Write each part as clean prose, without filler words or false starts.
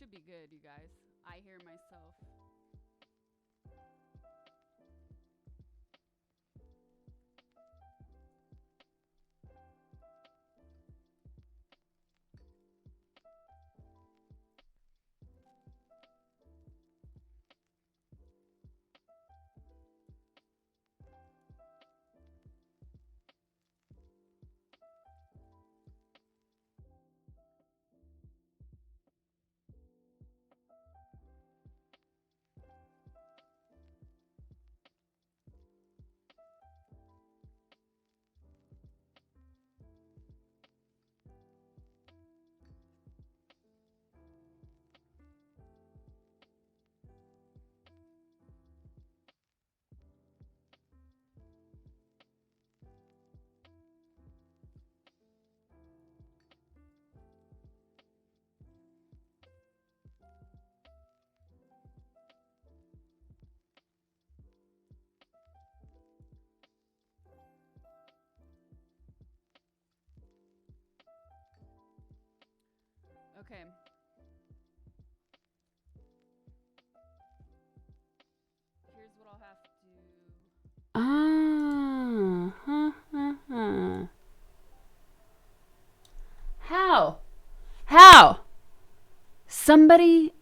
should be good, you guys. I hear myself. Okay. Here's what I'll have to. How? How? Somebody.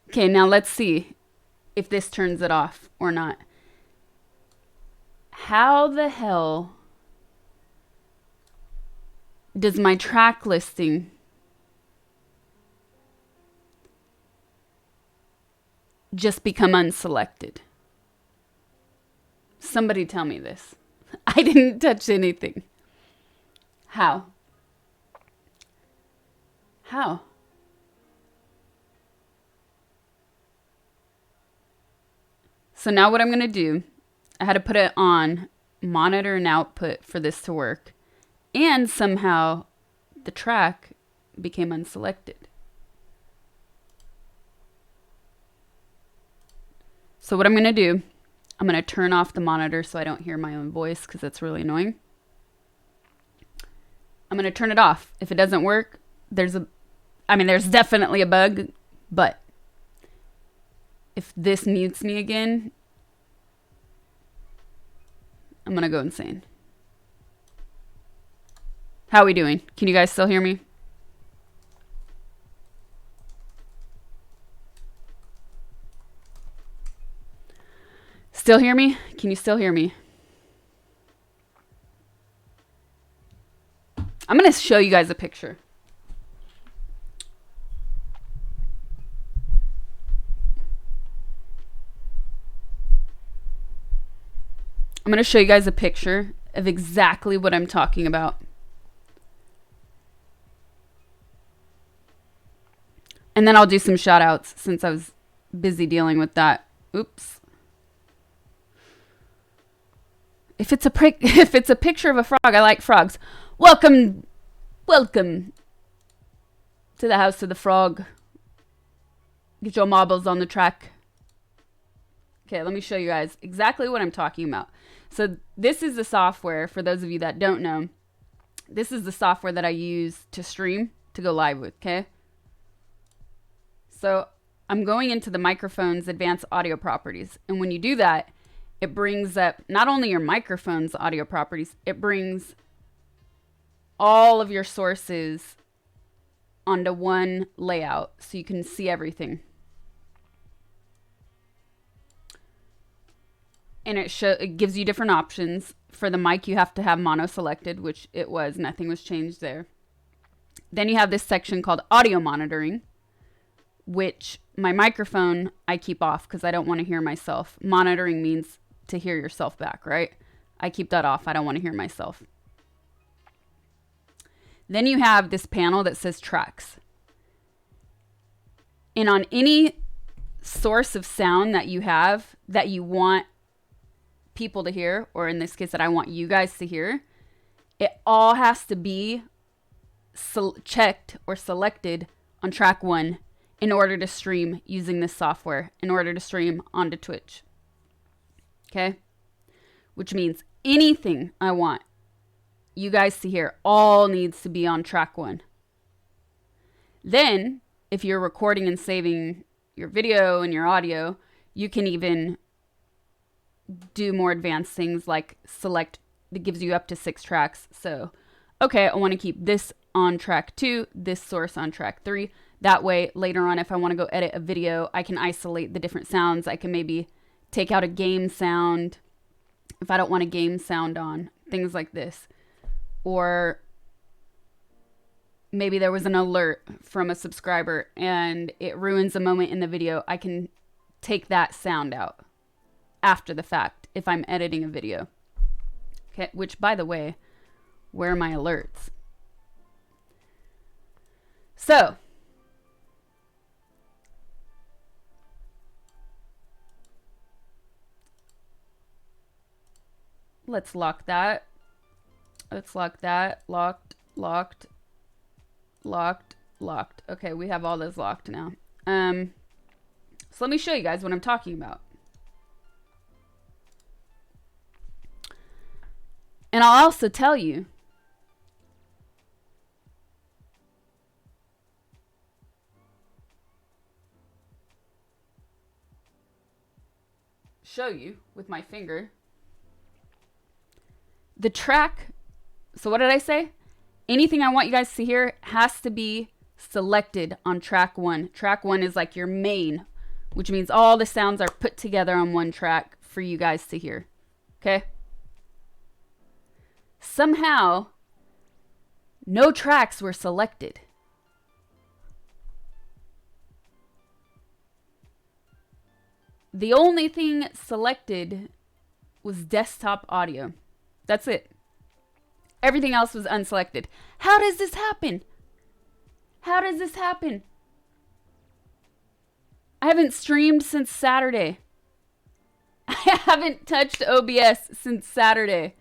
Okay, now let's see if this turns it off or not. How the hell does my track listing just become unselected? Somebody tell me this. I didn't touch anything. How? How? So now what I'm going to do, I had to put it on monitor and output for this to work. And somehow the track became unselected. So what I'm going to do, I'm going to turn off the monitor so I don't hear my own voice because that's really annoying. I'm going to turn it off. If it doesn't work, there's definitely a bug, but if this mutes me again, I'm going to go insane. How are we doing? Can you guys still hear me? Still hear me? Can you still hear me? I'm going to show you guys a picture. I'm going to show you guys a picture of exactly what I'm talking about. And then I'll do some shout outs since I was busy dealing with that. Oops. If it's a picture of a frog, I like frogs. Welcome to the house of the frog. Get your marbles on the track. Okay, let me show you guys exactly what I'm talking about. So this is the software, for those of you that don't know. This is the software that I use to stream, to go live with, okay? So I'm going into the microphone's advanced audio properties. And when you do that, it brings up not only your microphone's audio properties, it brings all of your sources onto one layout so you can see everything. And it gives you different options. For the mic, you have to have mono selected, which it was. Nothing was changed there. Then you have this section called audio monitoring, which my microphone I keep off because I don't want to hear myself. Monitoring means to hear yourself back, right? I keep that off. I don't want to hear myself. Then you have this panel that says tracks. And on any source of sound that you have that you want people to hear, or in this case that I want you guys to hear, it all has to be checked or selected on track 1 in order to stream using this software, in order to stream onto Twitch. Okay? Which means anything I want you guys to hear all needs to be on track 1. Then, if you're recording and saving your video and your audio, you can even do more advanced things like select, that gives you up to 6 tracks. So, okay, I want to keep this on track 2, this source on track 3. That way, later on, if I want to go edit a video, I can isolate the different sounds. I can maybe take out a game sound if I don't want a game sound on, things like this. Or maybe there was an alert from a subscriber and it ruins a moment in the video. I can take that sound out after the fact if I'm editing a video. Okay, which, by the way, where are my alerts? So, let's lock that. Let's lock that. Locked, locked, locked, locked. Okay, we have all those locked now. So let me show you guys what I'm talking about. And I'll also tell you with my finger the track. So what did I say? Anything I want you guys to hear has to be selected on track 1. Track 1 is like your main, which means all the sounds are put together on one track for you guys to hear. Okay? Somehow, no tracks were selected. The only thing selected was desktop audio. That's it. Everything else was unselected. How does this happen? How does this happen? I haven't streamed since Saturday. I haven't touched OBS since Saturday.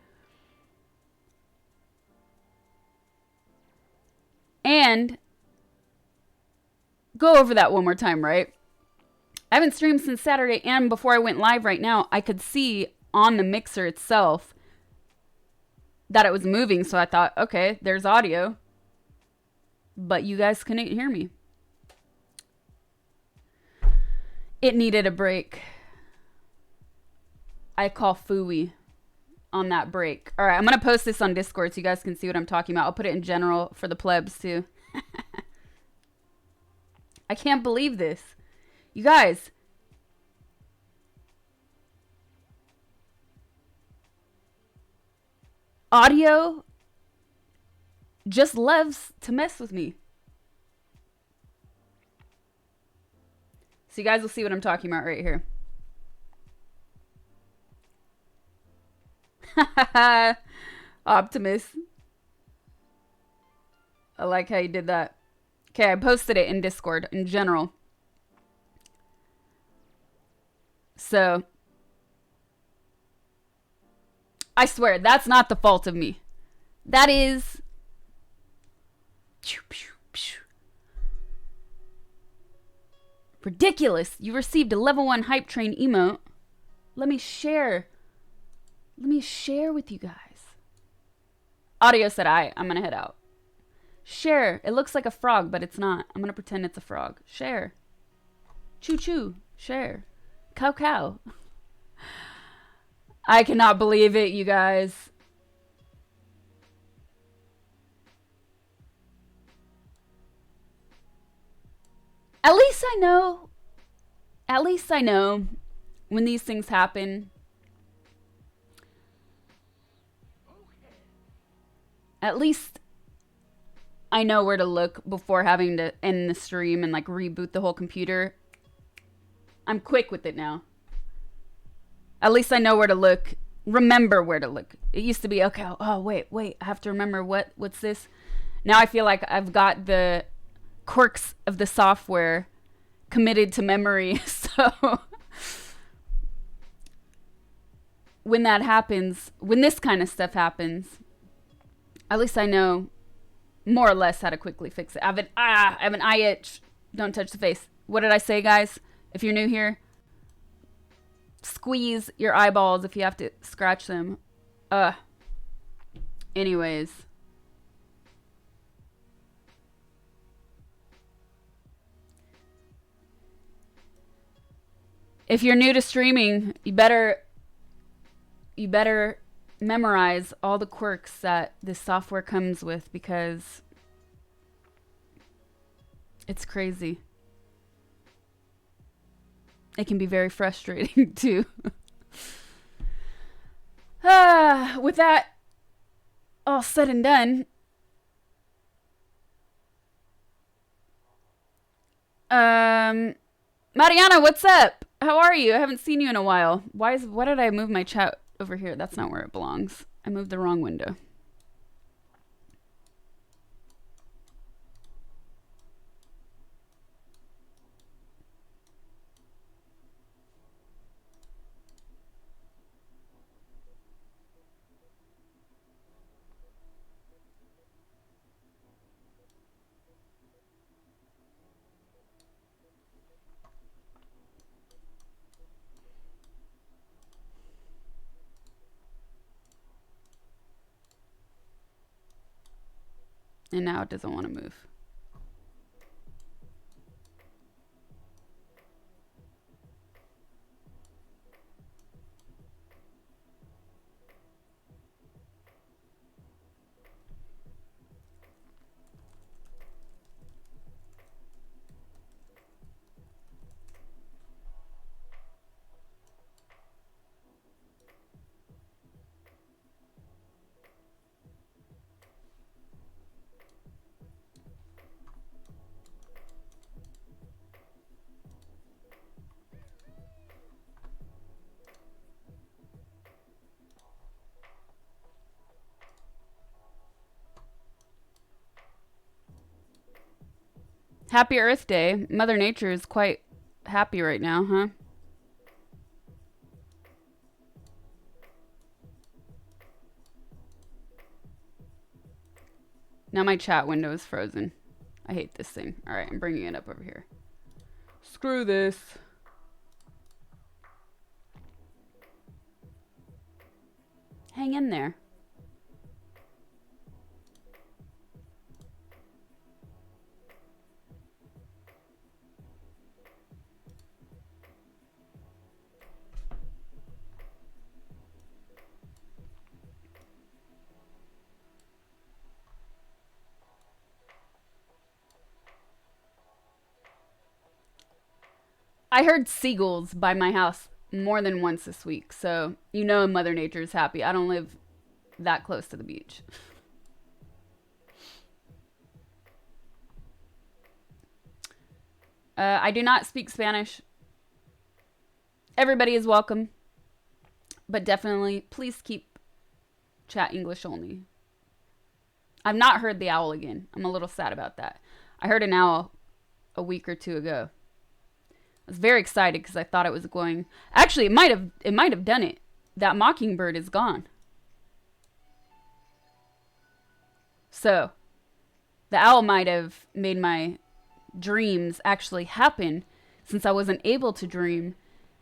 And go over that one more time, right? I haven't streamed since Saturday, and before I went live right now, I could see on the mixer itself that it was moving, so I thought, okay, there's audio. But you guys couldn't hear me. It needed a break. I call phooey on that break. All right, I'm going to post this on Discord so you guys can see what I'm talking about. I'll put it in general for the plebs too. I can't believe this. You guys, audio just loves to mess with me. So you guys will see what I'm talking about right here. Optimus. I like how you did that. Okay, I posted it in Discord in general. So, I swear, that's not the fault of me. That is... ridiculous. You received a level 1 hype train emote. Let me share with you guys. Audio said I'm gonna head out. Share. It looks like a frog, but it's not. I'm gonna pretend it's a frog. Share. Choo choo. Share. Cow cow. I cannot believe it, you guys. At least I know when these things happen. At least I know where to look before having to end the stream and like reboot the whole computer. I'm quick with it now. At least I know where to look. Remember where to look. It used to be, okay, oh, wait. I have to remember what's this? Now I feel like I've got the quirks of the software committed to memory. So when that happens, when this kind of stuff happens, at least I know more or less how to quickly fix it. I have an eye itch. Don't touch the face. What did I say, guys? If you're new here, squeeze your eyeballs if you have to scratch them. Anyways. If you're new to streaming, you better memorize all the quirks that this software comes with, because it's crazy. It can be very frustrating too. With that all said and done, Mariana, what's up? How are you? I haven't seen you in a while. Why did I move my chat over here? That's not where it belongs. I moved the wrong window. And now it doesn't want to move. Happy Earth Day. Mother Nature is quite happy right now, huh? Now my chat window is frozen. I hate this thing. All right, I'm bringing it up over here. Screw this. Hang in there. I heard seagulls by my house more than once this week, so you know Mother Nature is happy. I don't live that close to the beach. I do not speak Spanish. Everybody is welcome, but definitely please keep chat English only. I've not heard the owl again. I'm a little sad about that. I heard an owl a week or two ago. I was very excited because I thought it was going. Actually, it might have done it. That mockingbird is gone. So, the owl might have made my dreams actually happen, since I wasn't able to dream,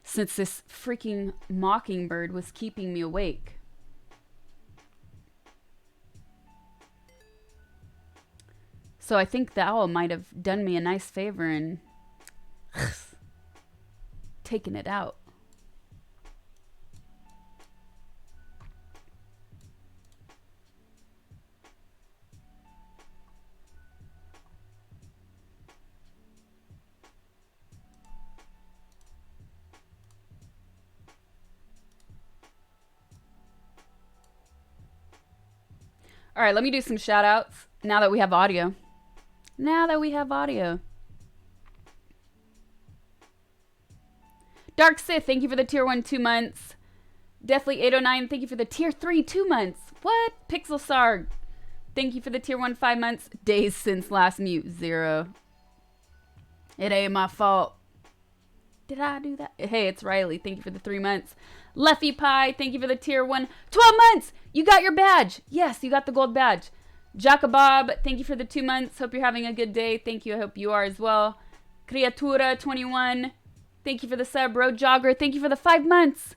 since this freaking mockingbird was keeping me awake. So I think the owl might have done me a nice favor and taken it out. All right, let me do some shout outs now that we have audio. Dark Sith, thank you for the tier 1 2 months. Deathly 809, thank you for the tier 3 2 months. What? Pixel Sarg, thank you for the tier 1 5 months. Days since last mute, 0. It ain't my fault. Did I do that? Hey, it's Riley. Thank you for the 3 months. Leffy Pie, thank you for the tier 1 12 months. You got your badge. Yes, you got the gold badge. Jacobob, thank you for the 2 months. Hope you're having a good day. Thank you. I hope you are as well. Criatura 21, thank you for the sub. Road Jogger, thank you for the 5 months.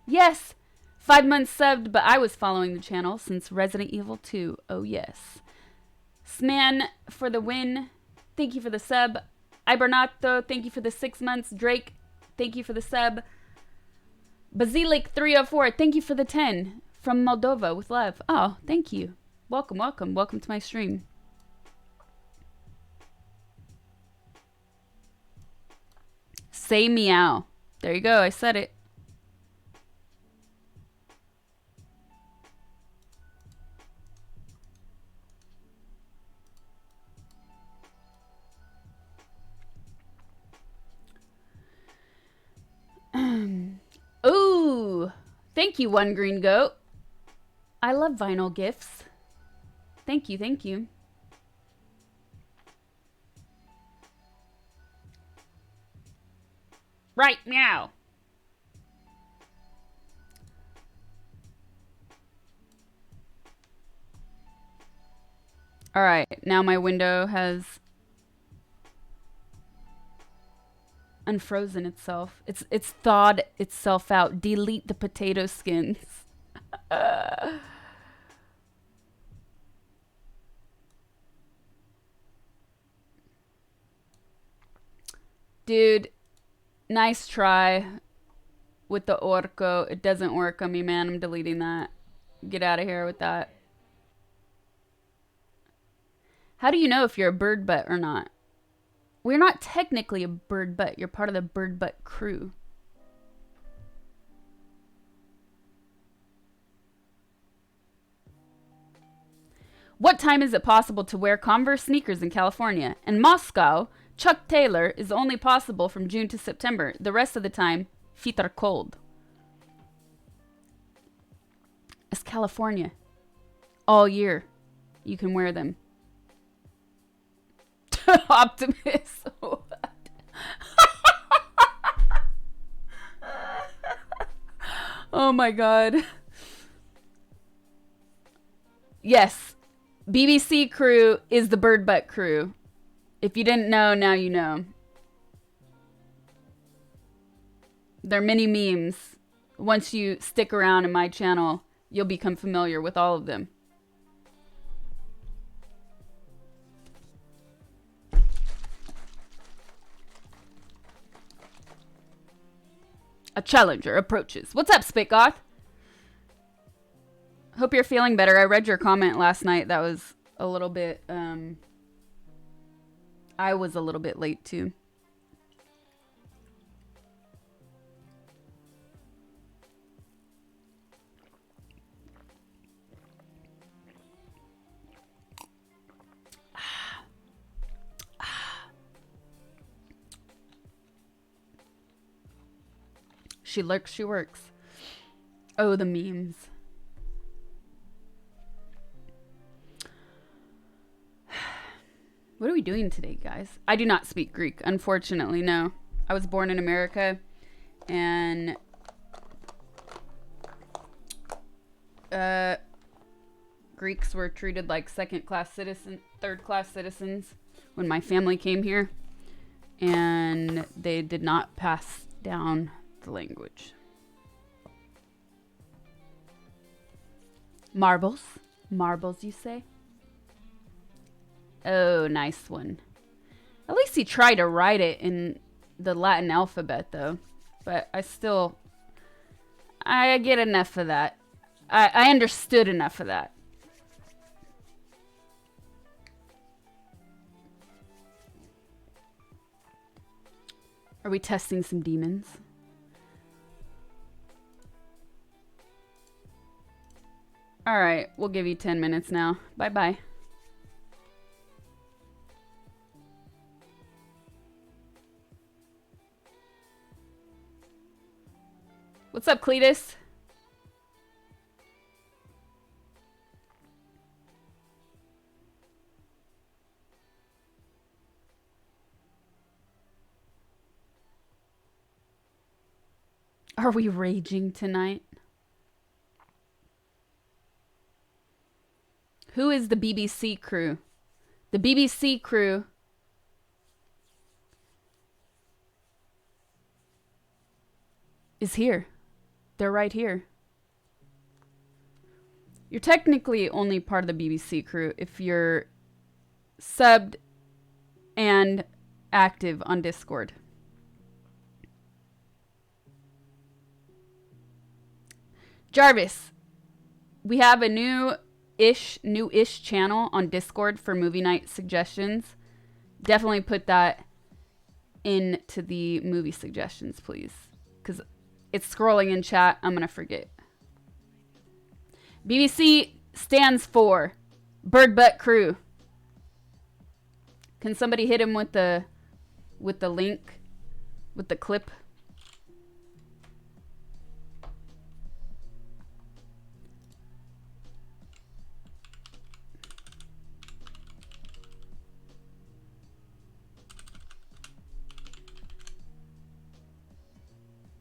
Yes, 5 months subbed, but I was following the channel since Resident Evil 2. Oh, yes. Sman for the win. Thank you for the sub. Ibernato, thank you for the 6 months. Drake, thank you for the sub. Basilic 304, thank you for the 10 from Moldova with love. Oh, thank you. Welcome, welcome, welcome to my stream. Say meow. There you go, I said it. Ooh, thank you, One Green Goat. I love vinyl gifts. Thank you, thank you. Right, meow. All right, now my window has unfrozen itself. It's thawed itself out. Delete the potato skins. Dude, nice try with the orco. It doesn't work on me, man. I'm deleting that. Get out of here with that. How do you know if you're a bird butt or not? We're not technically a bird butt. You're part of the bird butt crew. What time is it possible to wear Converse sneakers in California? In Moscow, Chuck Taylor is only possible from June to September. The rest of the time, feet are cold. It's California. All year, you can wear them. Optimus. Oh my god. Yes. BBC crew is the bird butt crew. If you didn't know, now you know. There are many memes. Once you stick around in my channel, you'll become familiar with all of them. A challenger approaches. What's up, Spitgoth? Hope you're feeling better. I read your comment last night. That was a little bit, I was a little bit late too. She lurks, she works. Oh, the memes. What are we doing today, guys? I do not speak Greek, unfortunately, no. I was born in America, and Greeks were treated like second-class citizens, third-class citizens when my family came here, and they did not pass down the language. Marbles? Marbles, you say? Oh, nice one. At least he tried to write it in the Latin alphabet, though. But I get enough of that. I understood enough of that. Are we testing some demons? All right, we'll give you 10 minutes now. Bye-bye. What's up, Cletus? Are we raging tonight? Who is the BBC crew? The BBC crew is here. They're right here. You're technically only part of the BBC crew if you're subbed and active on Discord. Jarvis, we have a new-ish channel on Discord for movie night suggestions. Definitely put that into the movie suggestions, please. Because it's scrolling in chat. I'm going to forget. BBC stands for Bird Butt Crew. Can somebody hit him with the link? With the clip?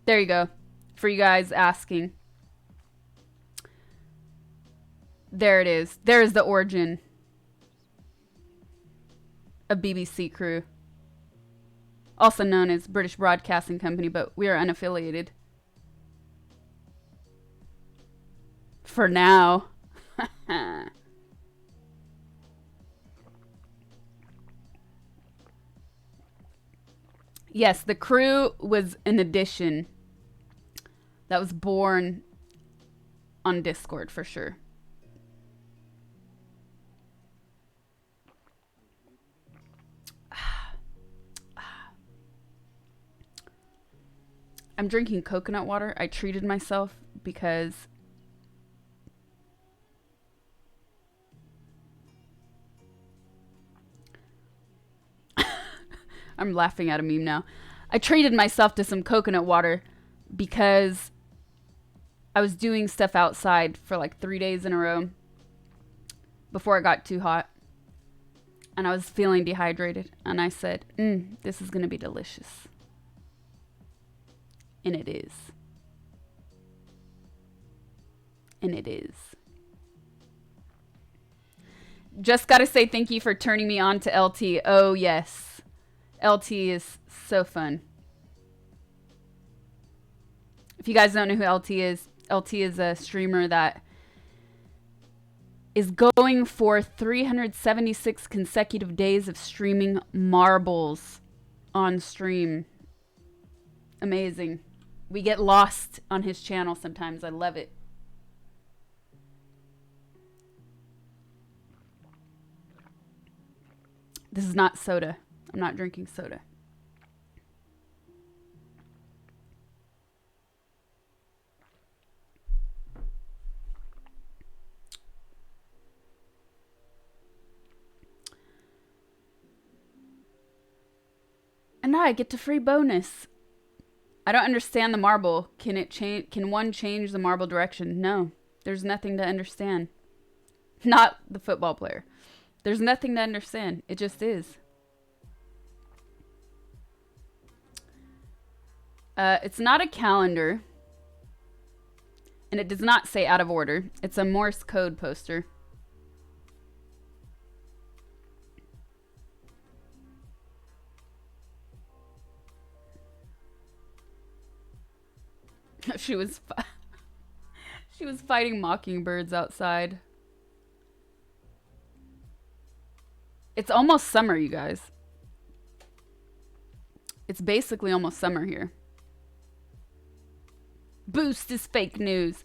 There you go. For you guys asking. There it is. There's the origin of BBC Crew. Also known as British Broadcasting Company, but we are unaffiliated. For now. Yes, the Crew was an addition that was born on Discord for sure. I'm drinking coconut water. I treated myself because I'm laughing at a meme now. I treated myself to some coconut water because I was doing stuff outside for like 3 days in a row before it got too hot. And I was feeling dehydrated. And I said, this is going to be delicious. And it is. And it is. Just got to say thank you for turning me on to LT. Oh, yes. LT is so fun. If you guys don't know who LT is a streamer that is going for 376 consecutive days of streaming marbles on stream. Amazing. We get lost on his channel sometimes. I love it. This is not soda. I'm not drinking soda. And now I get to free bonus. I don't understand the marble. Can it change? Can one change the marble direction? No. There's nothing to understand. Not the football player. There's nothing to understand. It just is. It's not a calendar. And it does not say out of order. It's a Morse code poster. She was fighting mockingbirds outside. It's almost summer, you guys. It's basically almost summer here. Boost is fake news.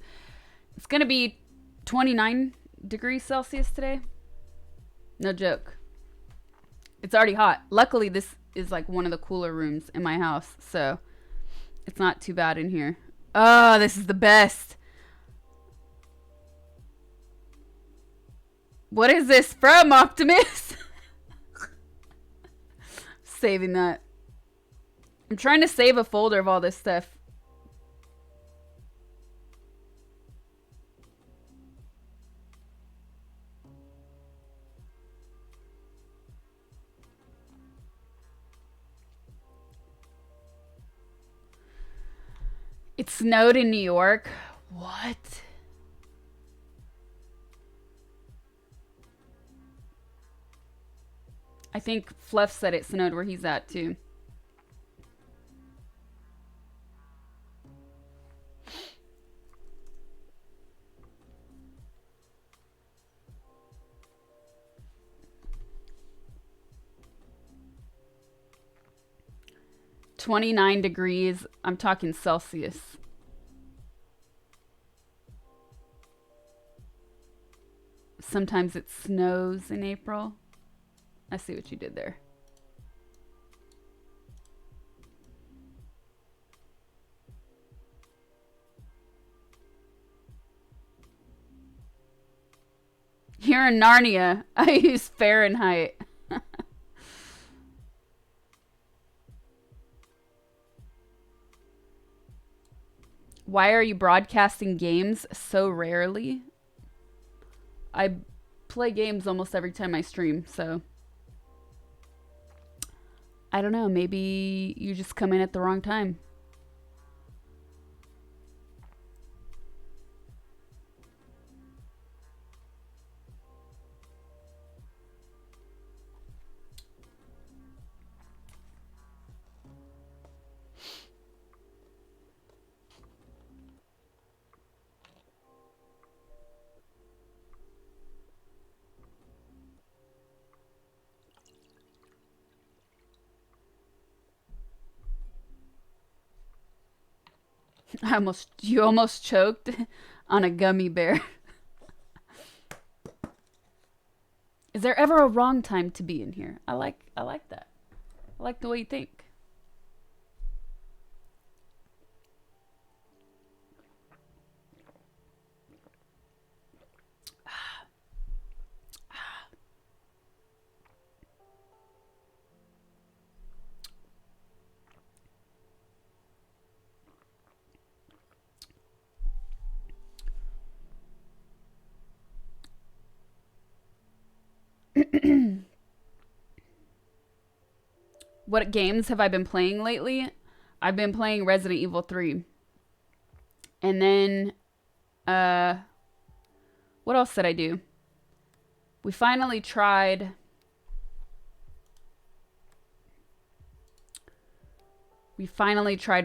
It's going to be 29 degrees Celsius today. No joke. It's already hot. Luckily, this is like one of the cooler rooms in my house, so it's not too bad in here. Oh, this is the best. What is this from, Optimus? Saving that. I'm trying to save a folder of all this stuff. It snowed in New York. What? I think Fluff said it snowed where he's at too. $29 degrees. I'm talking Celsius. sometimes it snows in April. I see what you did there. Here in Narnia, I use Fahrenheit. Why are you broadcasting games so rarely? I play games almost every time I stream, so I don't know, maybe you just come in at the wrong time. You almost choked on a gummy bear. Is there ever a wrong time to be in here? I like that. I like the way you think. What games have I been playing lately? I've been playing Resident Evil 3. And then, what else did I do? We finally tried...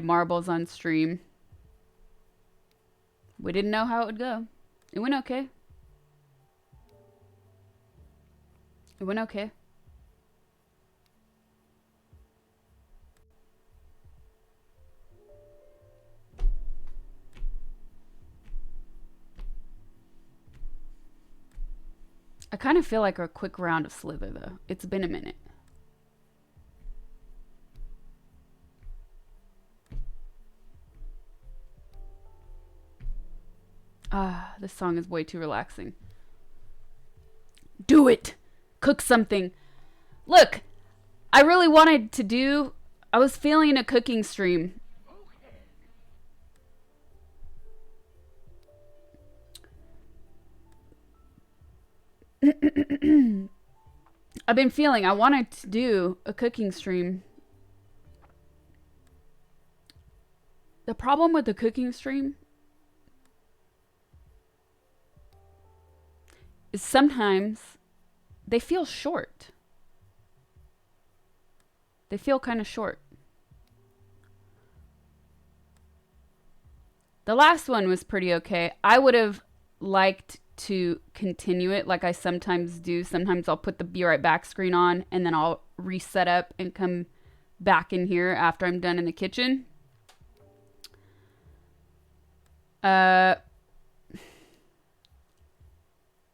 marbles on stream. We didn't know how it would go. It went okay. It went okay. I kind of feel like a quick round of Slither, though. It's been a minute. Ah, this song is way too relaxing. Do it! Cook something. Look, I really wanted to do... I was feeling a cooking stream. I've been feeling I wanted to do a cooking stream. The problem with the cooking stream is sometimes they feel short. They feel kind of short. The last one was pretty okay. I would have liked to continue it like I sometimes do. Sometimes I'll put the be right back screen on and then I'll reset up and come back in here after I'm done in the kitchen.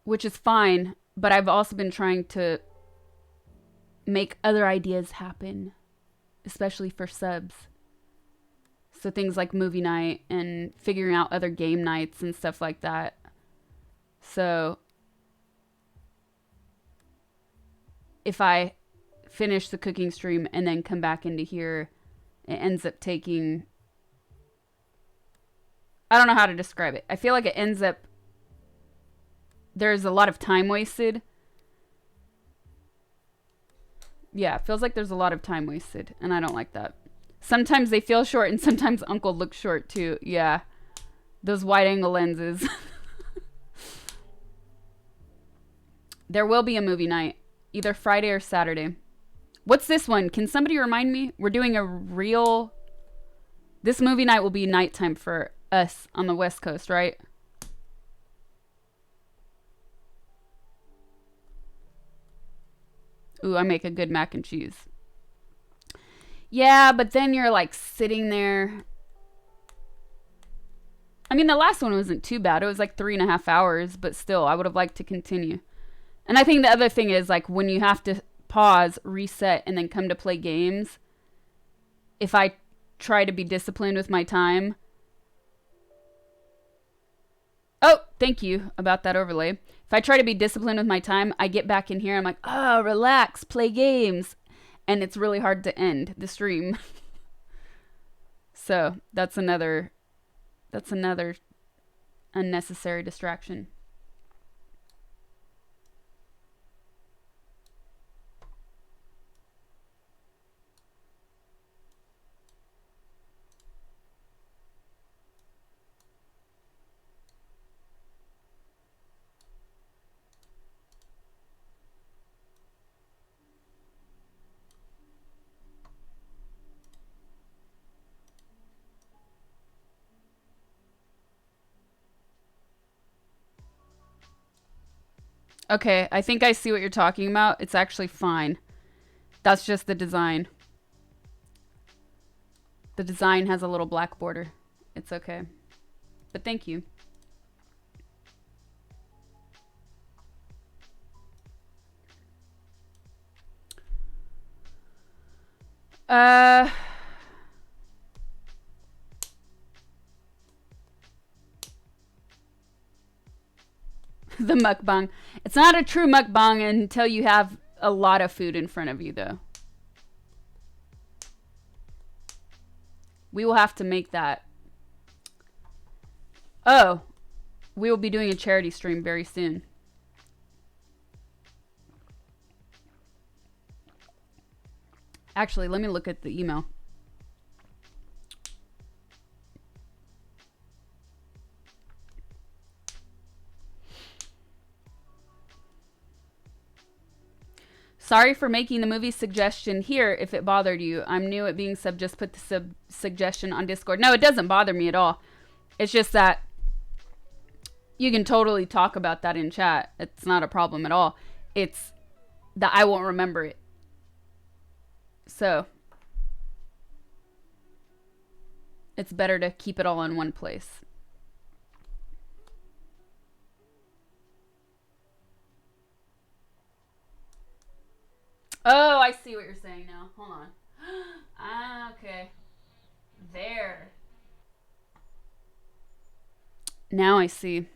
Which is fine, but I've also been trying to make other ideas happen, especially for subs. So things like movie night and figuring out other game nights and stuff like that. So if I finish the cooking stream and then come back into here, it ends up taking... I don't know how to describe it. I feel like it ends up... There's a lot of time wasted. Yeah, it feels like there's a lot of time wasted, and I don't like that. Sometimes they feel short, and sometimes Uncle looks short, too. Yeah. Those wide-angle lenses. There will be a movie night. Either Friday or Saturday. What's this one? Can somebody remind me? We're doing a real... This movie night will be nighttime for us on the West Coast, right? Ooh, I make a good mac and cheese. Yeah, but then you're like sitting there. I mean, the last one wasn't too bad. It was like 3.5 hours, but still, I would have liked to continue. And I think the other thing is, like, when you have to pause, reset, and then come to play games, if I try to be disciplined with my time. Oh, thank you about that overlay. If I try to be disciplined with my time, I get back in here. I'm like, oh, relax, play games. And it's really hard to end the stream. So that's another unnecessary distraction. Okay, I think I see what you're talking about. It's actually fine. That's just the design. The design has a little black border. It's okay. But thank you. The mukbang. It's not a true mukbang until you have a lot of food in front of you, though. We will have to make that. Oh, we will be doing a charity stream very soon. Actually, let me look at the email. Sorry for making the movie suggestion here if it bothered you. I'm new at being sub. Just put the suggestion on Discord. No, it doesn't bother me at all. It's just that you can totally talk about that in chat. It's not a problem at all. It's that I won't remember it. So it's better to keep it all in one place. Oh, I see what you're saying now. Hold on. Ah, okay. There. Now I see.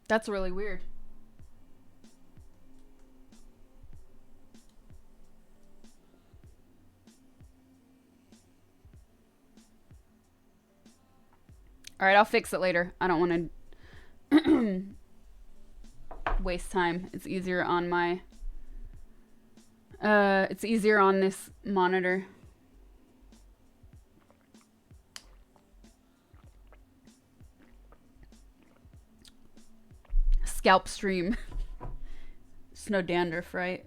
That's really weird. All right, I'll fix it later. I don't want to waste time. It's easier on my it's easier on this monitor. Scalp stream. It's no dandruff, right?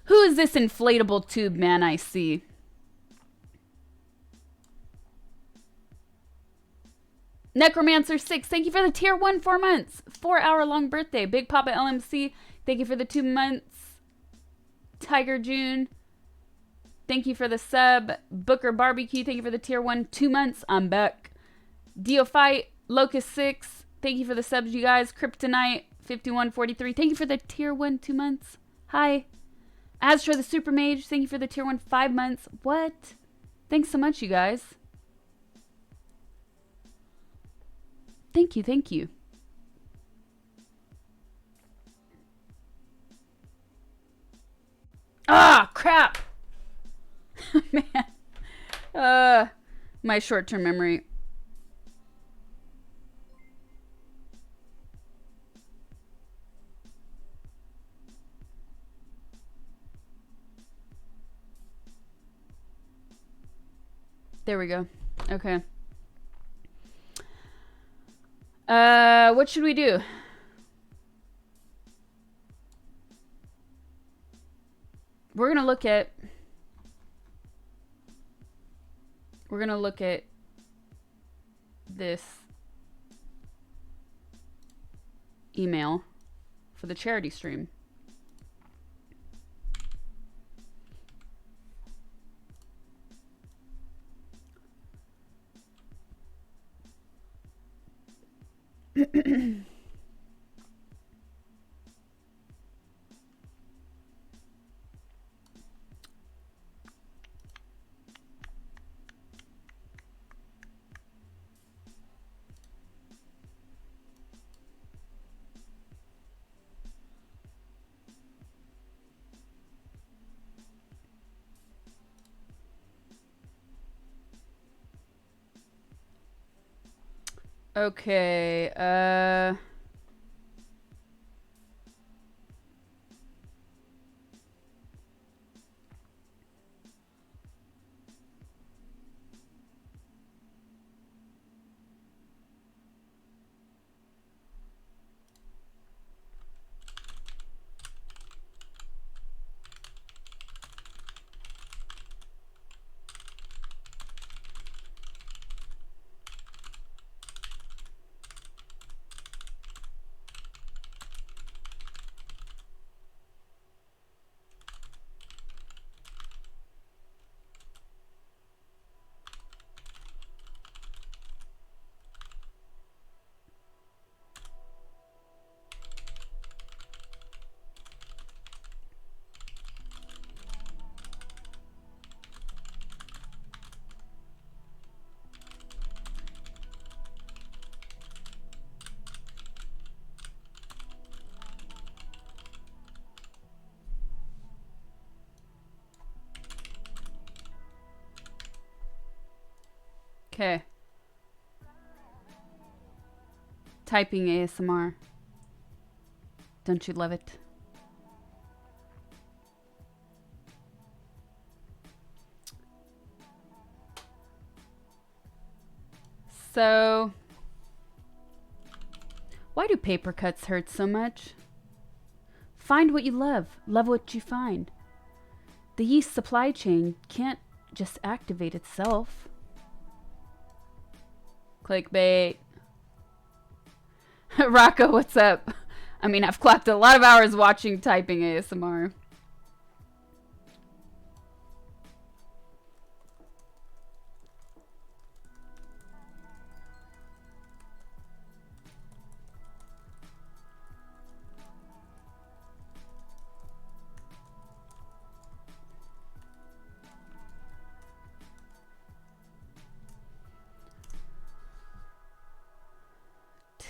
Who is this inflatable tube man I see? Necromancer 6, thank you for the tier 1 4 months. 4-hour-long birthday. Big Papa LMC, thank you for the 2 months. Tiger June, thank you for the sub. Booker Barbecue, thank you for the tier 1 2 months. I'm back. Deofight, Locust 6, thank you for the subs, you guys. Kryptonite 5143, thank you for the tier 1 2 months. Hi. Astro the Super Mage, thank you for the tier 1 5 months. What? Thanks so much, you guys. Thank you, thank you. Ah, crap. Man. My short-term memory. There we go. Okay. What should we do? we're gonna look at this email for the charity stream. Okay, okay. Typing ASMR. Don't you love it? So, why do paper cuts hurt so much? Find what you love. Love what you find. The yeast supply chain can't just activate itself. Clickbait. Rocco, what's up? I mean, I've clocked a lot of hours watching typing ASMR.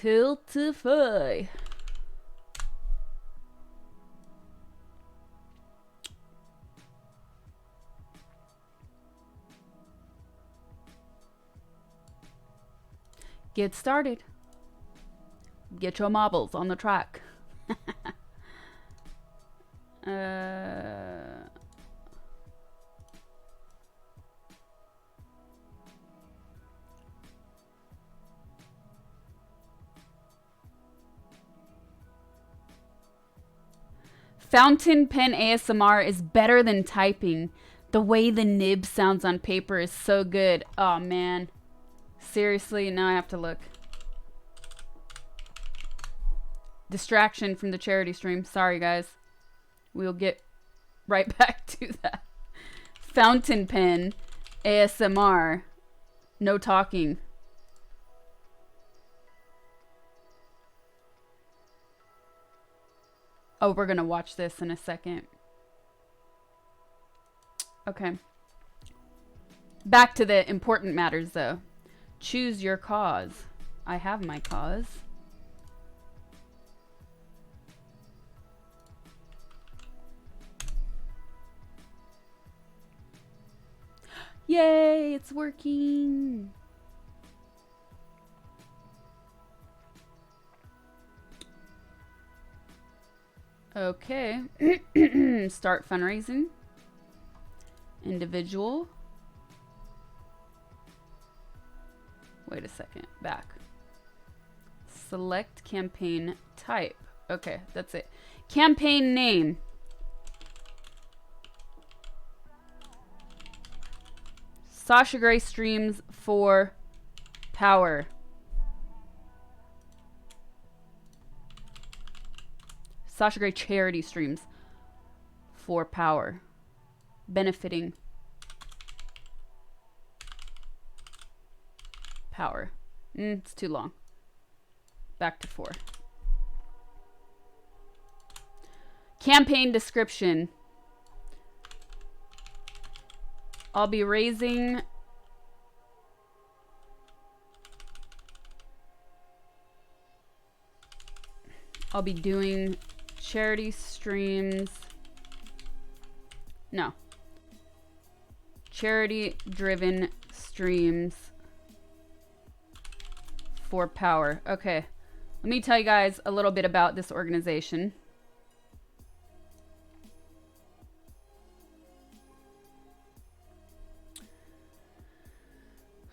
Tiltify. Get started. Get your marbles on the track. Fountain pen ASMR is better than typing. The way the nib sounds on paper is so good. Oh, man. Seriously, now I have to look. Distraction from the charity stream. Sorry, guys. We'll get right back to that. Fountain pen ASMR. No talking. Oh, we're going to watch this in a second. Okay. Back to the important matters, though. Choose your cause. I have my cause. Yay, it's working. Okay. Start fundraising. Individual. Wait a second. Back. Select campaign type. Okay, that's it. Campaign name. Sasha Grey streams for power. Sasha Grey charity streams for power. Benefiting power. It's too long. Back to 4. Campaign description. I'll be raising I'll be doing charity streams. No. Charity driven streams for power. Okay. Let me tell you guys a little bit about this organization.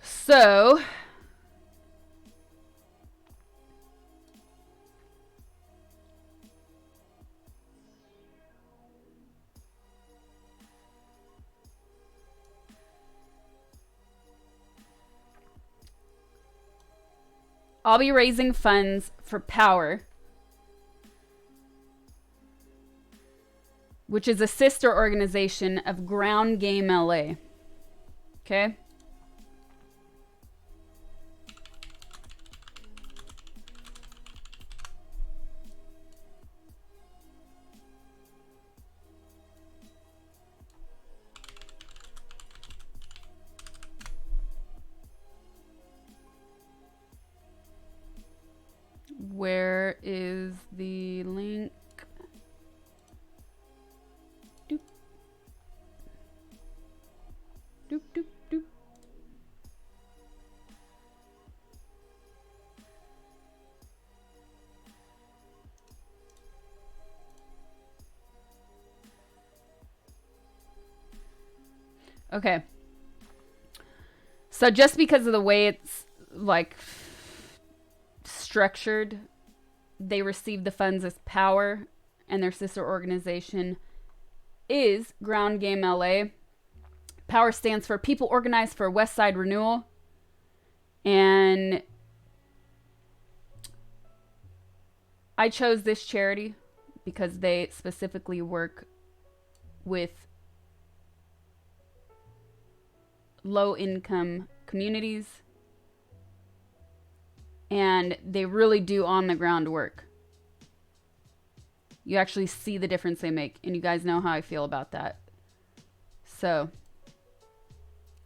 So, I'll be raising funds for Power, which is a sister organization of Ground Game LA. Okay? Where is the link? Doop. Doop, doop, doop. Okay. So just because of the way it's like structured, they receive the funds as Power, and their sister organization is Ground Game LA. Power stands for People Organized for West Side Renewal, and I chose this charity because they specifically work with low-income communities, and they really do on-the-ground work. You actually see the difference they make, and you guys know how I feel about that. So,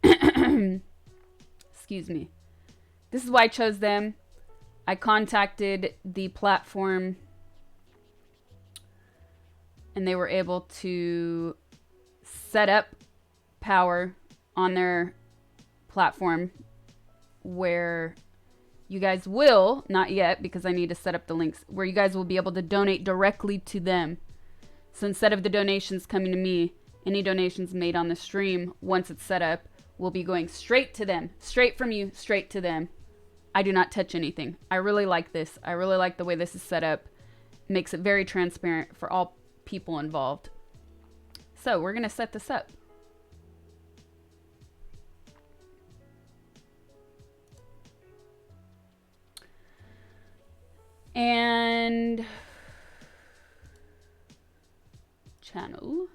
excuse me. This is why I chose them. I contacted the platform, and they were able to set up Power on their platform, where you guys will, not yet because I need to set up the links, where you guys will be able to donate directly to them. So instead of the donations coming to me, any donations made on the stream, once it's set up, will be going straight to them. Straight from you, straight to them. I do not touch anything. I really like this. I really like the way this is set up. It makes it very transparent for all people involved. So we're going to set this up. And channel.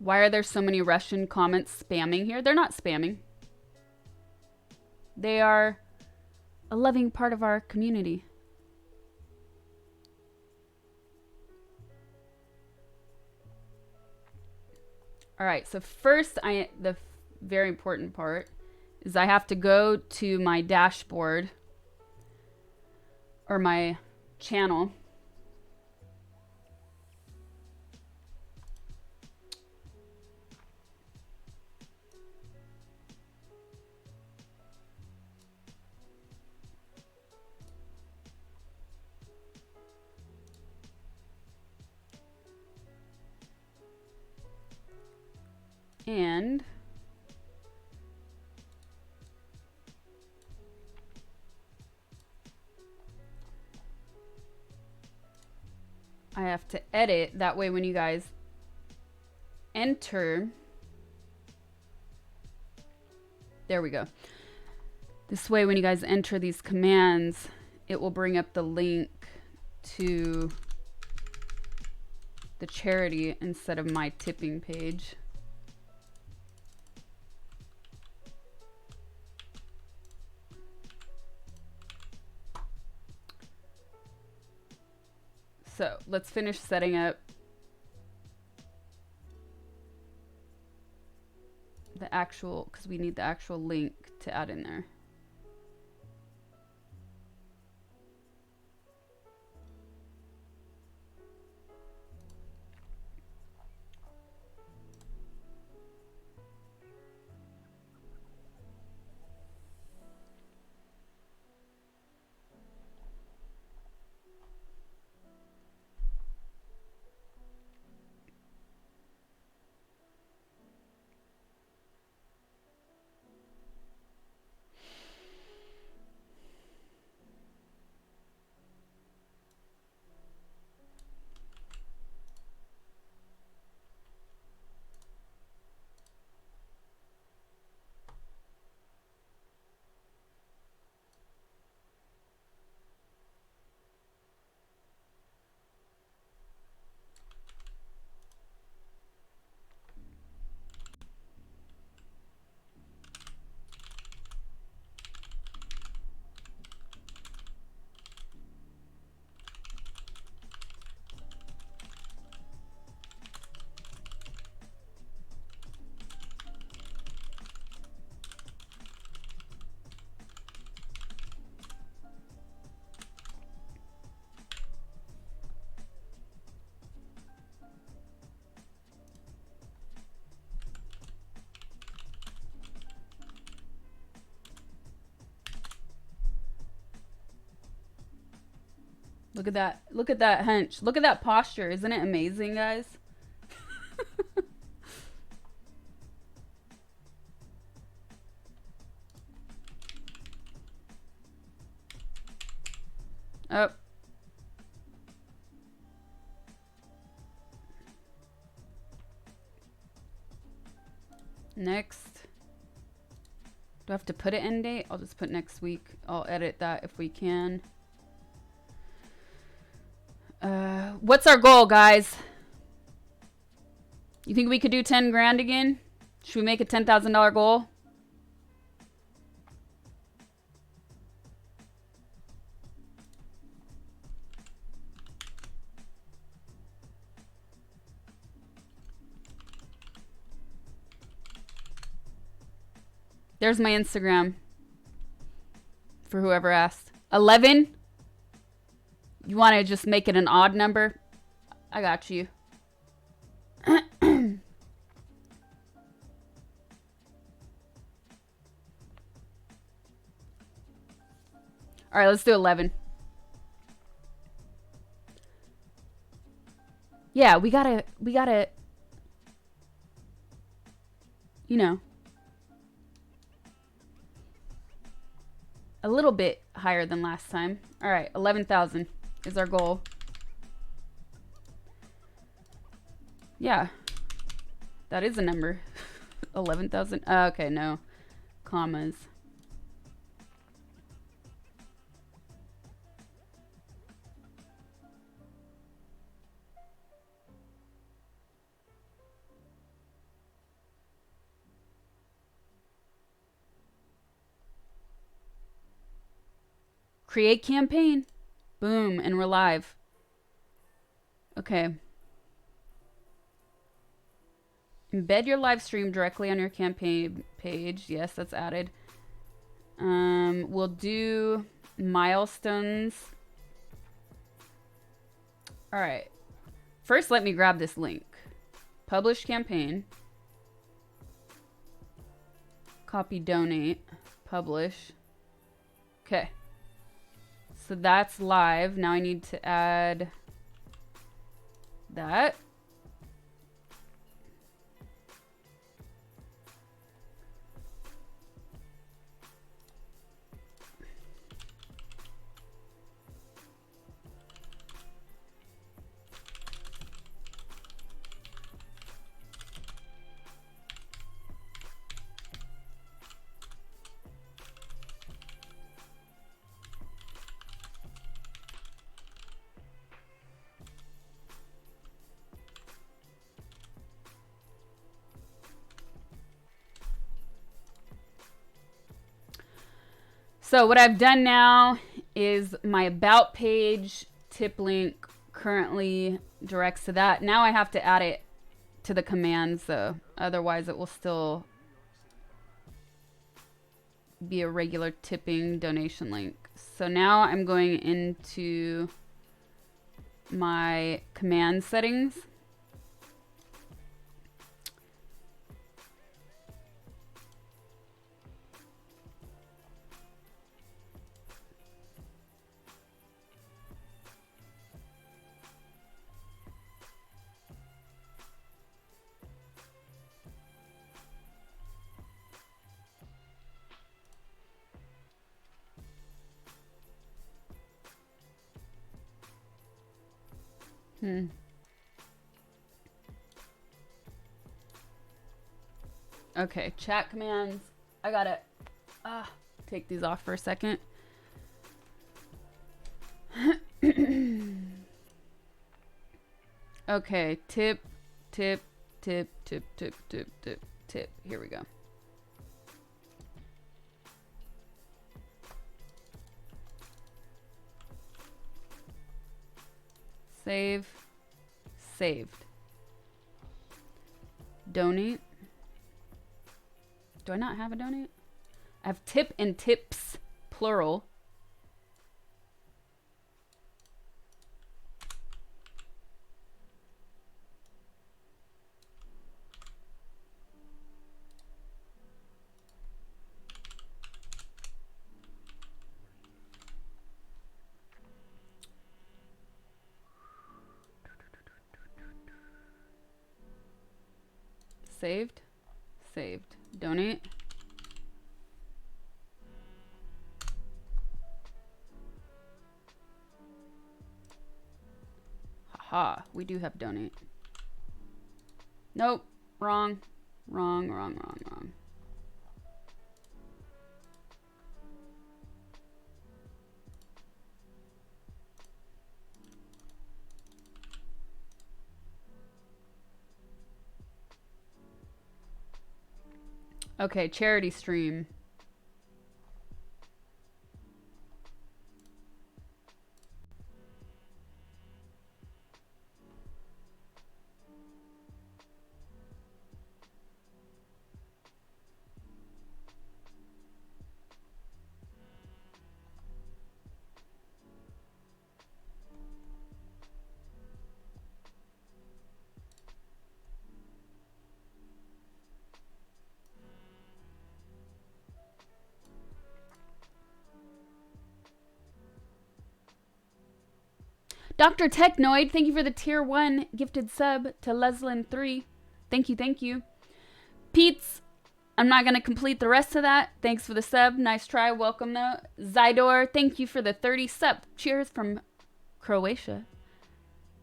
Why are there so many Russian comments spamming here? They're not spamming. They are a loving part of our community. All right, so first, the very important part is I have to go to my dashboard or my channel. And I have to edit. That way when you guys enter, there we go. This way when you guys enter these commands, it will bring up the link to the charity instead of my tipping page. So let's finish setting up the actual, because we need the actual link to add in there. Look at that. Look at that hunch. Look at that posture. Isn't it amazing, guys? Oh. Next. Do I have to put an end date? I'll just put next week. I'll edit that if we can. What's our goal, guys? You think we could do 10 grand again? Should we make a $10,000 goal? There's my Instagram. For whoever asked. 11? You want to just make it an odd number? I got you. All right, let's do 11. Yeah, we gotta, you know, a little bit higher than last time. All right, 11,000 is our goal. Yeah, that is a number. 11,000. Okay, no commas. Create campaign. Boom, and we're live. Okay. Embed your live stream directly on your campaign page. Yes, that's added. We'll do milestones. All right. First, let me grab this link. Publish campaign. Copy donate. Publish. Okay. So that's live. Now I need to add that. So what I've done now is my about page tip link currently directs to that. Now I have to add it to the commands though. Otherwise it will still be a regular tipping donation link. So now I'm going into my command settings. Okay, chat commands. I gotta take these off for a second. Okay, tip. Here we go. Save. Saved. Donate. Do I not have a donate? I have tip and tips, plural. Saved. Saved. Donate. Haha, we do have donate. Nope. Wrong. Wrong. Okay, charity stream. Dr. Technoid, thank you for the tier 1 gifted sub to Leslin3. Thank you. Pete's, I'm not going to complete the rest of that. Thanks for the sub. Nice try. Welcome, though. Zydor, thank you for the 30 sub. Cheers from Croatia.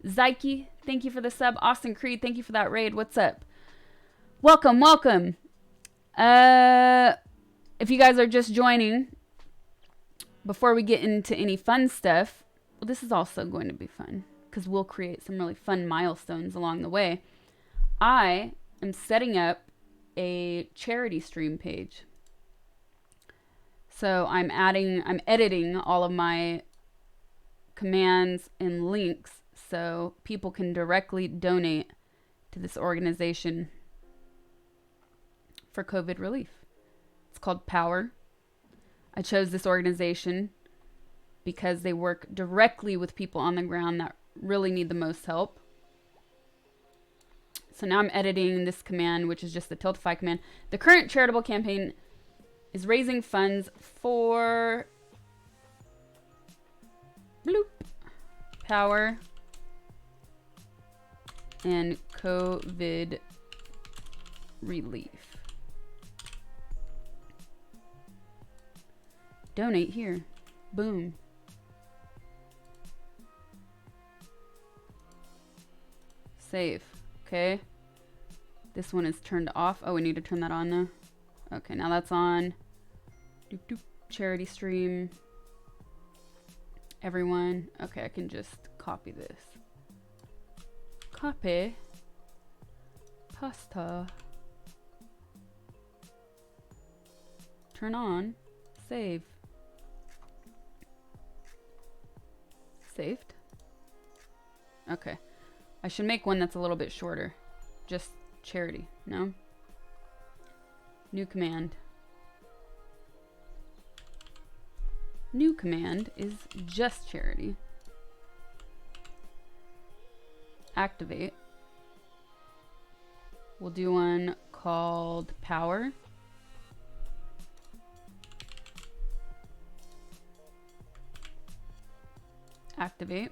Zyke, thank you for the sub. Austin Creed, thank you for that raid. What's up? Welcome. If you guys are just joining, before we get into any fun stuff, well, this is also going to be fun because we'll create some really fun milestones along the way. I am setting up a charity stream page. So I'm editing all of my commands and links so people can directly donate to this organization for COVID relief. It's called Power. I chose this organization because they work directly with people on the ground that really need the most help. So now I'm editing this command, which is just the Tiltify command. The current charitable campaign is raising funds for Power and COVID relief. Donate here. Boom. Save. Okay. This one is turned off. Oh, we need to turn that on though. Okay, now that's on. Doop, doop. Charity stream. Everyone. Okay, I can just copy this. Copy. Pasta. Turn on. Save. Saved. Okay. I should make one that's a little bit shorter. Just charity. No? New command. New command is just charity. Activate. We'll do one called power. Activate.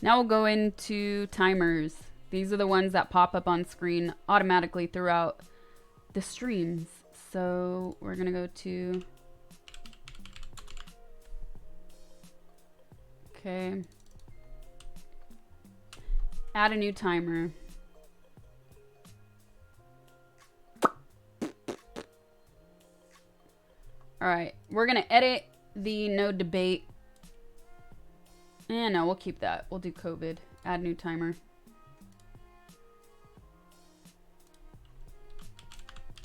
Now we'll go into timers. These are the ones that pop up on screen automatically throughout the streams. So we're gonna go to, okay, add a new timer. All right, we're gonna edit the no debate. No, we'll keep that. We'll do COVID. Add new timer.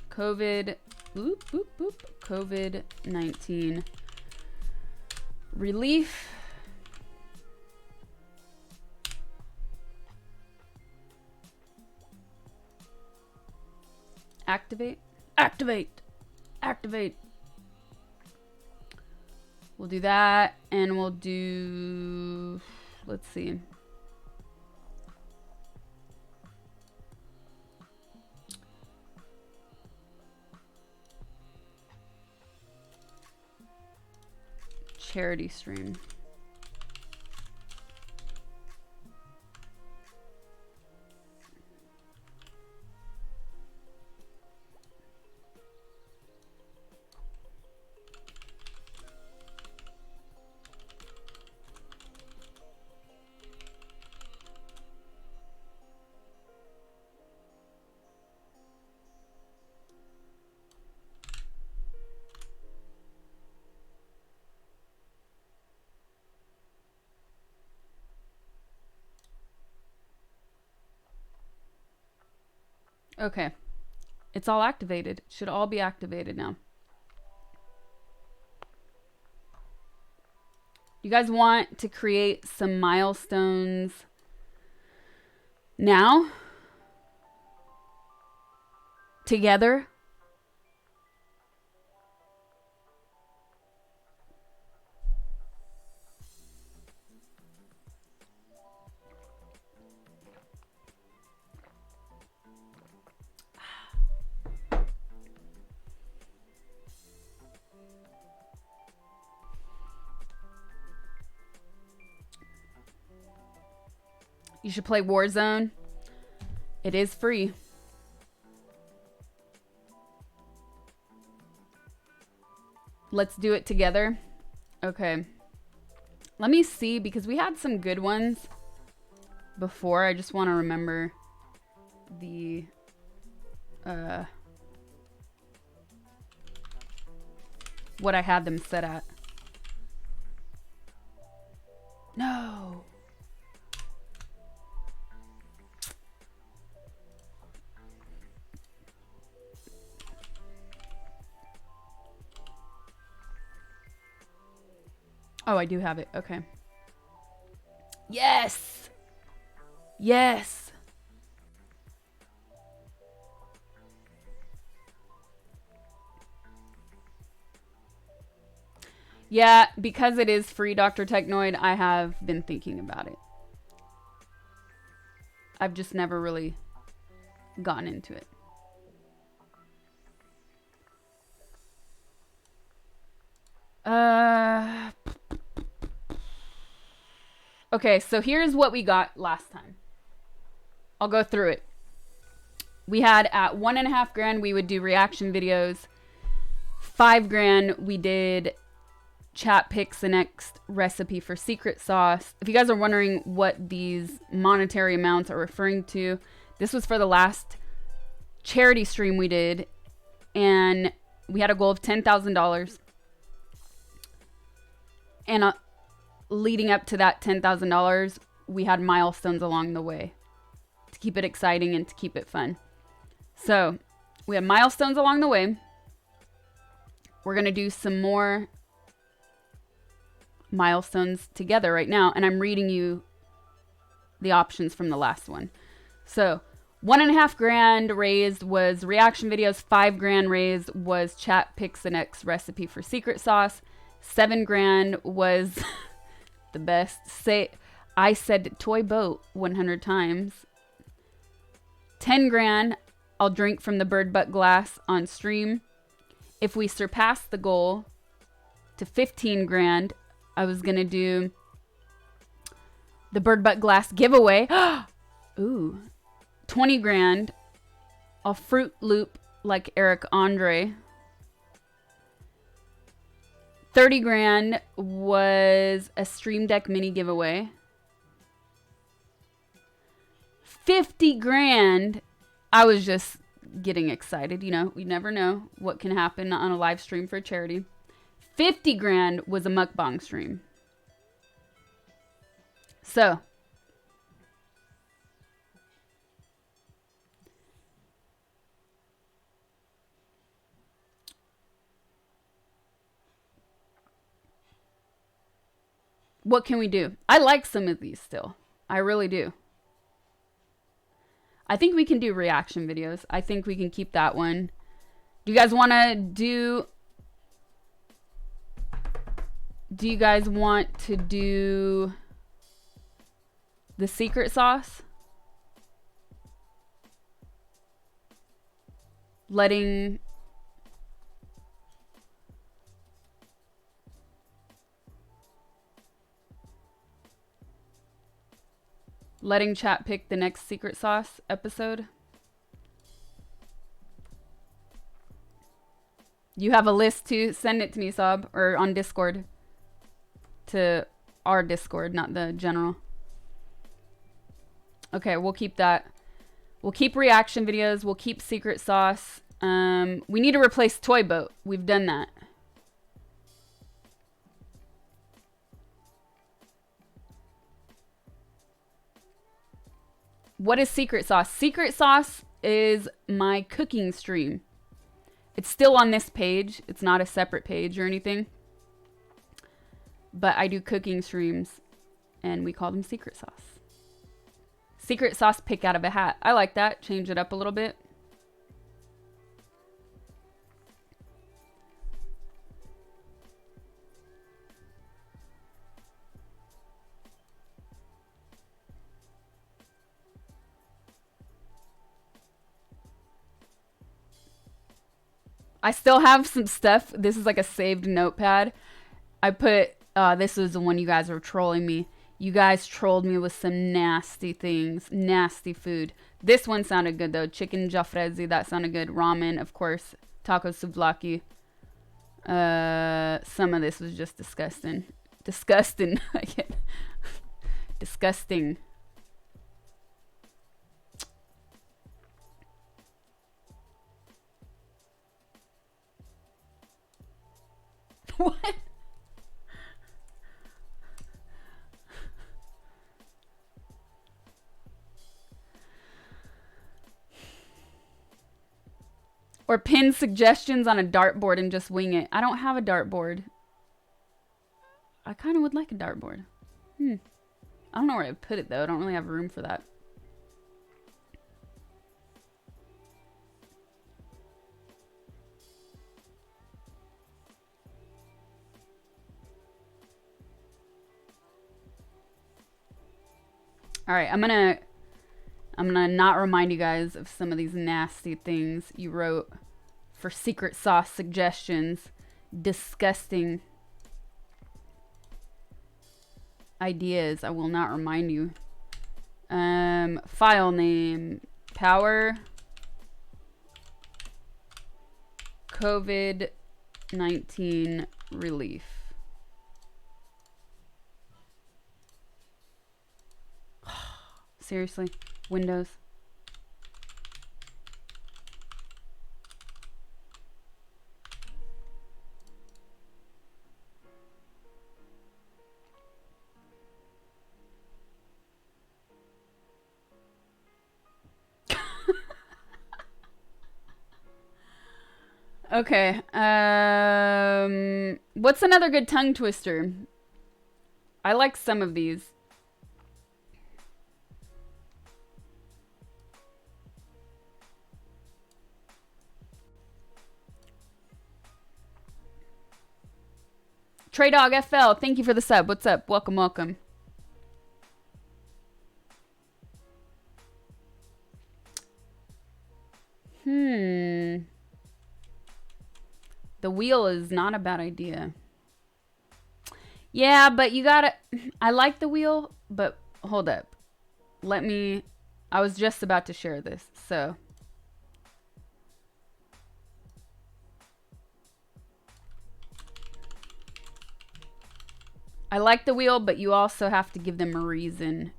COVID. Boop, boop, boop. COVID-19 relief. Activate. Activate. Activate. We'll do that, and we'll do, let's see. Charity stream. Okay, it's all activated. Should all be activated now. You guys want to create some milestones now? Together? You should play Warzone. It is free. Let's do it together. Okay. Let me see, because we had some good ones before. I just want to remember the what I had them set at. No. Oh, I do have it. Okay. Yes. Yes. Yeah, because it is free, Dr. Technoid, I have been thinking about it. I've just never really gotten into it. Okay, so here's what we got last time. I'll go through it. We had at $1.5 grand, we would do reaction videos. $5 grand, we did chat picks the next recipe for secret sauce. If you guys are wondering what these monetary amounts are referring to, this was for the last charity stream we did, and we had a goal of $10,000. And leading up to that $10,000, we had milestones along the way to keep it exciting and to keep it fun. So we have milestones along the way. We're going to do some more milestones together right now, and I'm reading you the options from the last one. So 1.5 grand raised was reaction videos. 5 grand raised was chat picks the next recipe for secret sauce. 7 grand was the best. I said toy boat 100 times. 10 grand, I'll drink from the bird butt glass on stream. If we surpass the goal to 15 grand, I was going to do the bird butt glass giveaway. Ooh. 20 grand, I'll Fruit Loop like Eric Andre. 30 grand was a Stream Deck mini giveaway. 50 grand, I was just getting excited. You know, we never know what can happen on a live stream for charity. 50 grand was a mukbang stream. So, what can we do? I like some of these still. I really do. I think we can do reaction videos. I think we can keep that one. Do you guys want to do... Do you guys want to do the secret sauce? Letting chat pick the next secret sauce episode. You have a list too? Send it to me, Sob, or on Discord. To our Discord, not the general. Okay, we'll keep that. We'll keep reaction videos. We'll keep secret sauce. We need to replace toy boat. We've done that. What is secret sauce? Secret sauce is my cooking stream. It's still on this page. It's not a separate page or anything. But I do cooking streams, and we call them secret sauce. Secret sauce pick out of a hat. I like that. Change it up a little bit. I still have some stuff. This is like a saved notepad. I put, this was the one you guys were trolling me. You guys trolled me with some nasty things. Nasty food. This one sounded good though. Chicken jalfrezi, that sounded good. Ramen, of course. Taco souvlaki. Some of this was just disgusting. Disgusting. Disgusting. What? Or pin suggestions on a dartboard and just wing it. I don't have a dartboard. I kind of would like a dartboard. I don't know where I'd put it though. I don't really have room for that. All right, I'm gonna not remind you guys of some of these nasty things you wrote for secret sauce suggestions. Disgusting ideas. I will not remind you. File name power COVID-19 relief. Seriously, Windows. Okay. What's another good tongue twister? I like some of these. Trey Dog FL, thank you for the sub. What's up? Welcome, welcome. The wheel is not a bad idea. Yeah, but you gotta... I like the wheel, but hold up. Let me... I was just about to share this, so... I like the wheel, but you also have to give them a reason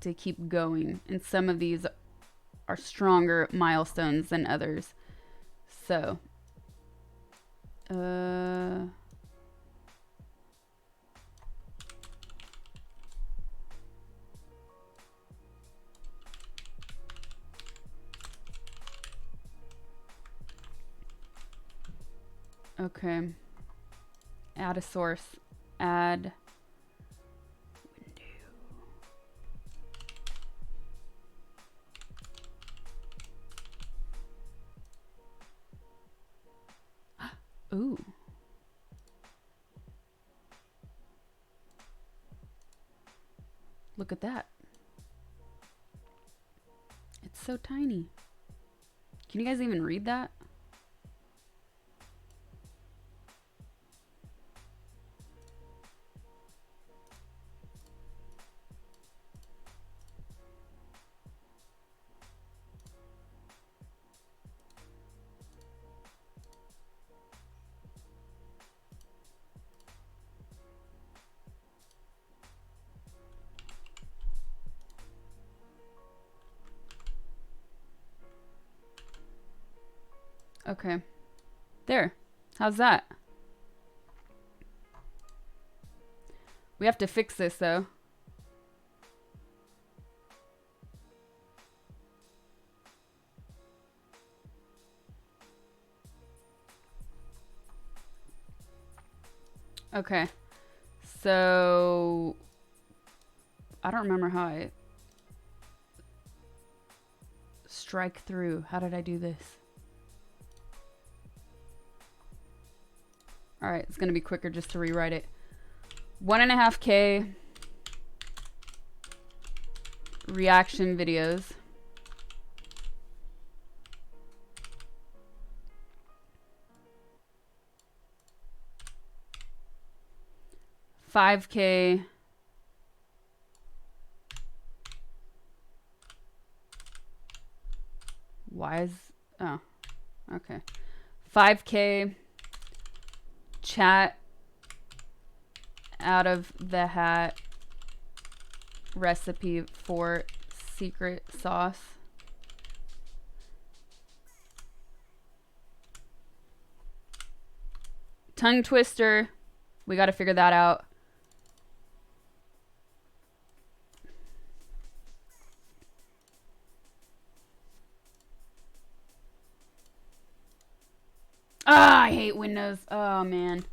to keep going. And some of these are stronger milestones than others. So... Okay. Add a source. Add window. Ooh. Look at that. It's so tiny. Can you guys even read that? Okay. There. How's that? We have to fix this, though. Okay. So... I don't remember how I... strike through. How did I do this? Alright, it's going to be quicker just to rewrite it. 1.5K reaction videos. $5K why is oh okay 5K chat out of the hat recipe for secret sauce. Tongue twister, we got to figure that out. Ah, I hate Windows. Oh, man.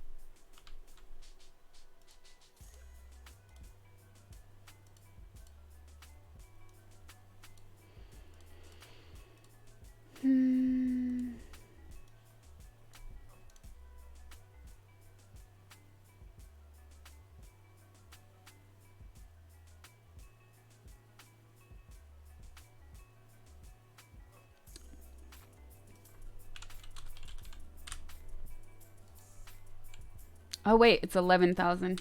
Oh, wait, it's 11,000.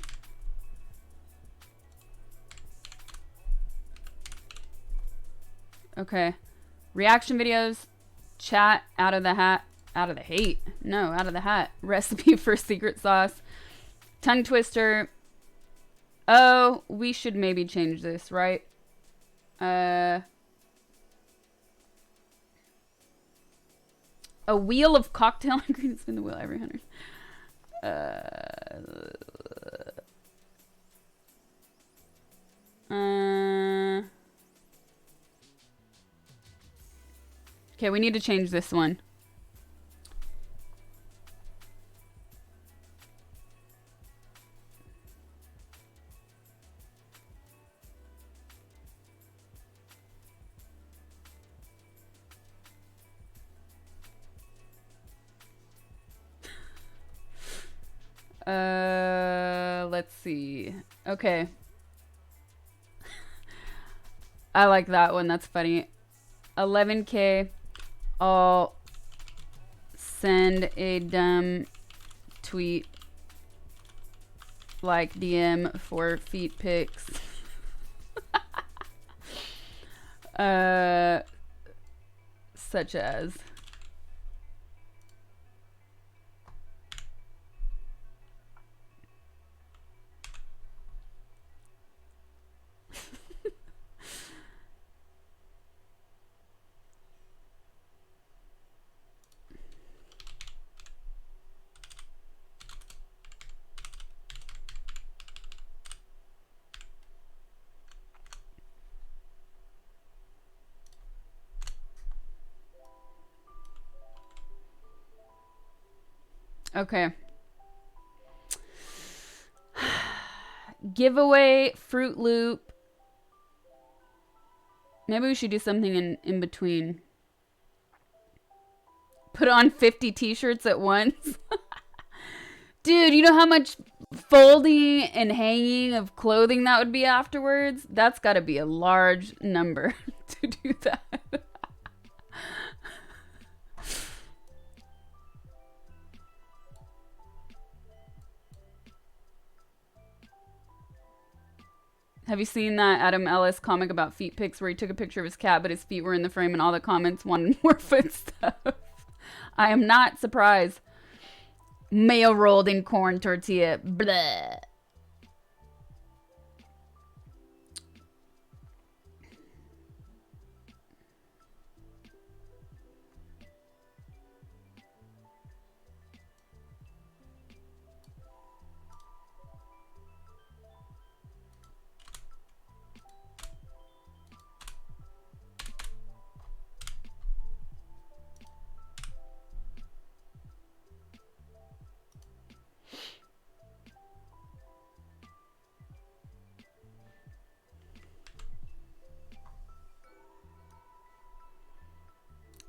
Okay. Reaction videos, chat, out of the hat, out of the hate. No, out of the hat. Recipe for secret sauce. Tongue twister. Oh, we should maybe change this, right? A wheel of cocktail ingredients. Spin the wheel every 100. Okay, we need to change this one. Let's see. Okay. I like that one. That's funny. 11K. I'll send a dumb tweet like DM for feet pics. Such as. Okay. Giveaway Fruit Loop. Maybe we should do something in between. Put on 50 t-shirts at once. Dude, you know how much folding and hanging of clothing that would be afterwards? That's got to be a large number to do that. Have you seen that Adam Ellis comic about feet pics where he took a picture of his cat but his feet were in the frame and all the comments wanted more foot stuff? I am not surprised. Mayo rolled in corn tortilla. Blah.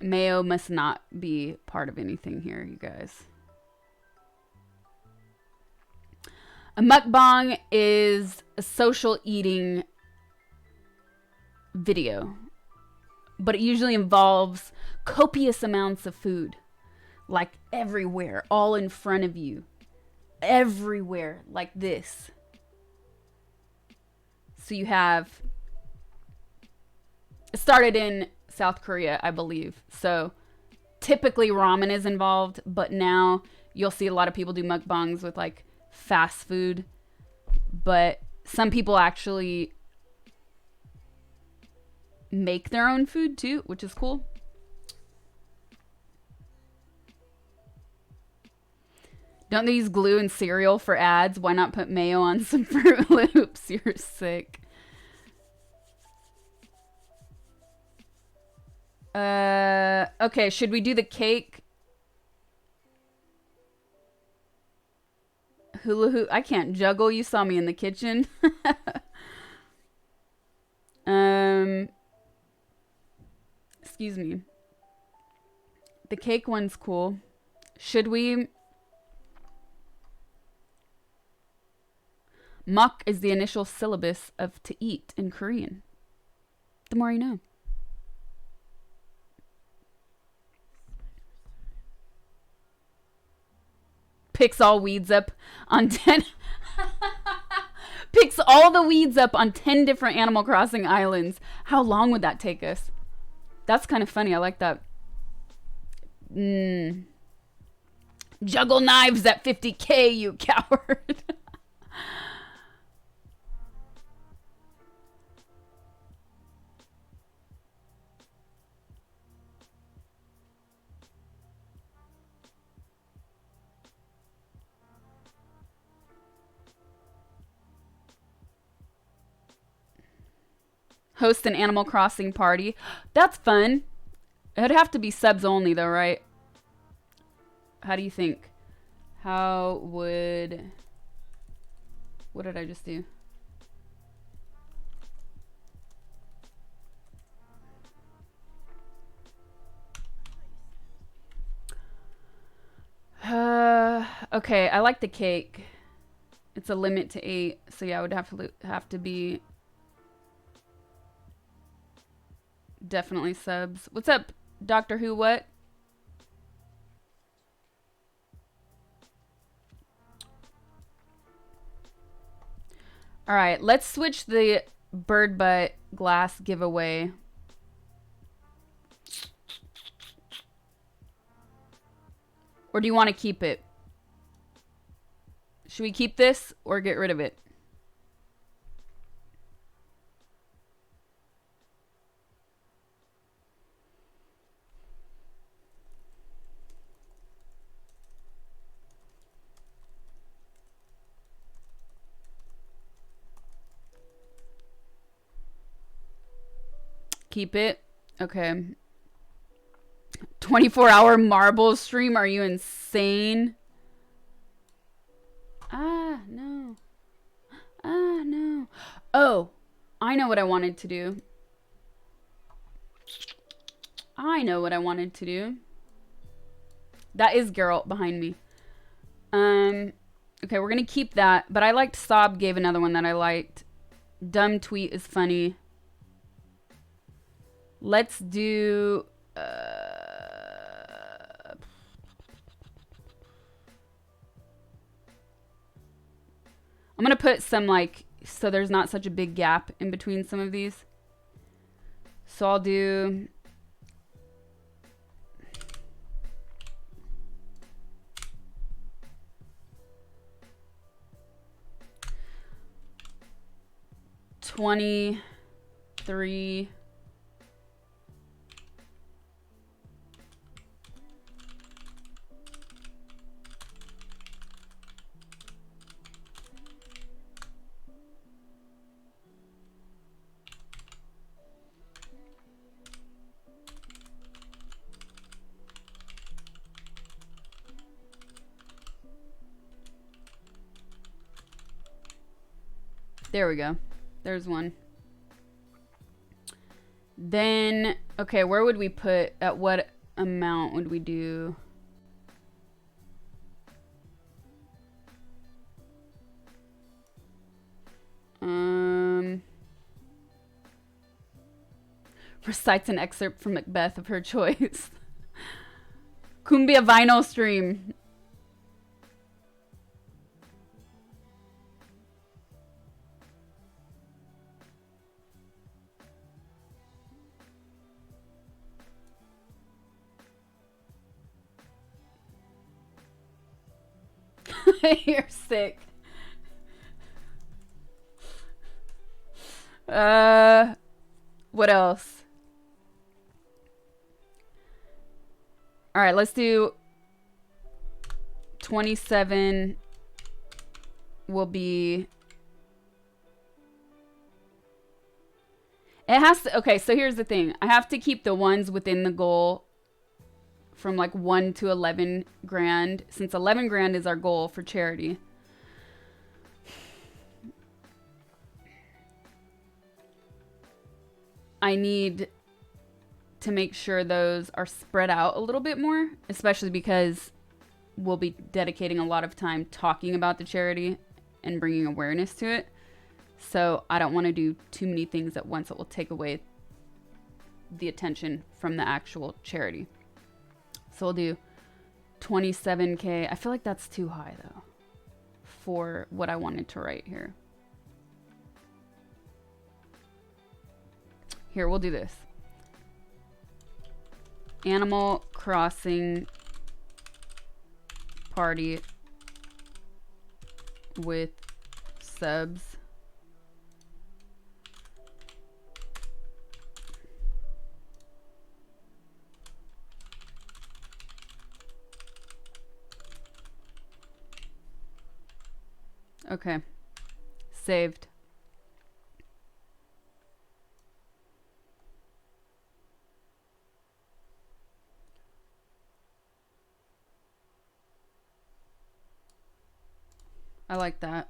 Mayo must not be part of anything here, you guys. A mukbang is a social eating video, but it usually involves copious amounts of food, like everywhere, all in front of you, everywhere, like this. So you have, it started in South Korea, I believe. So typically ramen is involved, but now you'll see a lot of people do mukbangs with like fast food. But some people actually make their own food too, which is cool. Don't they use glue and cereal for ads? Why not put mayo on some Fruit Loops? You're sick. Okay, should we do the cake? Hula hoop. I can't juggle. You saw me in the kitchen. Excuse me. The cake one's cool. Should we? Muk is the initial syllabus of to eat in Korean. The more you know. Picks all weeds up on 10 picks all the weeds up on 10 different Animal Crossing islands. How long would that take us? That's kind of funny. I like that. Juggle knives at 50K, you coward. Host an Animal Crossing party. That's fun. It'd have to be subs only though, right? How do you think? How would... What did I just do? Okay, I like the cake. It's a limit to 8, so yeah, I would have to be definitely subs. What's up, Doctor Who? What? All right, let's switch the bird butt glass giveaway. Or do you want to keep it? Should we keep this or get rid of it? Keep it? Okay. 24-hour marble stream? Are you insane? Ah, no. Ah, no. Oh, I know what I wanted to do. That is Geralt behind me. Okay, we're gonna keep that. But I liked Sob gave another one that I liked. Dumb tweet is funny. Let's do... I'm gonna put some, like, so there's not such a big gap in between some of these. So I'll do... $23. There we go. There's one. Then, okay, where would we put, at what amount would we do? Recites an excerpt from Macbeth of her choice. Cumbia vinyl stream. You're sick. What else? All right, let's do 27 will be... It has to... Okay, so here's the thing. I have to keep the ones within the goal from like 1 to 11 grand, since 11 grand is our goal for charity. I need to make sure those are spread out a little bit more, especially because we'll be dedicating a lot of time talking about the charity and bringing awareness to it. So I don't want to do too many things at once that will take away the attention from the actual charity. So we'll do 27K. I feel like that's too high though for what I wanted to write here. Here, we'll do this. Animal Crossing party with subs. Okay. Saved. I like that.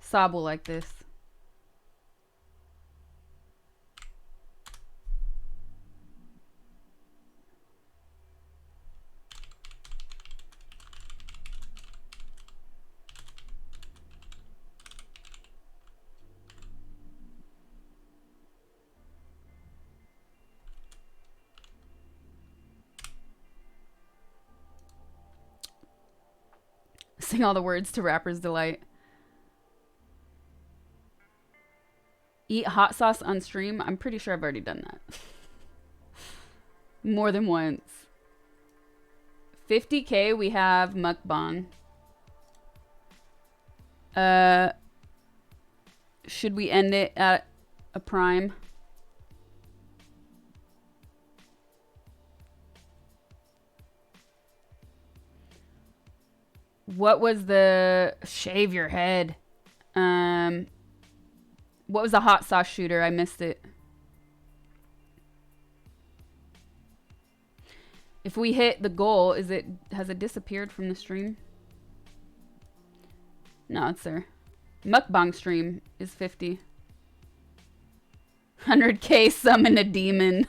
Sob will like this. Sing all the words to Rapper's Delight. Eat hot sauce on stream. I'm pretty sure I've already done that. More than once. 50K, we have mukbang. Should we end it at a prime? What was the shave your head? What was the hot sauce shooter? I missed it. If we hit the goal, has it disappeared from the stream? No, it's there. Mukbang stream is 50. 100K summon a demon.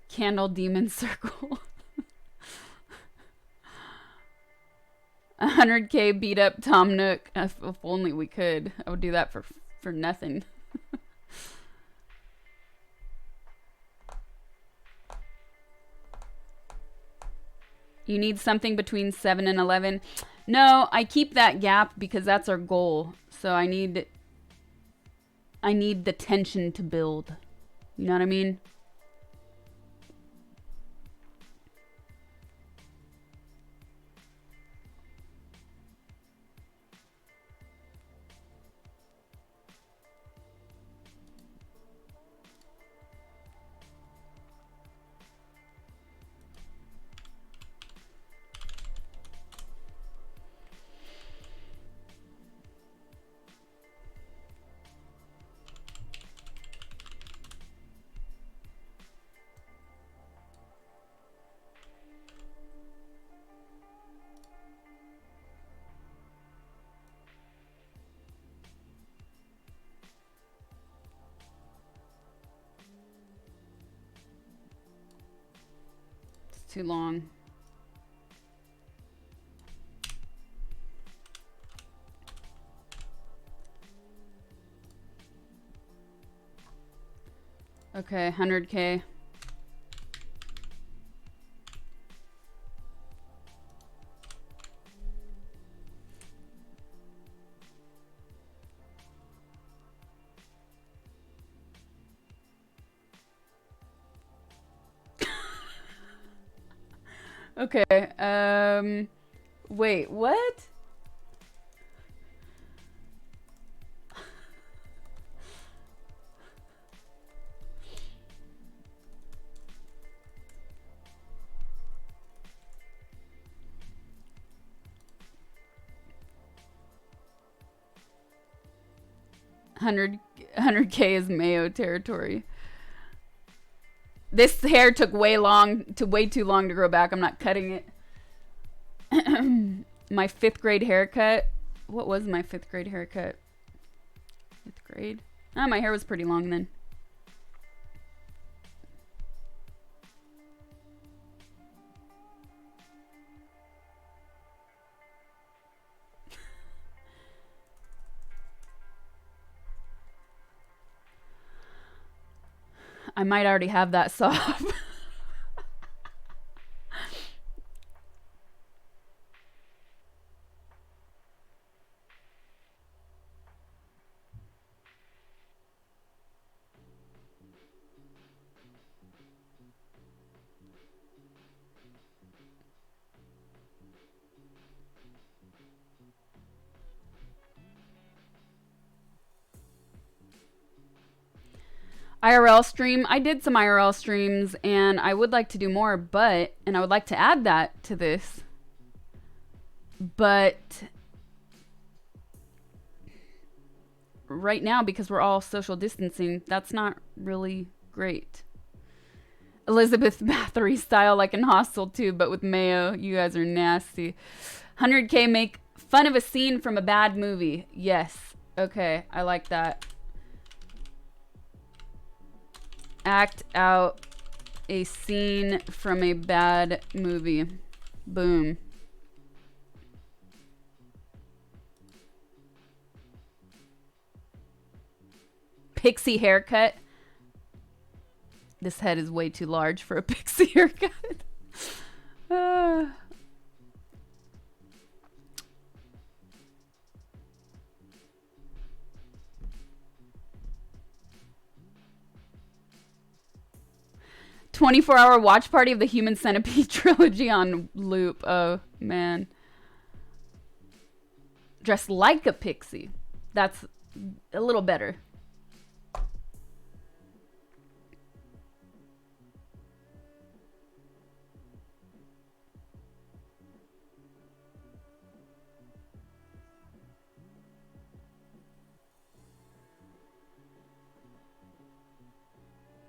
Candle demon circle. 100K beat up Tom Nook. If only we could. I would do that for nothing. You need something between 7 and 11. No, I keep that gap because that's our goal. So I need the tension to build. You know what I mean? Too long. Okay, 100K. Okay, wait, what? Hundred K is Mayo territory. This hair took way too long to grow back. I'm not cutting it. My 5th grade haircut. What was my 5th grade haircut? 5th grade? Ah, my hair was pretty long then. I might already have that soft. 'IRL stream. I did some IRL streams and I would like to do more, and I would like to add that to this. But right now, because we're all social distancing, that's not really great. Elizabeth Bathory style, like in Hostel 2, but with mayo. You guys are nasty. 100K make fun of a scene from a bad movie. Yes. Okay, I like that. Act out a scene from a bad movie. Boom. Pixie haircut. This head is way too large for a pixie haircut. 24-hour watch party of the Human Centipede trilogy on loop. Oh, man. Dressed like a pixie. That's a little better.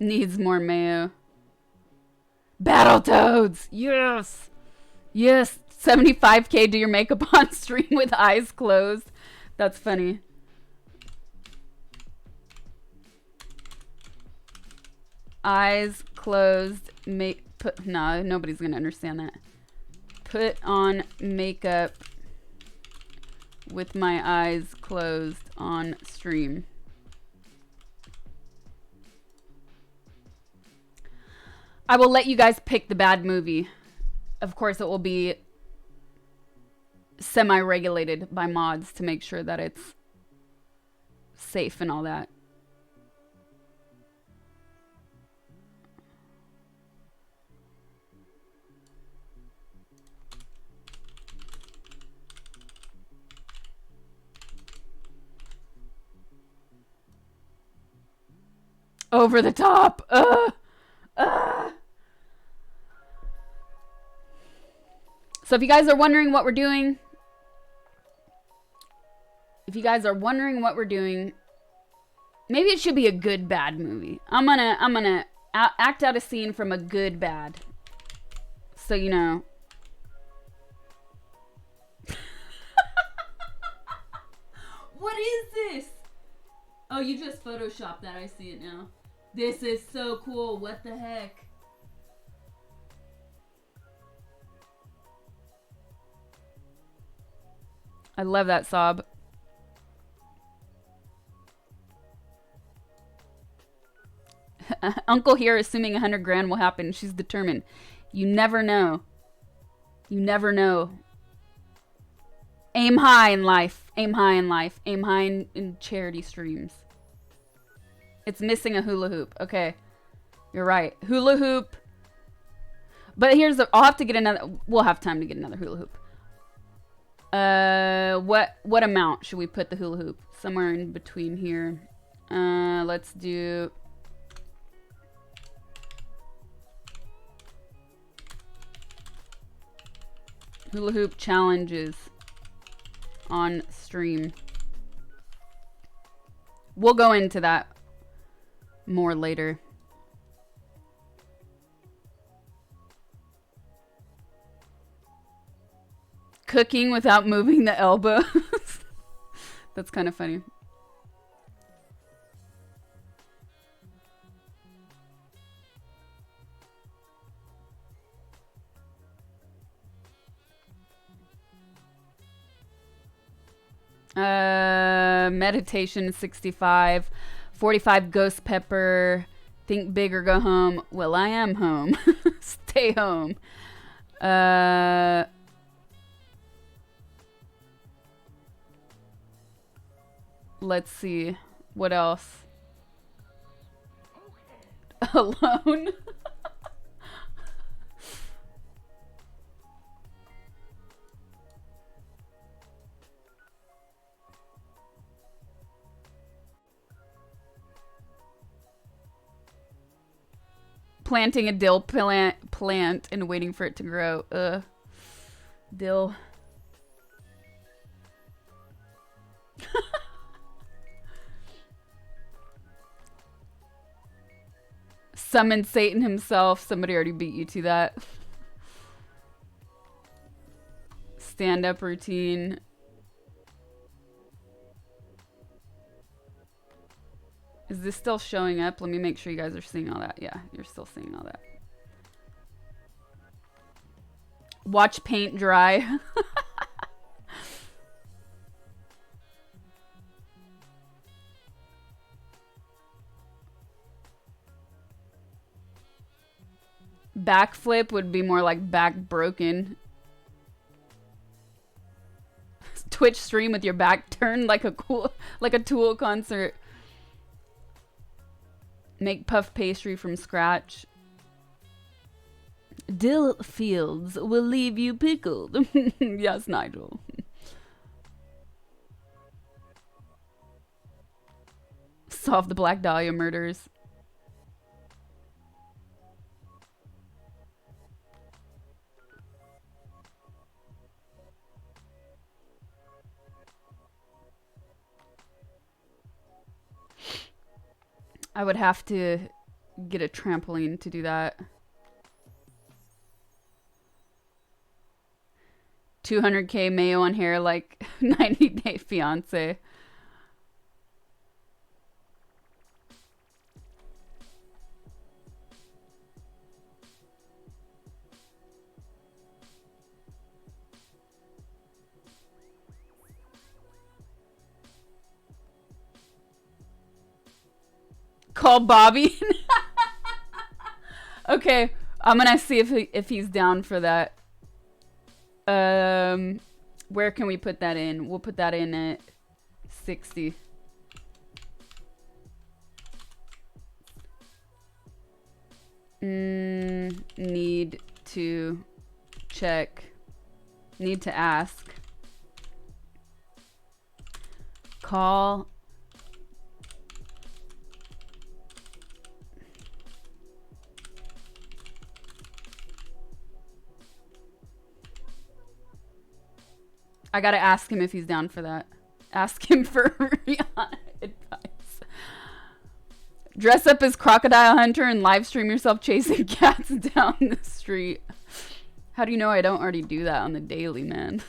Needs more mayo. Battletoads! Yes! Yes! 75k do your makeup on stream with eyes closed. That's funny. Eyes closed. No, nobody's gonna understand that. Put on makeup with my eyes closed on stream. I will let you guys pick the bad movie. Of course, it will be semi-regulated by mods to make sure that it's safe and all that. Over the top. So if you guys are wondering what we're doing, maybe it should be a good bad movie. I'm gonna act out a scene from a good bad, so you know. What is this? Oh, you just photoshopped that. I see it now. This is so cool. What the heck? I love that sob. Uncle here assuming 100 grand will happen. She's determined. You never know. You never know. Aim high in life. Aim high in life. Aim high in charity streams. It's missing a hula hoop. Okay. You're right. Hula hoop. But here's the... I'll have to get another... We'll have time to get another hula hoop. What amount should we put the hula hoop? Somewhere in between here. Let's do... Hula hoop challenges on stream. We'll go into that more later. Cooking without moving the elbows. That's kind of funny. Meditation 65, 45 ghost pepper, think big or go home. Well, I am home. Stay home. Let's see. What else? Alone. Planting a dill plant and waiting for it to grow. Ugh. Dill. Summon Satan himself. Somebody already beat you to that. Stand-up routine. Is this still showing up? Let me make sure you guys are seeing all that. Yeah, you're still seeing all that. Watch paint dry. Backflip would be more like back broken. Twitch stream with your back turned like a Tool concert. Make puff pastry from scratch. Dill fields will leave you pickled. Yes, Nigel. Solve the Black Dahlia murders. I would have to get a trampoline to do that. 200K mayo on hair like 90 Day Fiance. Call Bobby. Okay, I'm gonna see if he's down for that. Where can we put that in? We'll put that in at 60. Need to check. Need to ask. Call. I gotta ask him if he's down for that. Ask him for Rihanna advice. Dress up as Crocodile Hunter and live stream yourself chasing cats down the street. How do you know I don't already do that on the daily, man?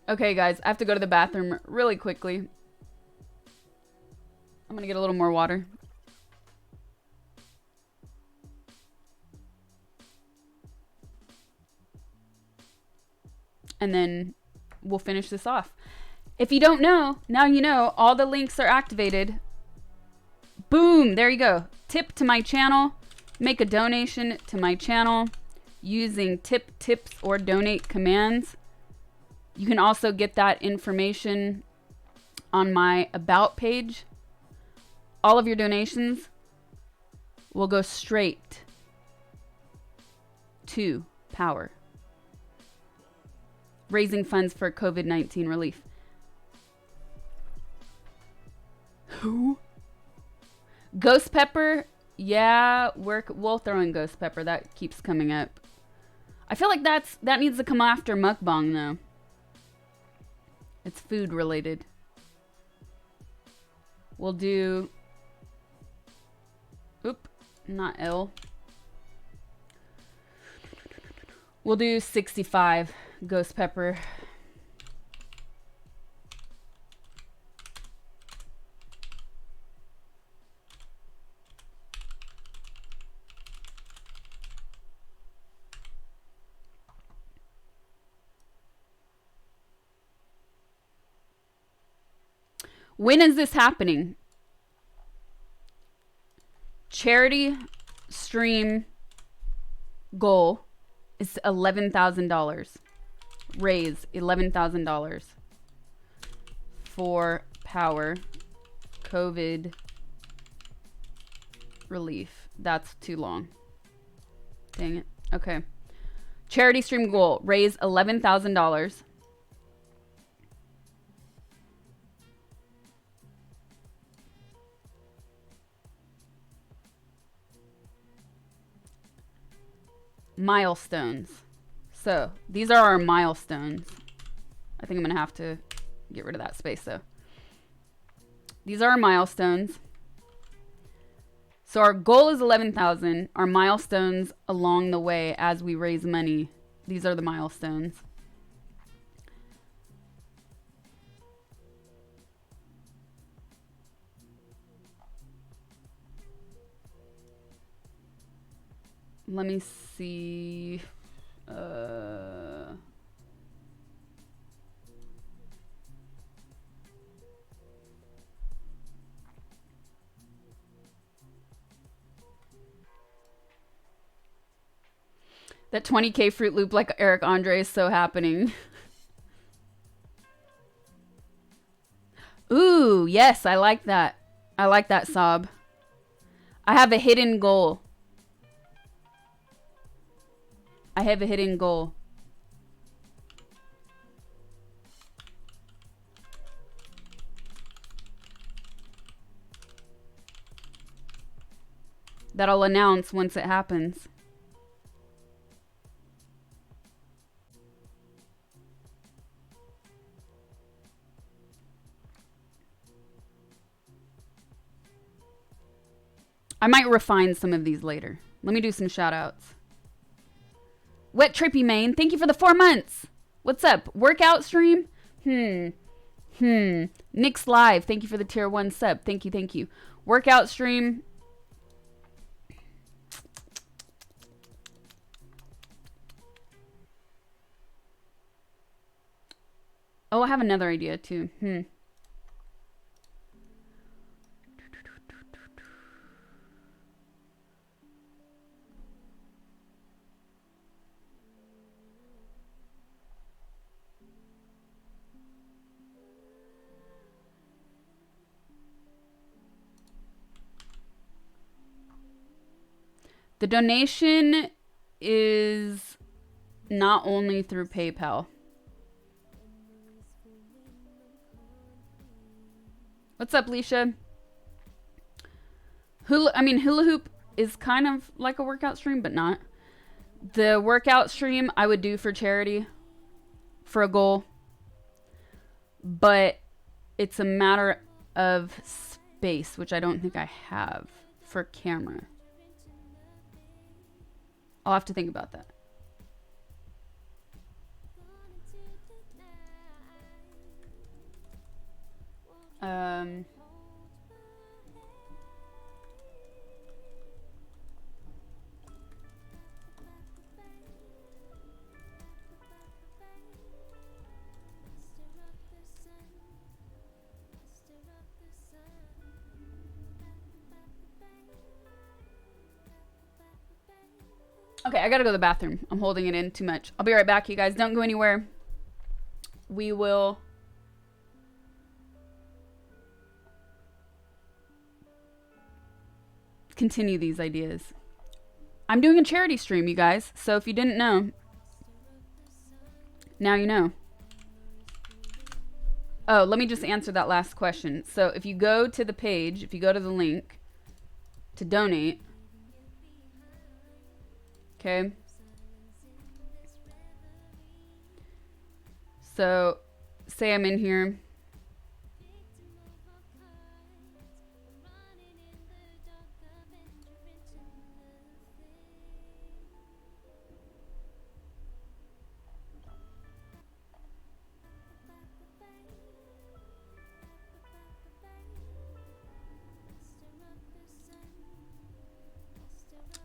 Okay, guys, I have to go to the bathroom really quickly. I'm gonna get a little more water. And then we'll finish this off. If you don't know, now you know. All the links are activated. Boom, there you go. Tip to my channel. Make a donation to my channel using tip, tips, or donate commands. You can also get that information on my About page. All of your donations will go straight to Power. Raising funds for COVID-19 relief. Who? Ghost Pepper? Yeah, we'll throw in Ghost Pepper. That keeps coming up. I feel like that needs to come after mukbang though. It's food related. We'll do. Oop, not L. We'll do 65 Ghost Pepper. When is this happening? Charity stream goal is $11,000. Raise $11,000 for Power COVID relief. That's too long. Dang it. Okay. Charity stream goal. Raise $11,000. Milestones. So these are our milestones. I think I'm gonna have to get rid of that space though. These are our milestones. So our goal is 11,000. Our milestones along the way as we raise money These are the milestones. Let me see. That 20K Fruit Loop like Eric Andre is so happening. Ooh, yes, I like that. I like that, Sob. I have a hidden goal. I have a hidden goal. That I'll announce once it happens. I might refine some of these later. Let me do some shout outs. Wet Trippy Main, thank you for the 4 months. What's up? Workout stream? Nick's Live, thank you for the tier 1 sub. Thank you, thank you. Workout stream. Oh, I have another idea too. The donation is not only through PayPal. What's up, Leisha? Hula Hoop is kind of like a workout stream, but not. The workout stream I would do for charity, for a goal. But it's a matter of space, which I don't think I have for camera. I'll have to think about that. Okay, I gotta go to the bathroom. I'm holding it in too much. I'll be right back, you guys. Don't go anywhere. We will continue these ideas. I'm doing a charity stream, you guys. So if you didn't know, now you know. Oh, let me just answer that last question. So if you go to the page, if you go to the link to donate, okay. So say I'm in here.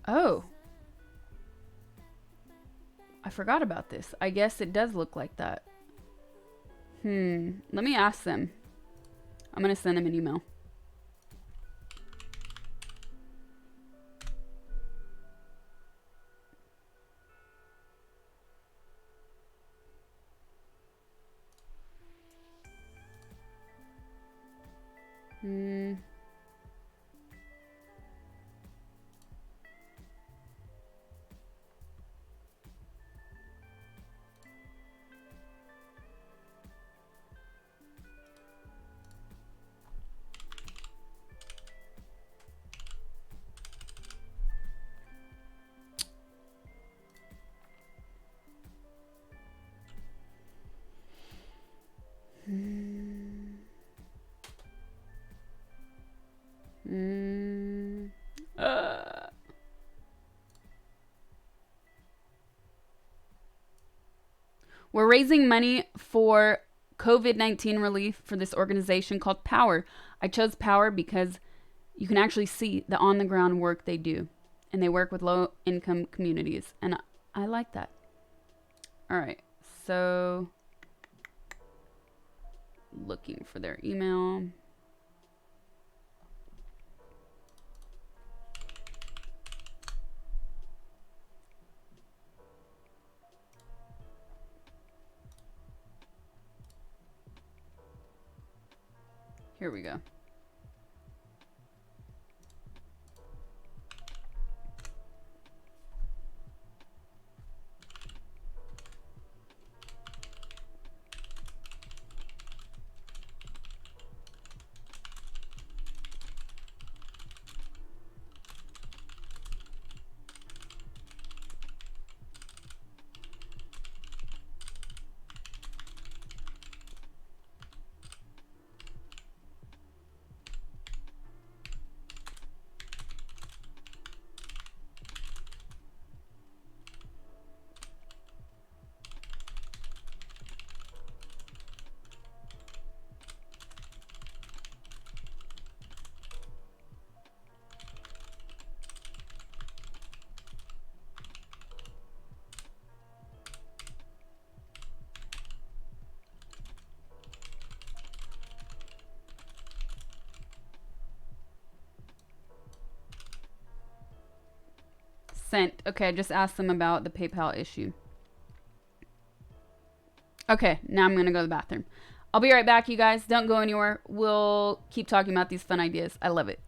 Oh. I forgot about this. I guess it does look like that. Let me ask them. I'm going to send them an email. We're raising money for COVID-19 relief for this organization called Power. I chose Power because you can actually see the on the ground work they do. And they work with low income communities. And I like that. All right. So, looking for their email. Here we go. Sent. Okay, I just asked them about the PayPal issue. Okay, now I'm going to go to the bathroom. I'll be right back, you guys. Don't go anywhere. We'll keep talking about these fun ideas. I love it.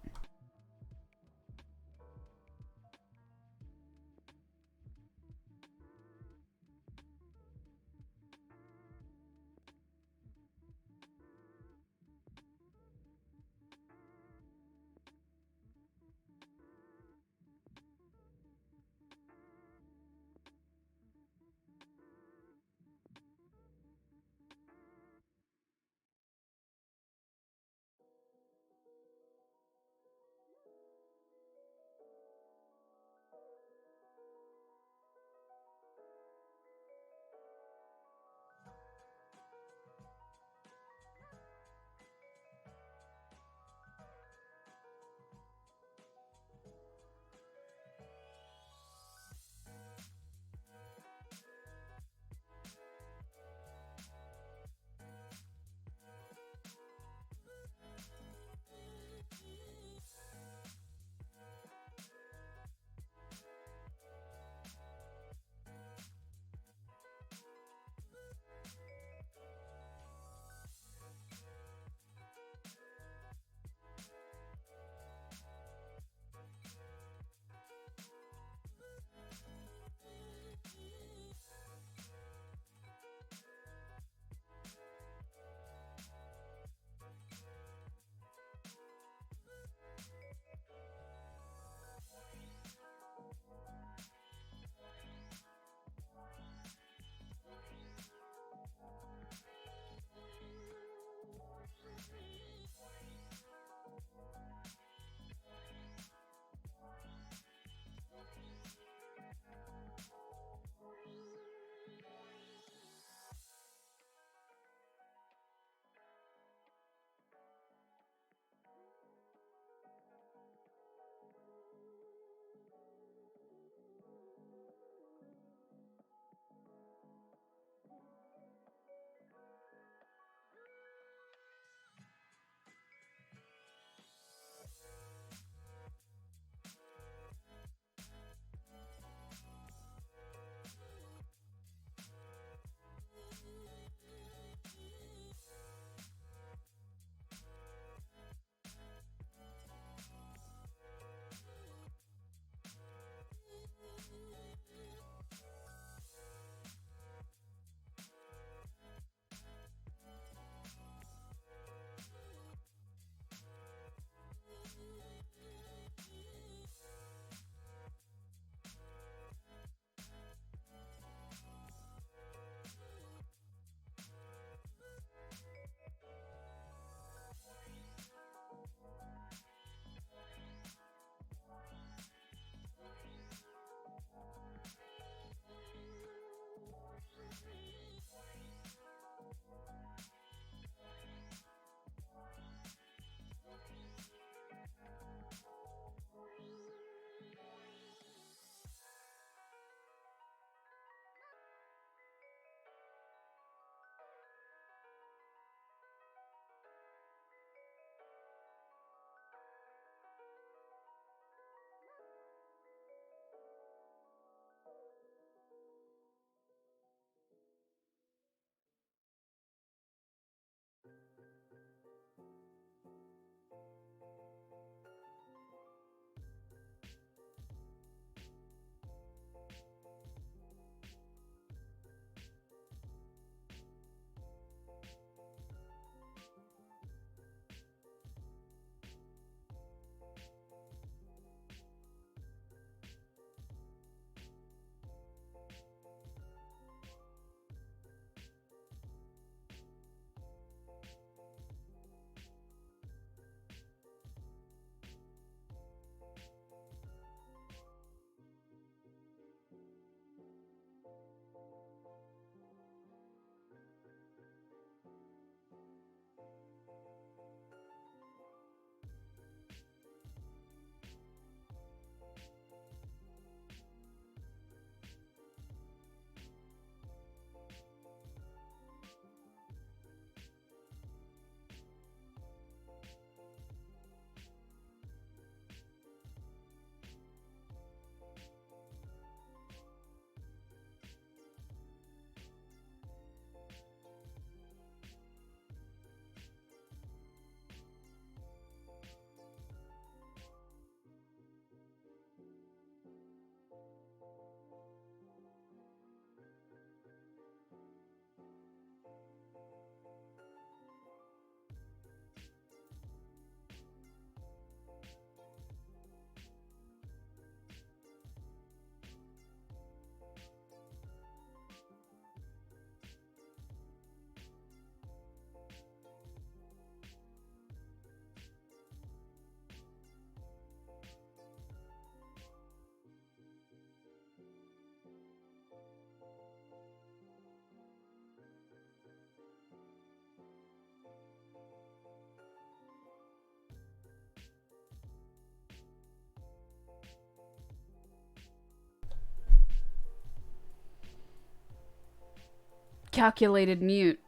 Calculated mute.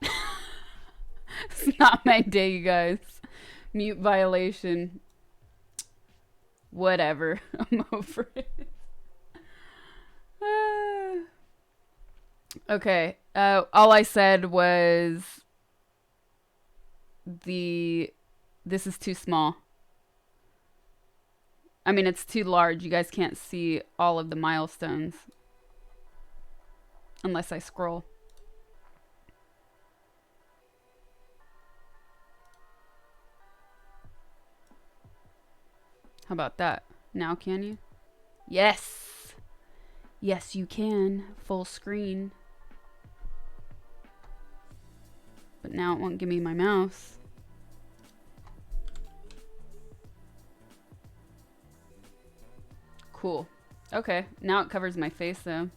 It's not my day, you guys. Mute violation. Whatever. I'm over it. Okay. All I said was this is too small. I mean, it's too large. You guys can't see all of the milestones unless I scroll. How about that? Now can you? Yes. Yes, you can. Full screen. But now it won't give me my mouse. Cool. Okay. Now it covers my face though.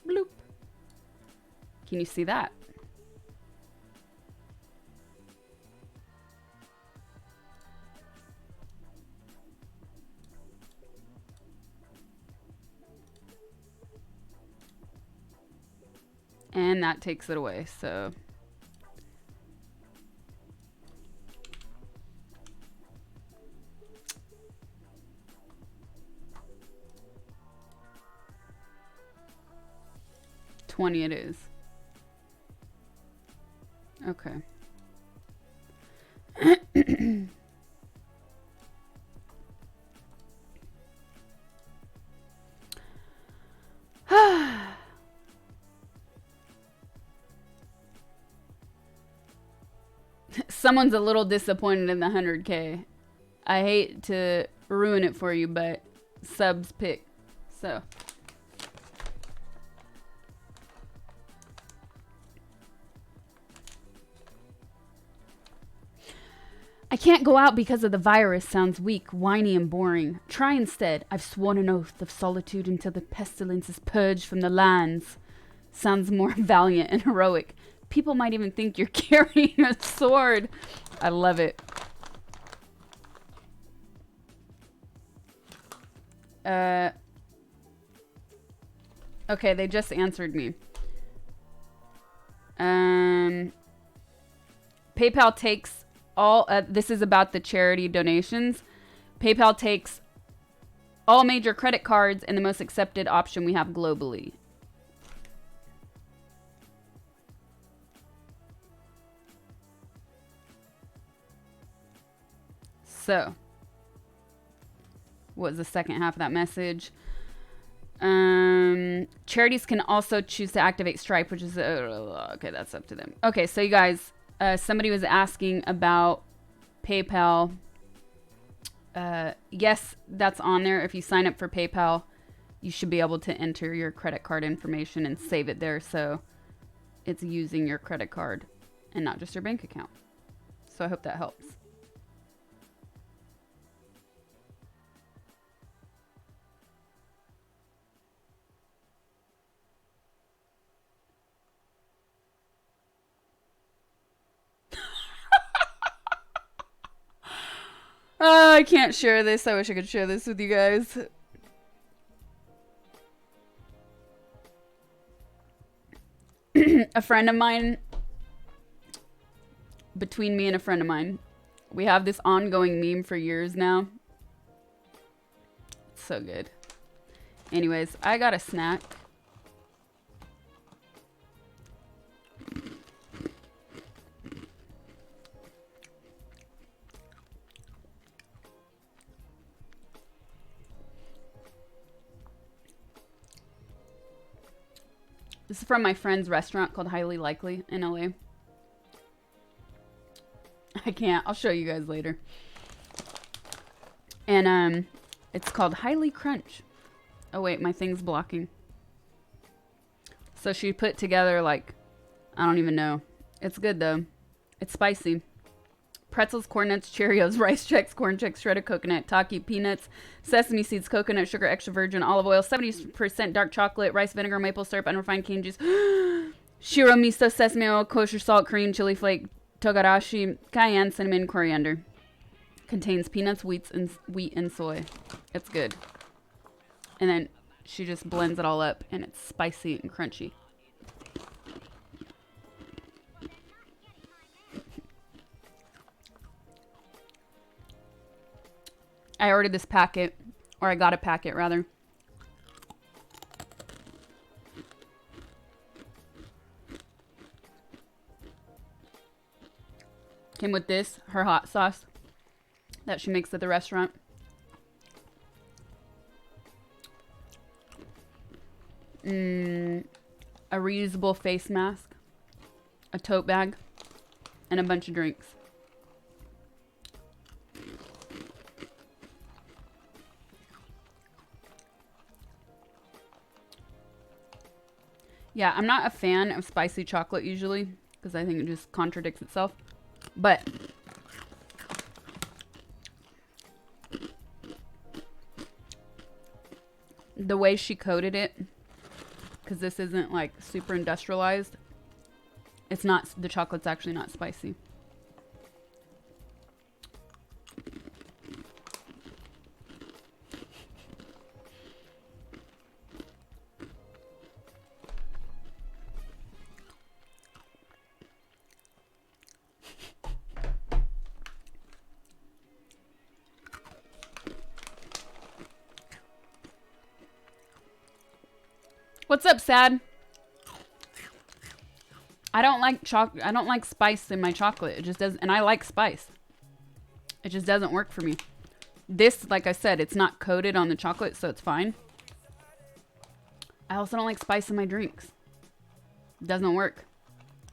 Bloop. Can you see that? And that takes it away, so. $20 it is. Okay. Someone's a little disappointed in the 100K. I hate to ruin it for you, but subs pick. So. I can't go out because of the virus. Sounds weak, whiny, and boring. Try instead. I've sworn an oath of solitude until the pestilence is purged from the lands. Sounds more valiant and heroic. People might even think you're carrying a sword. I love it. Okay, they just answered me. PayPal takes all, this is about the charity donations. PayPal takes all major credit cards and the most accepted option we have globally. So, what was the second half of that message? Charities can also choose to activate Stripe, which is okay, that's up to them. Okay, so you guys, somebody was asking about PayPal. Yes, that's on there. If you sign up for PayPal, you should be able to enter your credit card information and save it there, so it's using your credit card and not just your bank account. So I hope that helps. I can't share this. I wish I could share this with you guys. A friend of mine, between me and a friend of mine, we have this ongoing meme for years now. It's so good. Anyways, I got a snack. This is from my friend's restaurant called Highly Likely in LA. I can't. I'll show you guys later. And it's called Highly Crunch. Oh wait, my thing's blocking. So she put together like, I don't even know. It's good though. It's spicy. Pretzels, corn nuts, Cheerios, rice checks, corn checks, shredded coconut, Taki peanuts, sesame seeds, coconut sugar, extra virgin olive oil, 70% dark chocolate, rice vinegar, maple syrup, unrefined cane juice, shiro miso, sesame oil, kosher salt, Korean chili flake, togarashi, cayenne, cinnamon, coriander. Contains peanuts, wheat, and soy. It's good. And then she just blends it all up, and it's spicy and crunchy. I ordered this packet, or I got a packet rather. Came with this, her hot sauce that she makes at the restaurant. A reusable face mask, a tote bag, and a bunch of drinks. Yeah, I'm not a fan of spicy chocolate usually because I think it just contradicts itself. But the way she coated it, because this isn't like super industrialized, it's not, the chocolate's actually not spicy. What's up, Sad? I don't like spice in my chocolate. It just doesn't, and I like spice. It just doesn't work for me. This, like I said, it's not coated on the chocolate, so it's fine. I also don't like spice in my drinks. It doesn't work.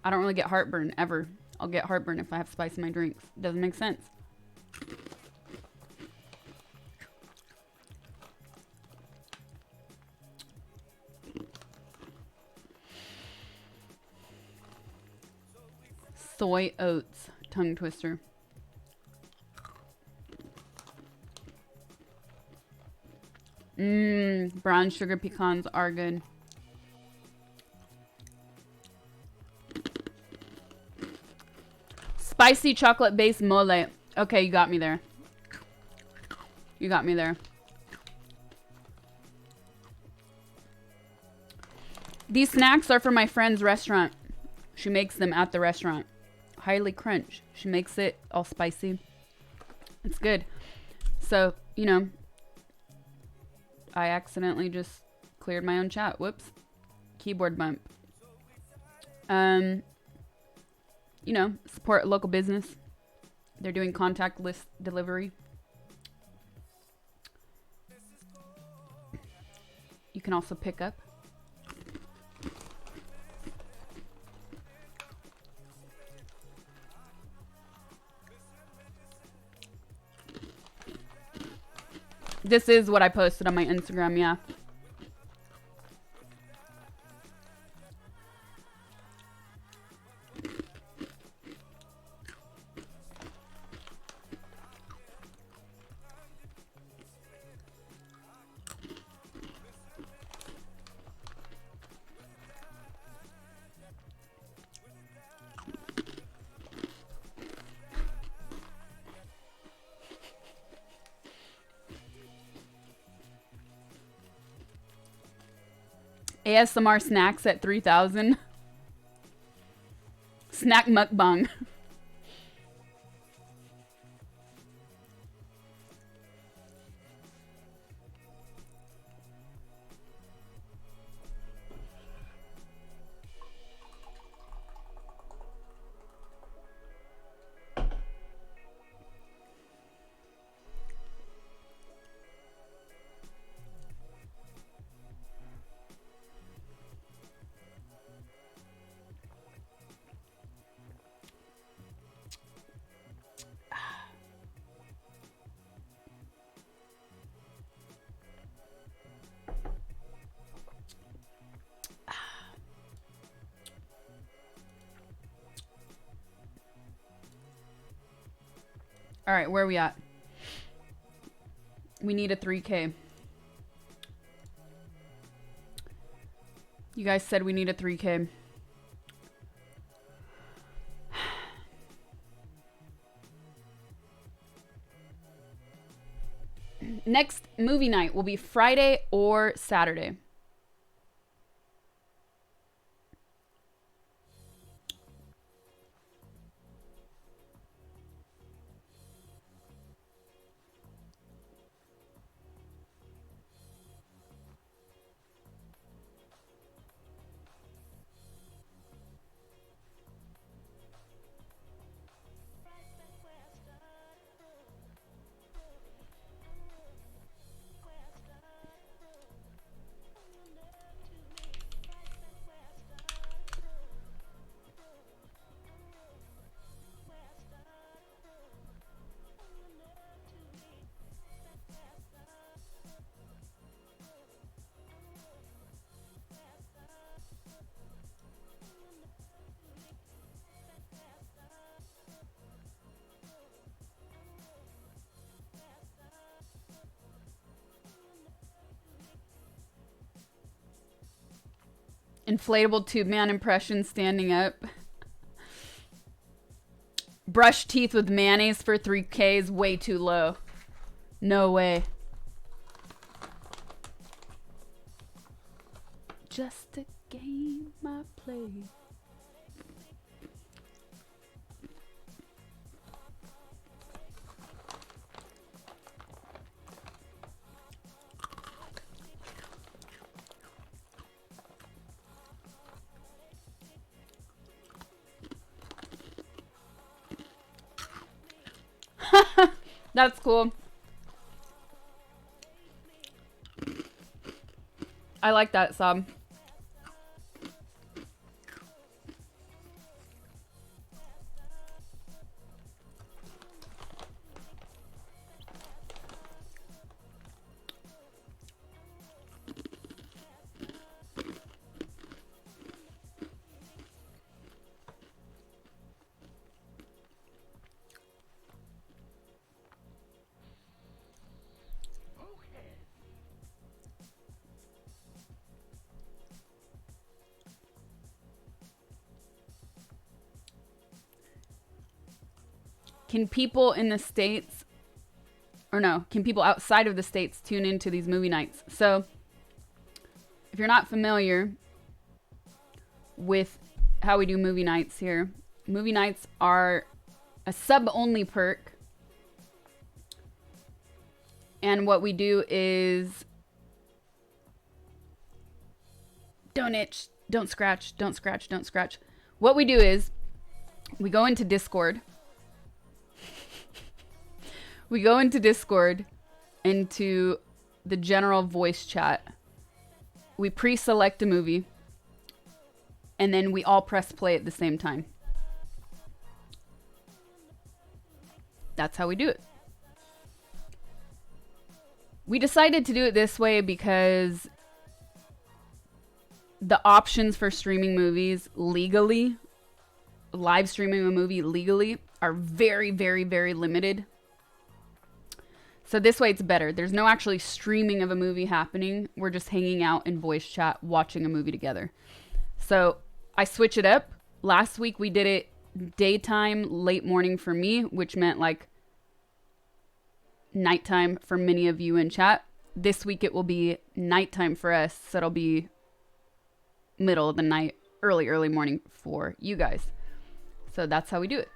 I don't really get heartburn ever. I'll get heartburn if I have spice in my drinks. It doesn't make sense. Soy oats tongue twister. Brown sugar pecans are good. Spicy chocolate based mole. Okay, you got me there. You got me there. These snacks are from my friend's restaurant. She makes them at the restaurant. Highly crunch. She makes it all spicy. It's good. So, you know, I accidentally just cleared my own chat. Whoops. Keyboard bump. You know, support local business. They're doing contactless delivery. You can also pick up. This is what I posted on my Instagram, yeah. ASMR snacks at 3,000. Snack mukbang. All right, where are we at? We need a 3K. You guys said we need a 3K. Next movie night will be Friday or Saturday. Inflatable tube man impression standing up. Brush teeth with mayonnaise for 3K is way too low. No way. Just a game I play. That's cool. I like that sub. Can people in the States, or no, can people outside of the States tune into these movie nights? So, if you're not familiar with how we do movie nights here, movie nights are a sub-only perk. And what we do is, don't itch, don't scratch, don't scratch, don't scratch. What we do is, we go into Discord. We go into Discord, into the general voice chat. We pre-select a movie, and then we all press play at the same time. That's how we do it. We decided to do it this way because the options for streaming movies legally, live streaming a movie legally, are very, very, very limited. So this way it's better. There's no actually streaming of a movie happening. We're just hanging out in voice chat, watching a movie together. So I switch it up. Last week we did it daytime, late morning for me, which meant like nighttime for many of you in chat. This week it will be nighttime for us. So it'll be middle of the night, early morning for you guys. So that's how we do it.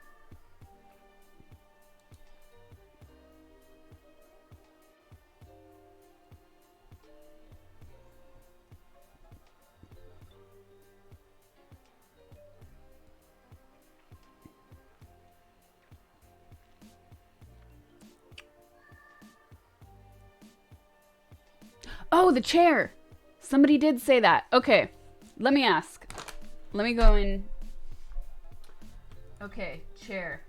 Oh, the chair. Somebody did say that. Okay, let me ask. Let me go in. Okay, chair.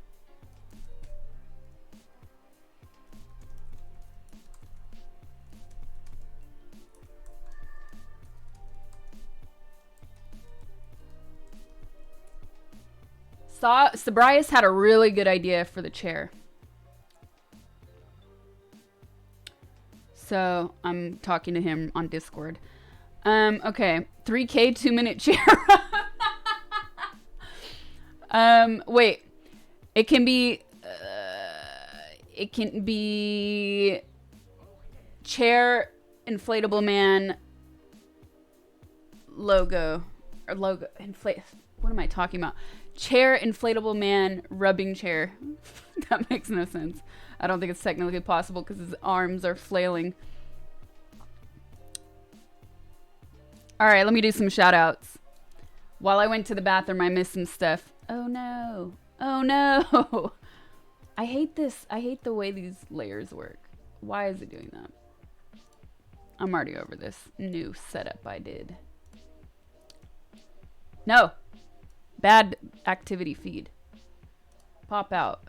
Sabrias had a really good idea for the chair. So I'm talking to him on Discord. Okay, 3K 2-minute chair. Wait, it can be chair, inflatable man, logo, or logo, inflate. What am I talking about? Chair, inflatable man, rubbing chair. That makes no sense. I don't think it's technically possible because his arms are flailing. All right, let me do some shout outs. While I went to the bathroom, I missed some stuff. Oh no. Oh no. I hate this. I hate the way these layers work. Why is it doing that? I'm already over this new setup I did. No. Bad activity feed. Pop out.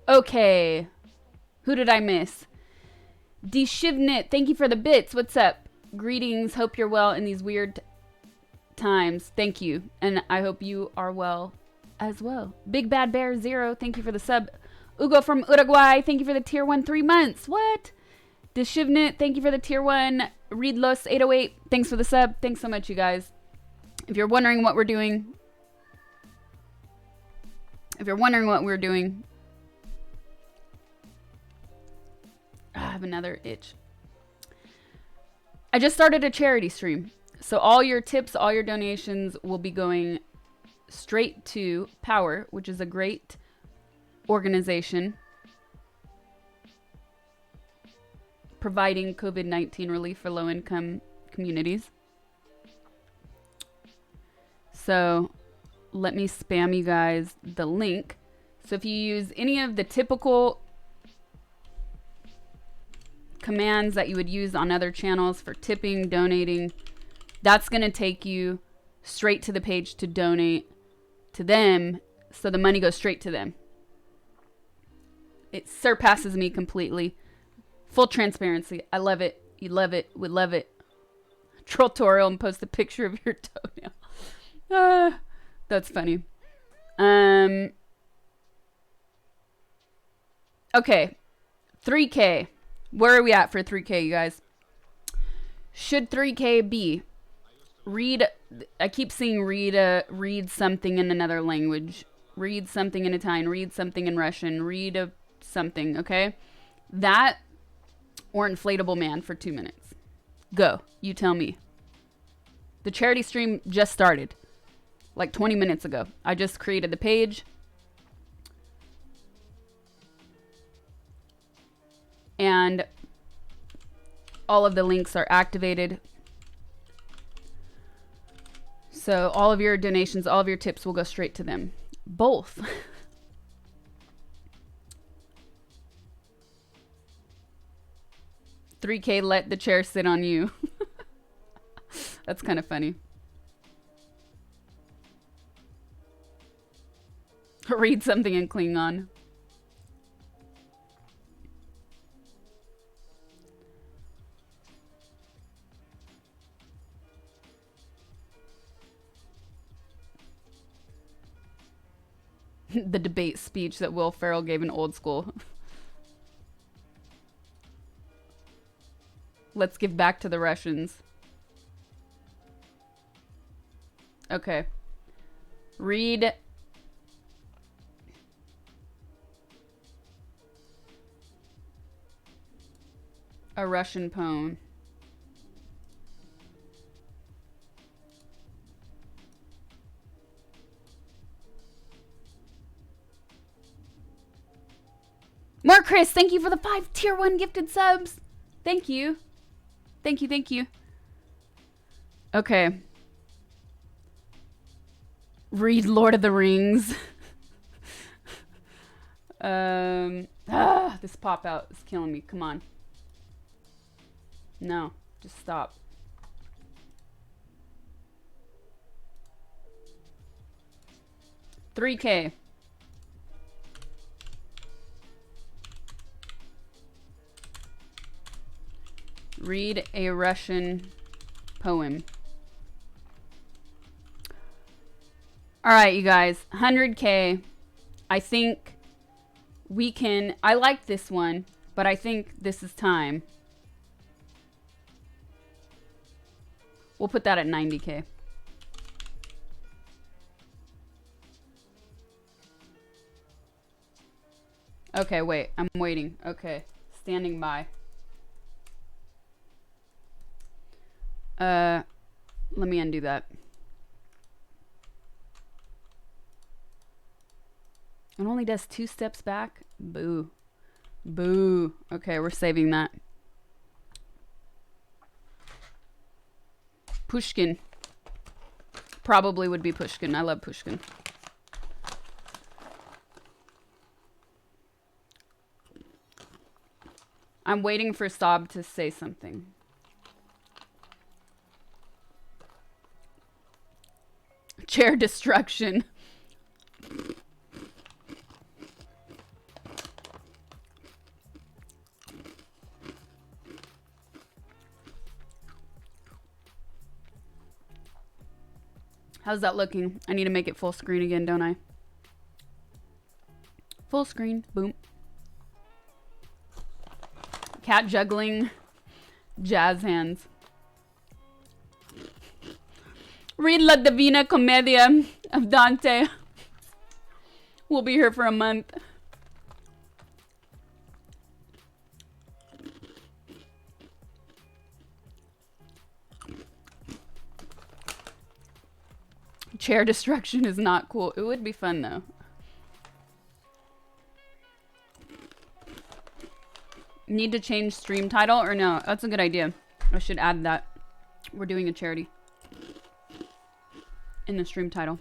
Okay. Who did I miss? D Shivnit, thank you for the bits. What's up? Greetings. Hope you're well in these weird times. Thank you. And I hope you are well as well. Big Bad Bear 0, thank you for the sub. Ugo from Uruguay, thank you for the tier 1 3 months. What? Deshivnit, thank you for the tier 1. Reedlos808, thanks for the sub. Thanks so much, you guys. If you're wondering what we're doing, I have another itch. I just started a charity stream. So all your tips, all your donations will be going straight to Power, which is a great organization providing COVID-19 relief for low-income communities. So let me spam you guys the link. So if you use any of the typical commands that you would use on other channels for tipping, donating, that's going to take you straight to the page to donate to them, so the money goes straight to them. It surpasses me completely. Full transparency. I love it. You love it. Would love it. Troll tutorial and post a picture of your toenail. That's funny. Okay. 3K. Where are we at for 3K, you guys? Should 3K be? I keep seeing read something in another language. Read something in Italian. Read something in Russian. Read something, okay? That or inflatable man for 2 minutes. Go. You tell me. The charity stream just started. Like 20 minutes ago. I just created the page. And all of the links are activated. So all of your donations, all of your tips will go straight to them. Both. $3K, let the chair sit on you. That's kind of funny. Read something in Klingon. The debate speech that Will Ferrell gave in Old School. Let's give back to the Russians. Okay. Read a Russian poem. More Chris, thank you for the 5 tier 1 gifted subs. Thank you. Thank you, thank you. Okay. Read Lord of the Rings. This pop out is killing me. Come on. No, just stop. $3K. Read a Russian poem. All right, you guys. 100K. I think we can... I like this one, but I think this is time. We'll put that at 90K. Okay, wait. I'm waiting. Okay. Standing by. Let me undo that. It only does 2 steps back. Boo. Boo. Okay, we're saving that. Pushkin. Probably would be Pushkin. I love Pushkin. I'm waiting for Saab to say something. Chair destruction. How's that looking? I need to make it full screen again, don't I? Full screen. Boom. Cat juggling jazz hands. Read La Divina Commedia of Dante. We'll be here for a month. Chair destruction is not cool. It would be fun though. Need to change stream title or no? That's a good idea. I should add that. We're doing a charity in the stream title.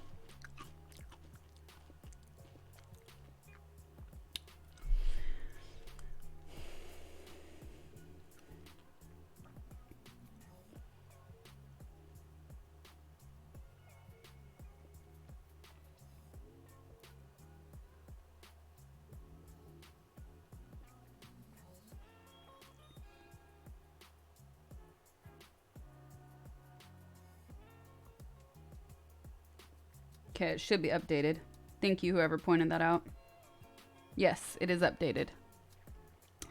Okay, it should be updated. Thank you, whoever pointed that out. Yes, it is updated.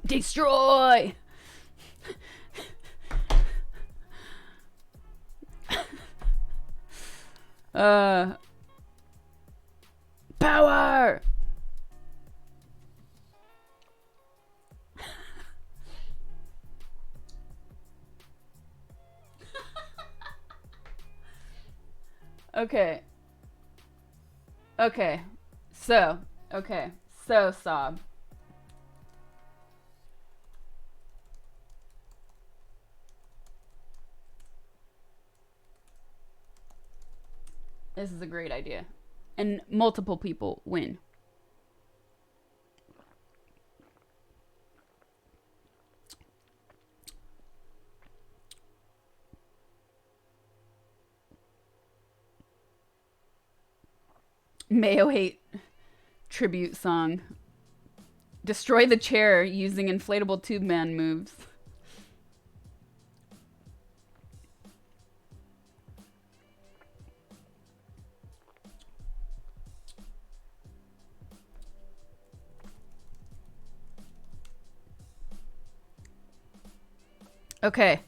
Destroy! Power! Okay. Okay. So, Sob. This is a great idea. And multiple people win. Mayo hate tribute song. Destroy the chair using inflatable tube man moves. Okay.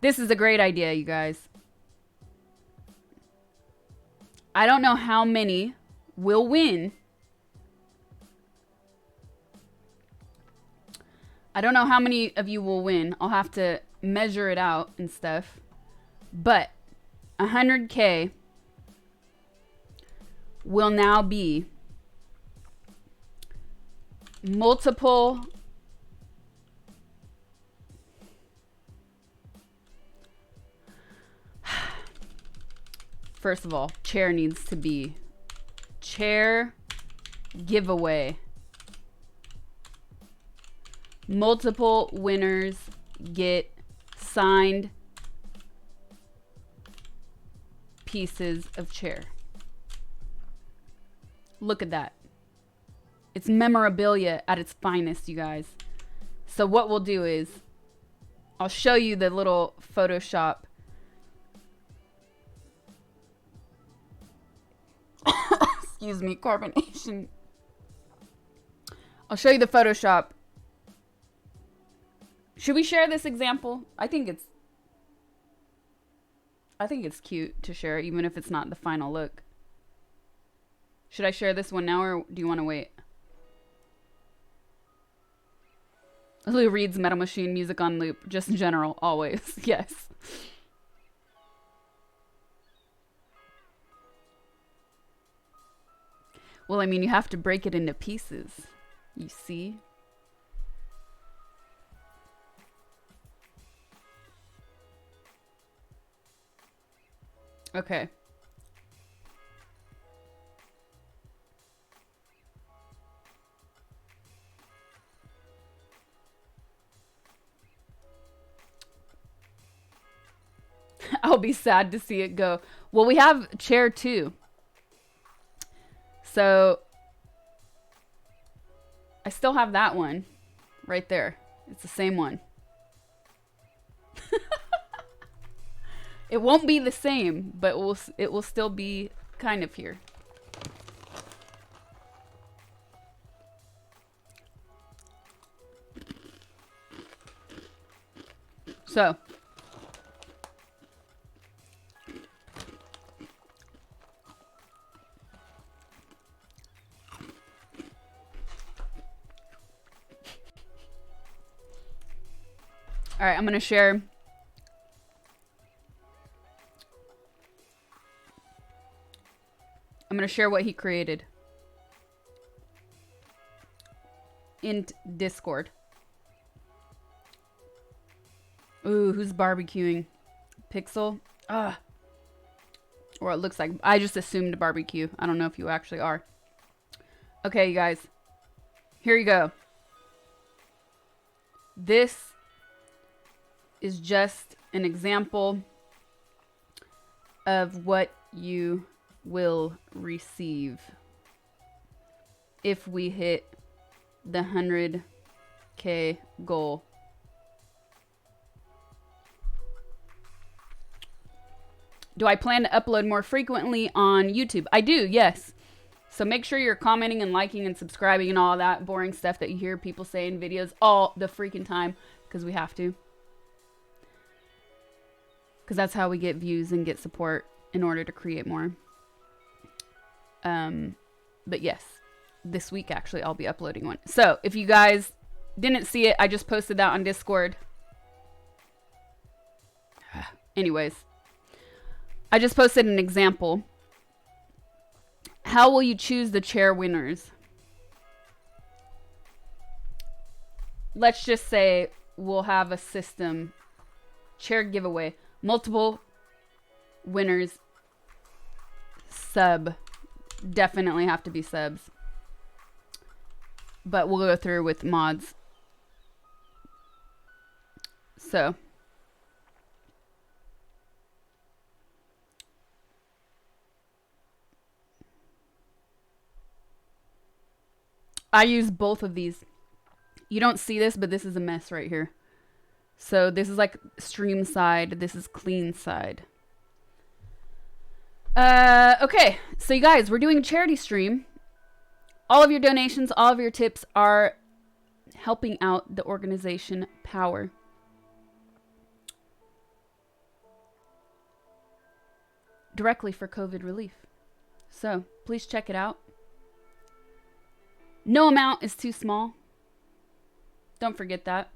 This is a great idea, you guys. I don't know how many will win. I don't know how many of you will win. I'll have to measure it out and stuff. But 100K will now be multiple First of all, chair needs to be chair giveaway. Multiple winners get signed pieces of chair. Look at that. It's memorabilia at its finest, you guys. So what we'll do is I'll show you the little Photoshop. Excuse me, carbonation. I'll show you the Photoshop. Should we share this example? I think it's cute to share, even if it's not the final look. Should I share this one now, or do you want to wait? Lou reads Metal Machine music on loop, just in general, always. Yes. Well, I mean, you have to break it into pieces. You see? Okay. I'll be sad to see it go. Well, we have chair 2. So I still have that one right there. It's the same one. It won't be the same, but it will still be kind of here. So, all right, I'm going to share. I'm going to share what he created in Discord. Ooh, who's barbecuing? Pixel? Ugh. Or it looks like. I just assumed barbecue. I don't know if you actually are. Okay, you guys. Here you go. This is just an example of what you will receive if we hit the 100K goal. Do I plan to upload more frequently on YouTube? I do, yes. So make sure you're commenting and liking and subscribing and all that boring stuff that you hear people say in videos all the freaking time, because we have to. Because that's how we get views and get support in order to create more. But yes, this week actually I'll be uploading one. So if you guys didn't see it, I just posted that on Discord. Anyways, I just posted an example. How will you choose the chair winners? Let's just say we'll have a system. Chair giveaway. Multiple winners. Sub. Definitely have to be subs. But we'll go through with mods. So. I use both of these. You don't see this, but this is a mess right here. So this is like stream side. This is clean side. Okay. So you guys, we're doing a charity stream. All of your donations, all of your tips are helping out the organization Power. Directly for COVID relief. So please check it out. No amount is too small. Don't forget that.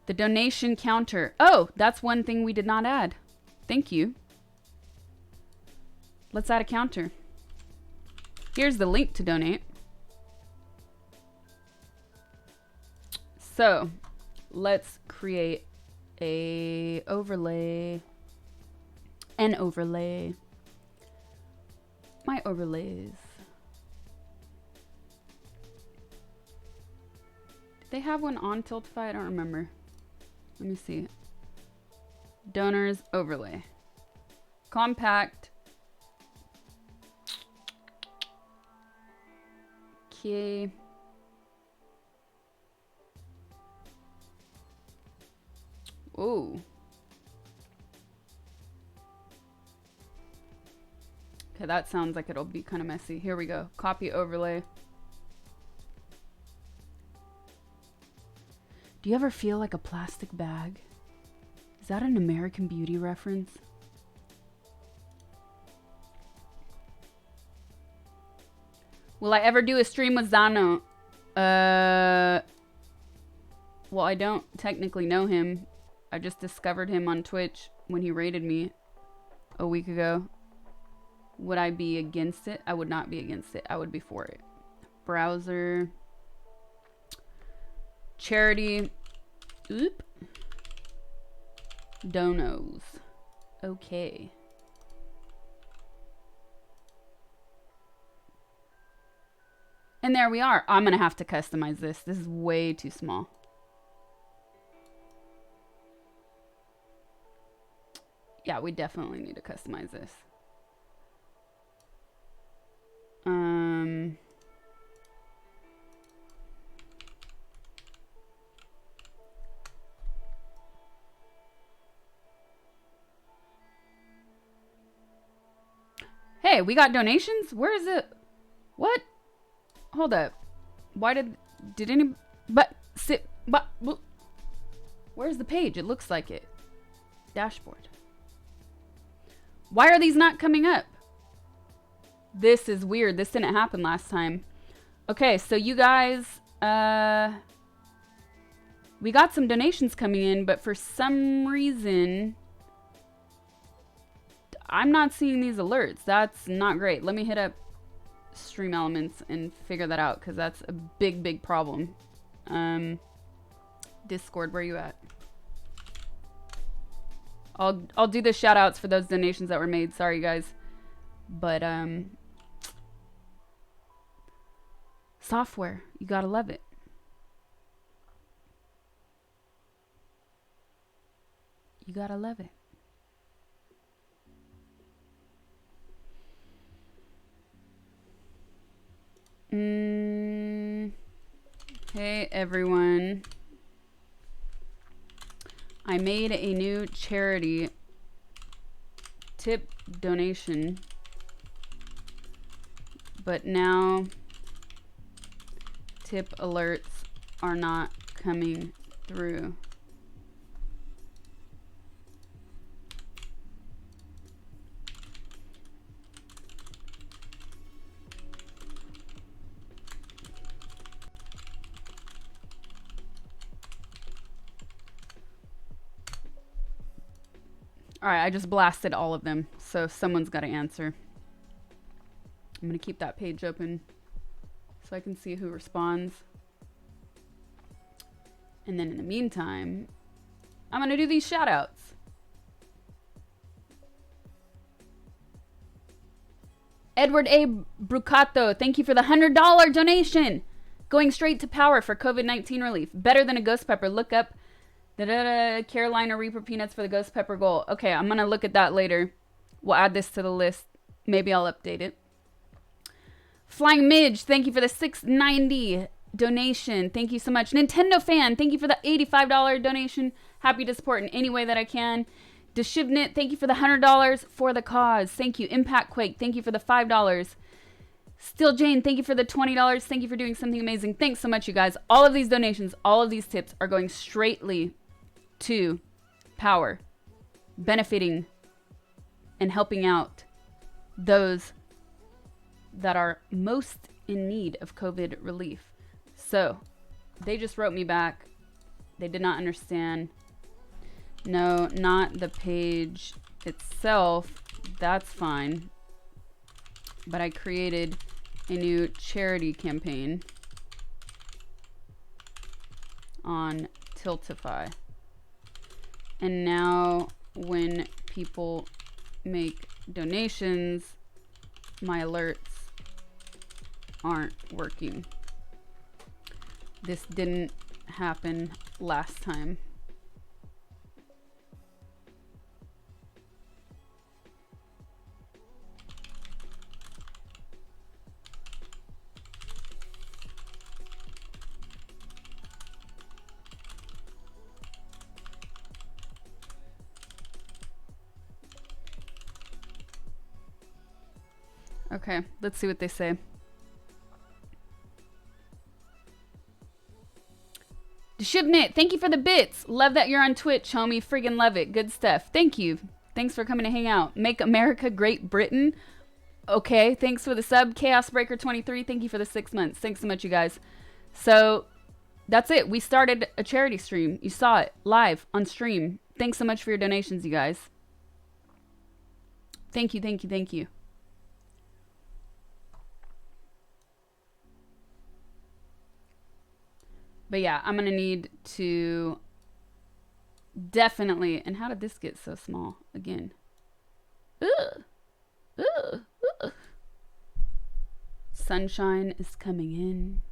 The donation counter. Oh, that's one thing we did not add. Thank you. Let's add a counter. Here's the link to donate. So, let's create an overlay. My overlays. Did they have one on Tiltify? I don't remember. Let me see. Donors overlay. Compact. Okay. Ooh. Okay, that sounds like it'll be kind of messy. Here we go. Copy overlay. Do you ever feel like a plastic bag? Is that an American Beauty reference? Will I ever do a stream with Zano? Well, I don't technically know him. I just discovered him on Twitch when he raided me a week ago. Would I be against it? I would not be against it. I would be for it. Browser. Charity. Oop. Donos. Okay. And there we are. I'm going to have to customize this. This is way too small. Yeah, we definitely need to customize this. Hey, we got donations? Where is it? What? Hold up. Why did any... Where's the page? It looks like it. Dashboard. Why are these not coming up? This is weird. This didn't happen last time. Okay, so you guys... we got some donations coming in, but for some reason... I'm not seeing these alerts. That's not great. Let me hit up Stream Elements and figure that out, because that's a big, big problem. Discord, where you at? I'll do the shout outs for those donations that were made. Sorry, guys. But, software. You gotta love it. You gotta love it. Hey everyone. I made a new charity tip donation, but now tip alerts are not coming through. All right, I just blasted all of them, so someone's got to answer. I'm going to keep that page open so I can see who responds. And then in the meantime, I'm going to do these shout outs. Edward A. Brucato, thank you for the $100 donation. Going straight to power for COVID-19 relief. Better than a ghost pepper. Look up Carolina Reaper peanuts for the ghost pepper goal. Okay, I'm going to look at that later. We'll add this to the list. Maybe I'll update it. Flying Midge, thank you for the $6.90 donation. Thank you so much. Nintendo Fan, thank you for the $85 donation. Happy to support in any way that I can. Deshivnit, thank you for the $100 for the cause. Thank you. Impact Quake, thank you for the $5. Still Jane, thank you for the $20. Thank you for doing something amazing. Thanks so much, you guys. All of these donations, all of these tips are going straightly to power, benefiting and helping out those that are most in need of COVID relief. So they just wrote me back. They did not understand. No, not the page itself. That's fine. But I created a new charity campaign on Tiltify. And now when people make donations, my alerts aren't working. This didn't happen last time. Okay, let's see what they say. Shibnit, thank you for the bits. Love that you're on Twitch, homie. Friggin' love it. Good stuff. Thank you. Thanks for coming to hang out. Make America Great Britain. Okay, thanks for the sub. Chaos Breaker 23, thank you for the 6 months. Thanks so much, you guys. So, that's it. We started a charity stream. You saw it live on stream. Thanks so much for your donations, you guys. Thank you, thank you, thank you. But yeah, I'm going to need to definitely... And how did this get so small again? Ugh. Ugh. Ugh. Sunshine is coming in.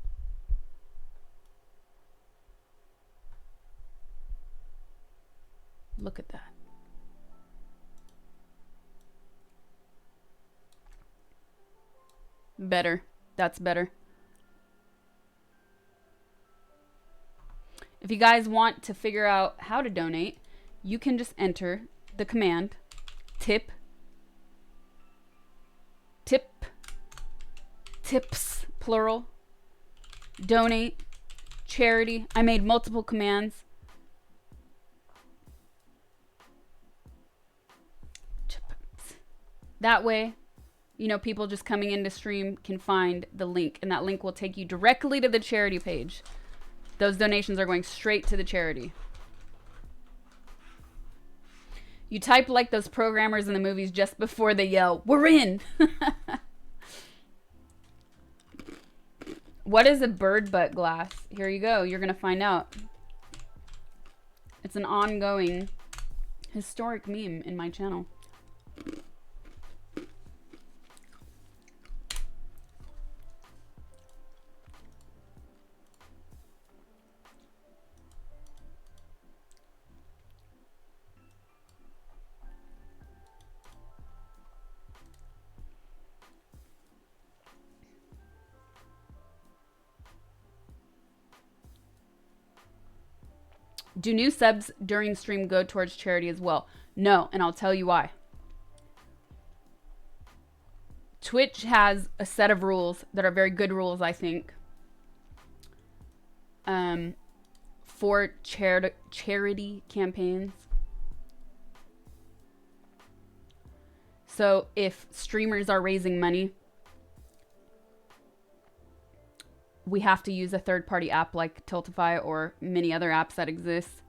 Look at that. Better. That's better. If you guys want to figure out how to donate, you can just enter the command tip tips, plural, donate, charity. I made multiple commands. That way, you know, people just coming into stream can find the link, and that link will take you directly to the charity page. Those donations are going straight to the charity. You type like those programmers in the movies just before they yell, "We're in!" What is a bird butt glass? Here you go. You're going to find out. It's an ongoing historic meme in my channel. Do new subs during stream go towards charity as well? No, and I'll tell you why. Twitch has a set of rules that are very good rules, I think, for charity campaigns. So if streamers are raising money, we have to use a third-party app like Tiltify or many other apps that exist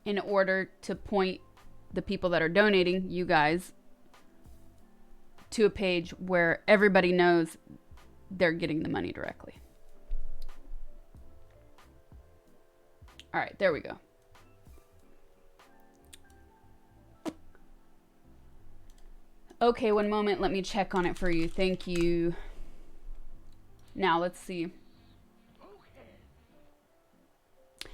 in order to point the people that are donating, you guys, to a page where everybody knows they're getting the money directly. All right, there we go. Okay, one moment. Let me check on it for you. Thank you. Now, let's see.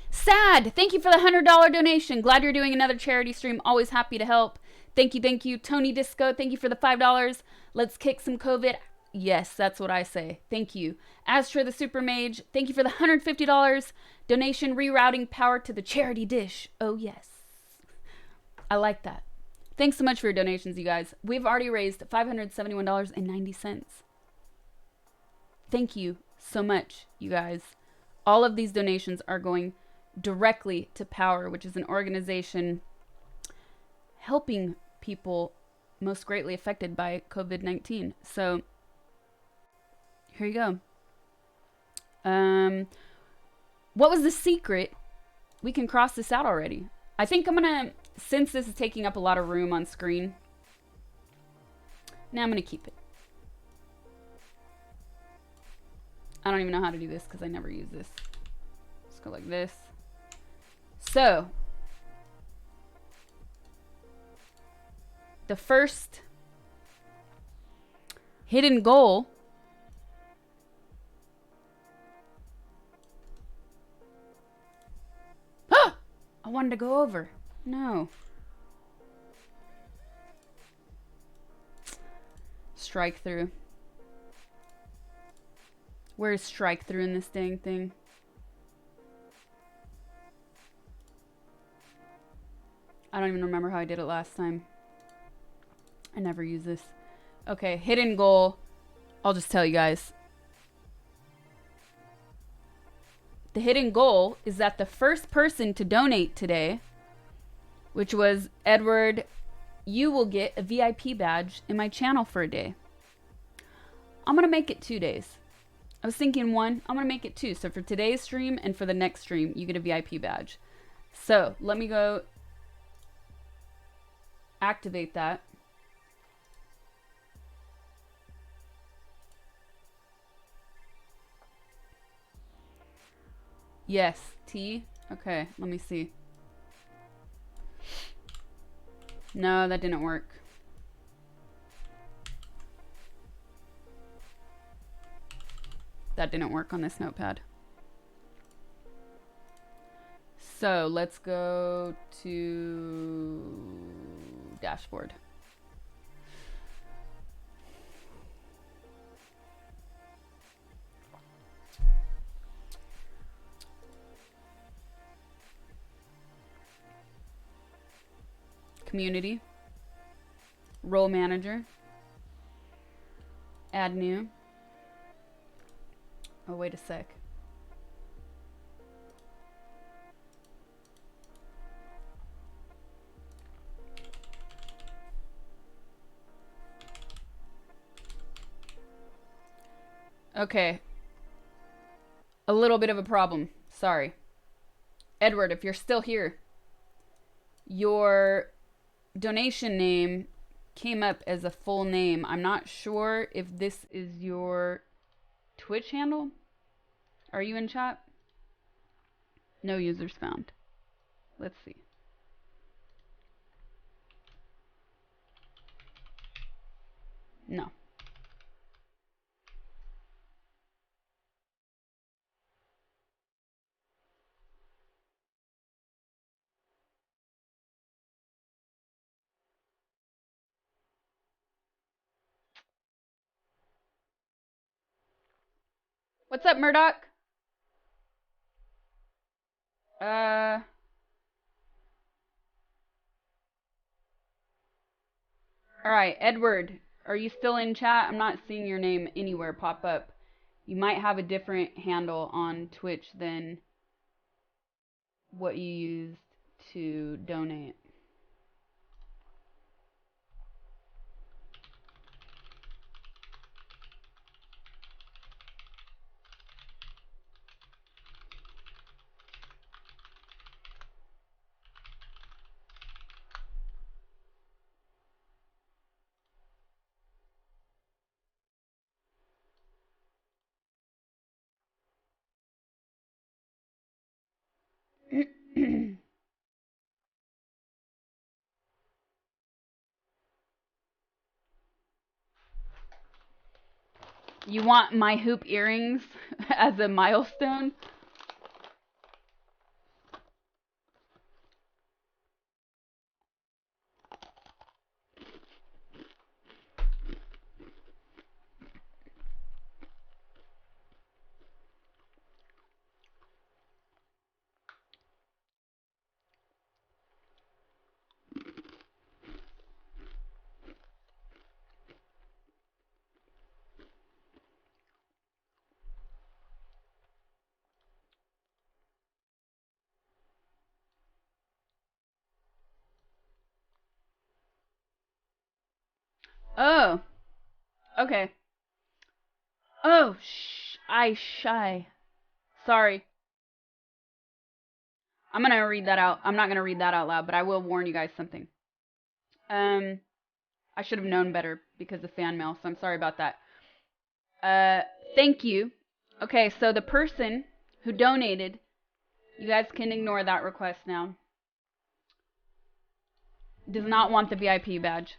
Sad. Thank you for the $100 donation. Glad you're doing another charity stream. Always happy to help. Thank you, thank you. Tony Disco, thank you for the $5. Let's kick some COVID. Yes, that's what I say. Thank you. Astra the Super Mage, thank you for the $150 donation. Rerouting power to the charity dish. Oh, yes. I like that. Thanks so much for your donations, you guys. We've already raised $571.90. Thank you so much, you guys. All of these donations are going directly to Power, which is an organization helping people most greatly affected by COVID-19. So here you go. What was the secret? We can cross this out already. I think I'm gonna, since this is taking up a lot of room on screen, now I'm gonna keep it. I don't even know how to do this because I never use this. Let's go like this. So, the first hidden goal I wanted to go over. No. Strike through. Where's strike through in this dang thing? I don't even remember how I did it last time. I never use this. Okay, hidden goal. I'll just tell you guys. The hidden goal is that the first person to donate today, which was Edward, you will get a VIP badge in my channel for a day. I'm going to make it 2 days. I was thinking one. I'm going to make it 2. So for today's stream and for the next stream, you get a VIP badge. So let me go activate that. Yes, T. Okay, let me see. No, that didn't work. That didn't work on this notepad. So let's go to dashboard. Community, role manager, Add new. Oh, wait a sec. Okay. A little bit of a problem. Sorry. Edward, if you're still here, your donation name came up as a full name. I'm not sure if this is your Twitch handle. Are you in chat? No users found. Let's see. No. What's up, Murdoch? All right, Edward, are you still in chat? I'm not seeing your name anywhere pop up. You might have a different handle on Twitch than what you used to donate. You want my hoop earrings as a milestone? Oh, okay. Oh, shy. Sorry. I'm gonna read that out. I'm not gonna read that out loud, but I will warn you guys something. I should have known better because of fan mail, so I'm sorry about that. Thank you. Okay, so the person who donated, you guys can ignore that request now, does not want the VIP badge.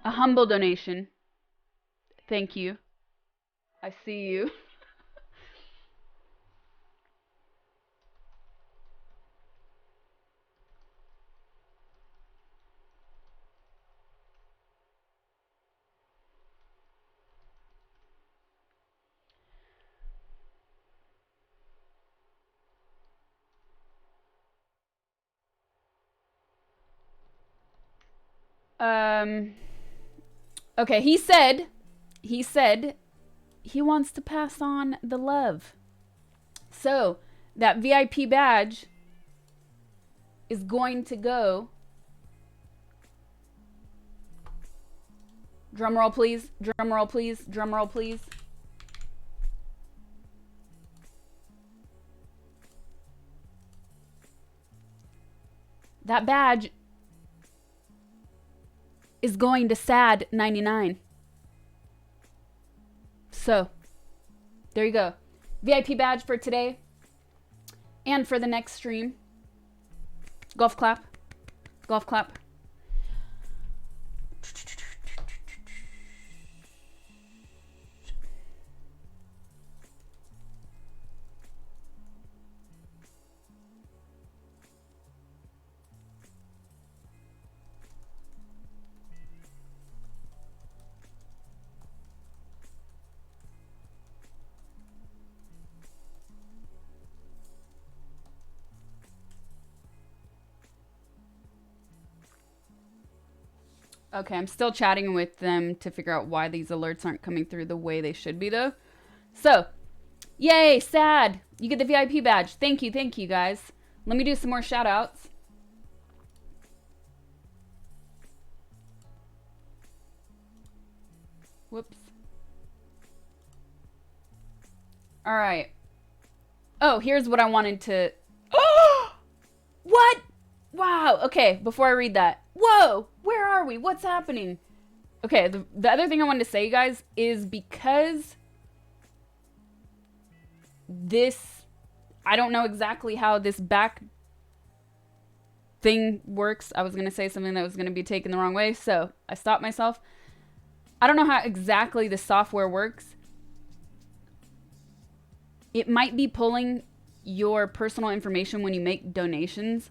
A humble donation. Thank you. I see you. Okay, he said he wants to pass on the love. So, that VIP badge is going to go. Drum roll, please. Drum roll, please. Drum roll, please. That badge is going to sad 99. So, there you go. VIP badge for today and for the next stream. Golf clap. Golf clap. Okay, I'm still chatting with them to figure out why these alerts aren't coming through the way they should be, though. So, yay, sad. You get the VIP badge. Thank you, guys. Let me do some more shout outs. Whoops. All right. Oh, here's what I wanted to. Oh! What? Wow. Okay, before I read that. Whoa! Where are we? What's happening? Okay, the other thing I wanted to say, you guys, is because this. I don't know exactly how this back thing works. I was going to say something that was going to be taken the wrong way, so I stopped myself. I don't know how exactly the software works. It might be pulling your personal information when you make donations.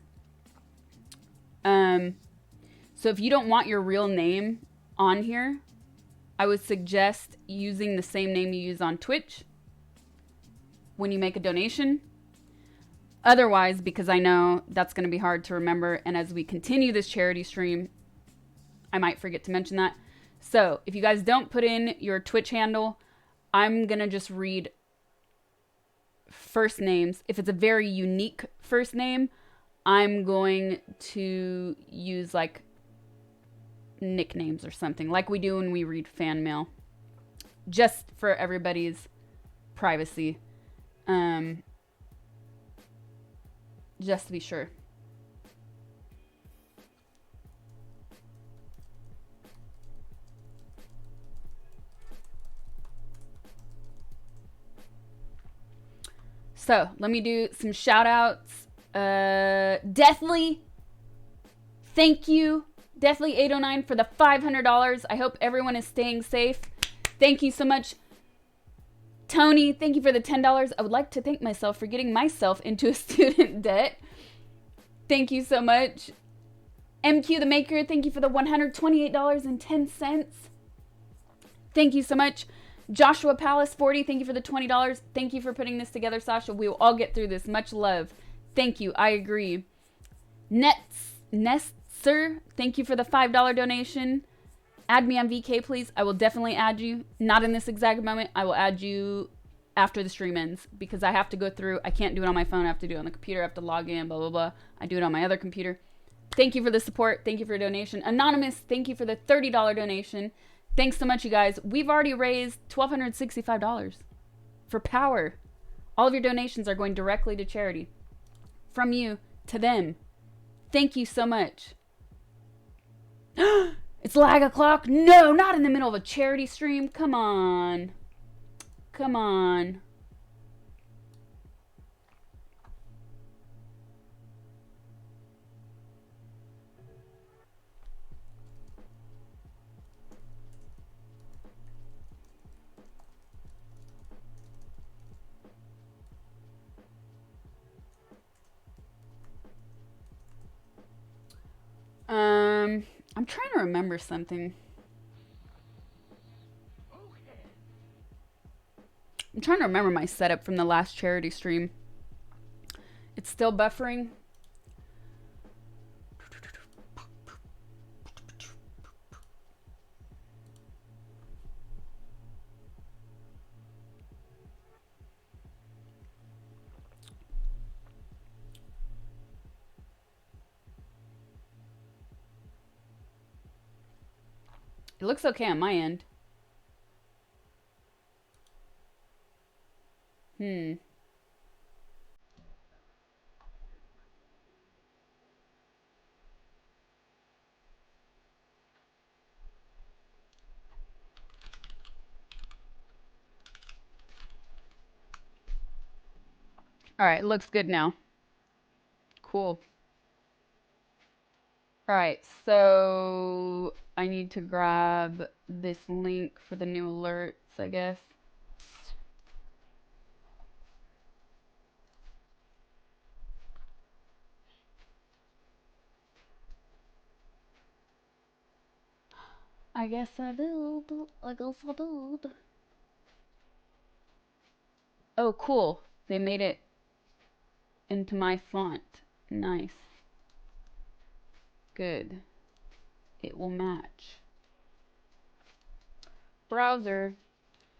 So if you don't want your real name on here, I would suggest using the same name you use on Twitch when you make a donation. Otherwise, because I know that's going to be hard to remember, and as we continue this charity stream, I might forget to mention that. So if you guys don't put in your Twitch handle, I'm going to just read first names. If it's a very unique first name, I'm going to use like nicknames or something like we do when we read fan mail, just for everybody's privacy, just to be sure. So let me do some shout outs. Deathly, thank you, Deathly809, for the $500. I hope everyone is staying safe. Thank you so much. Tony, thank you for the $10. I would like to thank myself for getting myself into a student debt. Thank you so much. MQ the Maker, thank you for the $128.10. Thank you so much. Joshua Palace 40, thank you for the $20. Thank you for putting this together, Sasha. We will all get through this. Much love. Thank you. I agree. Nestser, thank you for the $5 donation. Add me on VK, please. I will definitely add you. Not in this exact moment. I will add you after the stream ends because I have to go through. I can't do it on my phone. I have to do it on the computer. I have to log in, blah, blah, blah. I do it on my other computer. Thank you for the support. Thank you for your donation. Anonymous, thank you for the $30 donation. Thanks so much, you guys. We've already raised $1,265 for power. All of your donations are going directly to charity. From you to them. Thank you so much. It's lag o'clock. No, not in the middle of a charity stream. Come on. Come on. I'm trying to remember something. I'm trying to remember my setup from the last charity stream. It's still buffering. It looks okay on my end. All right, looks good now. Cool. All right, so I need to grab this link for the new alerts, I guess. I guess I did. I guess I did. Oh, cool. They made it into my font. Nice. Good. it will match. Browser.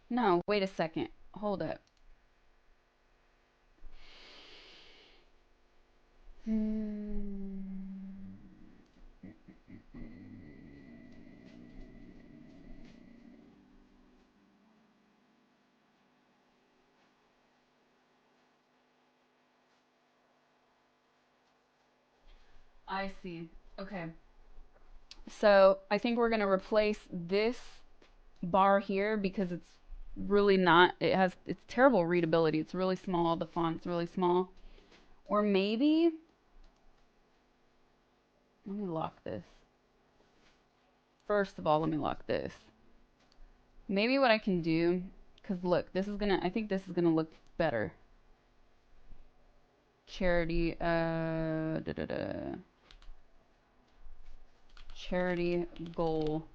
No, wait a second. Hold up. I see. Okay. So I think we're gonna replace this bar here because it's really not, it's terrible readability. It's really small, the font's really small. Or maybe, let me lock this. First of all, let me lock this. Maybe what I can do, because look, I think this is gonna look better. Charity, charity goal.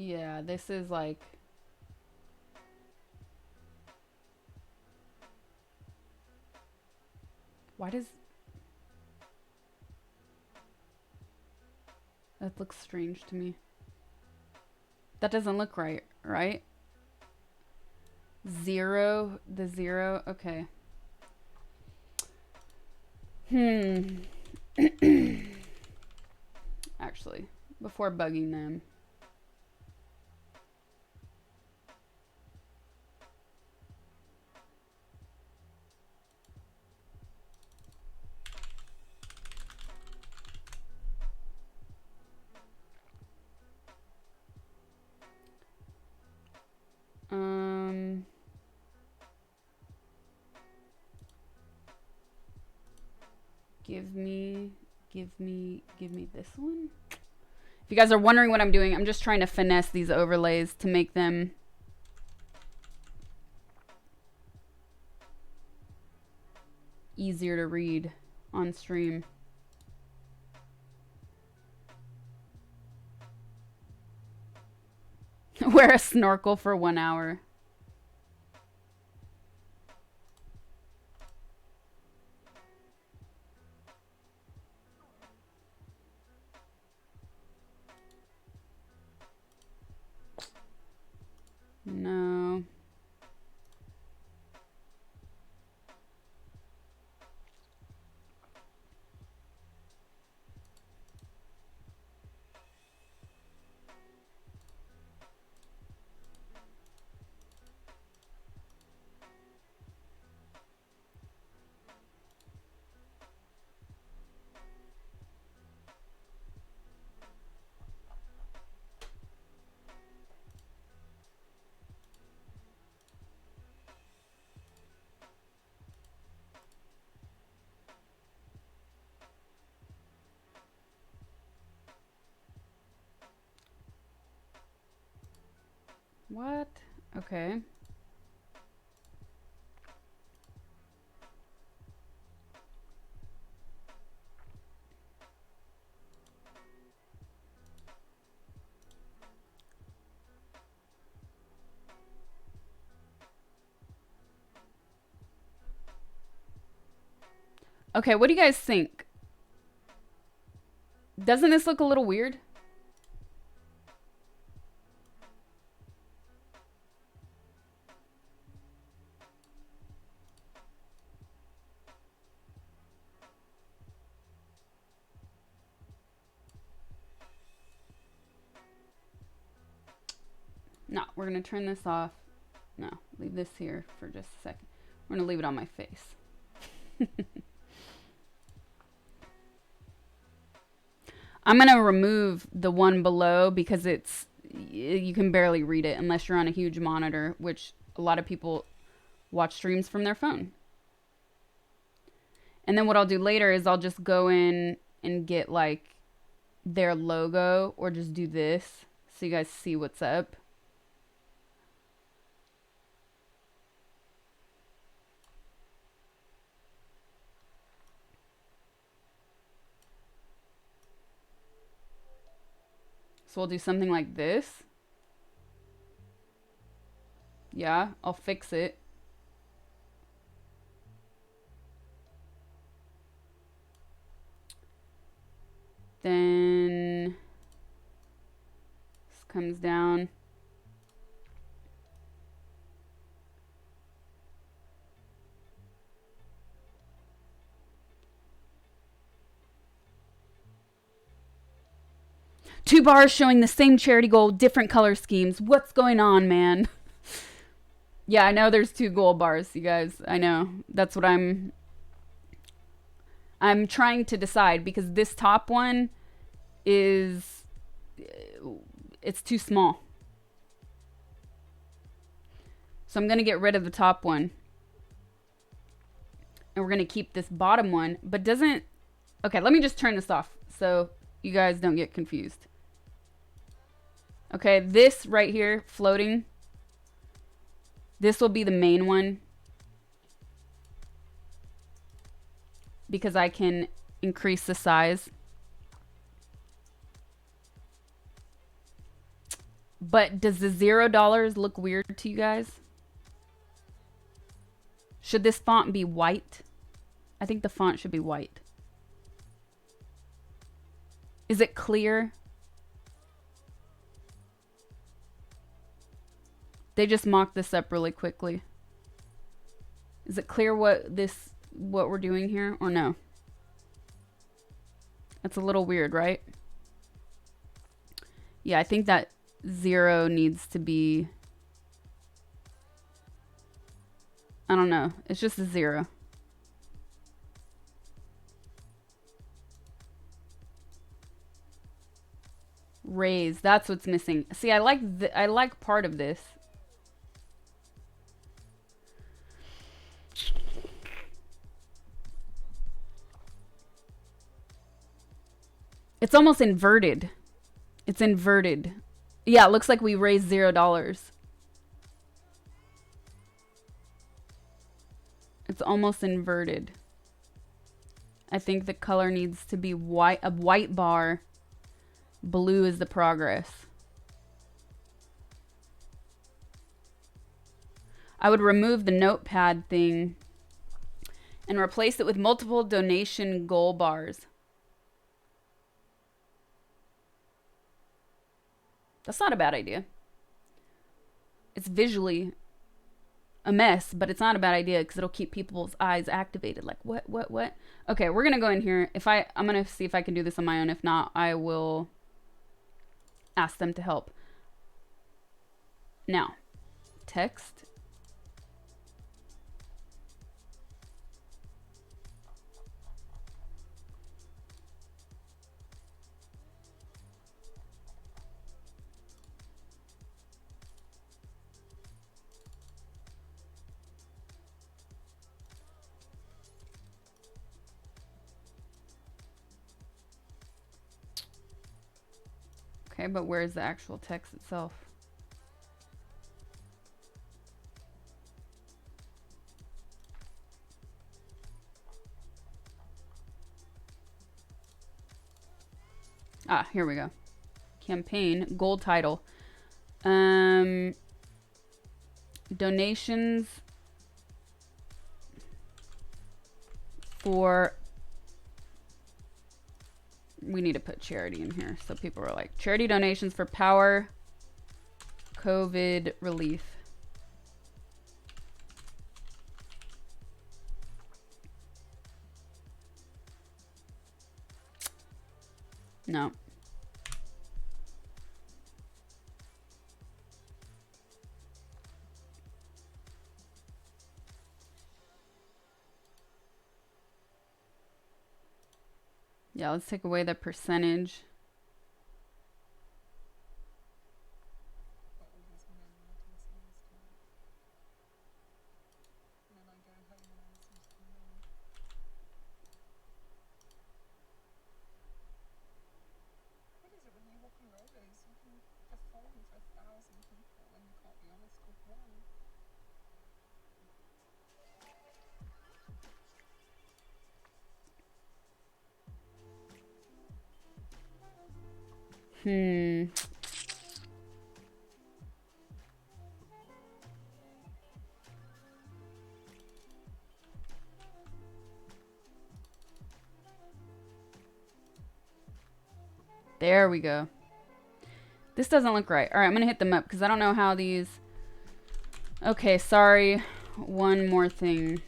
Yeah, this is like, why does that look strange to me? That doesn't look right, right? Zero, the zero, okay. Actually, before bugging them. Give me this one. If you guys are wondering what I'm doing, I'm just trying to finesse these overlays to make them easier to read on stream. Wear a snorkel for 1 hour. No. What? Okay. Okay, what do you guys think? Doesn't this look a little weird? No, we're gonna turn this off. No, leave this here for just a second. We're gonna leave it on my face. I'm gonna remove the one below because you can barely read it unless you're on a huge monitor, which a lot of people watch streams from their phone. And then what I'll do later is I'll just go in and get like their logo or just do this so you guys see what's up. we'll do something like this. Yeah, I'll fix it. Then this comes down. Two bars showing the same charity goal, different color schemes. What's going on, man? Yeah, I know there's 2 gold bars, you guys. I know. That's what I'm trying to decide, because this top one is, it's too small. So I'm going to get rid of the top one. And we're going to keep this bottom one, but doesn't... Okay, let me just turn this off so you guys don't get confused. Okay, this right here, floating, this will be the main one, because I can increase the size. But does the $0 look weird to you guys? Should this font be white? I think the font should be white. Is it clear? They just mocked this up really quickly. Is it clear what we're doing here, or no? That's a little weird, right? Yeah, I think that 0 needs to be... I don't know. It's just a 0. Raise. That's what's missing. See, I like part of this. It's almost inverted. It's inverted. Yeah, it looks like we raised $0. It's almost inverted. I think the color needs to be white, a white bar. Blue is the progress. I would remove the notepad thing and replace it with multiple donation goal bars. That's not a bad idea. It's visually a mess, but it's not a bad idea because it'll keep people's eyes activated. Like, what? Okay, we're going to go in here. I'm going to see if I can do this on my own. If not, I will ask them to help. Now, text. Okay, but where's the actual text itself? Ah, here we go. Campaign, gold title. Donations for... We need to put charity in here. So people are like, charity donations for power COVID relief. No. Yeah, let's take away the percentage. There we go. This doesn't look right. All right, I'm going to hit them up because I don't know how these... Okay, sorry. One more thing.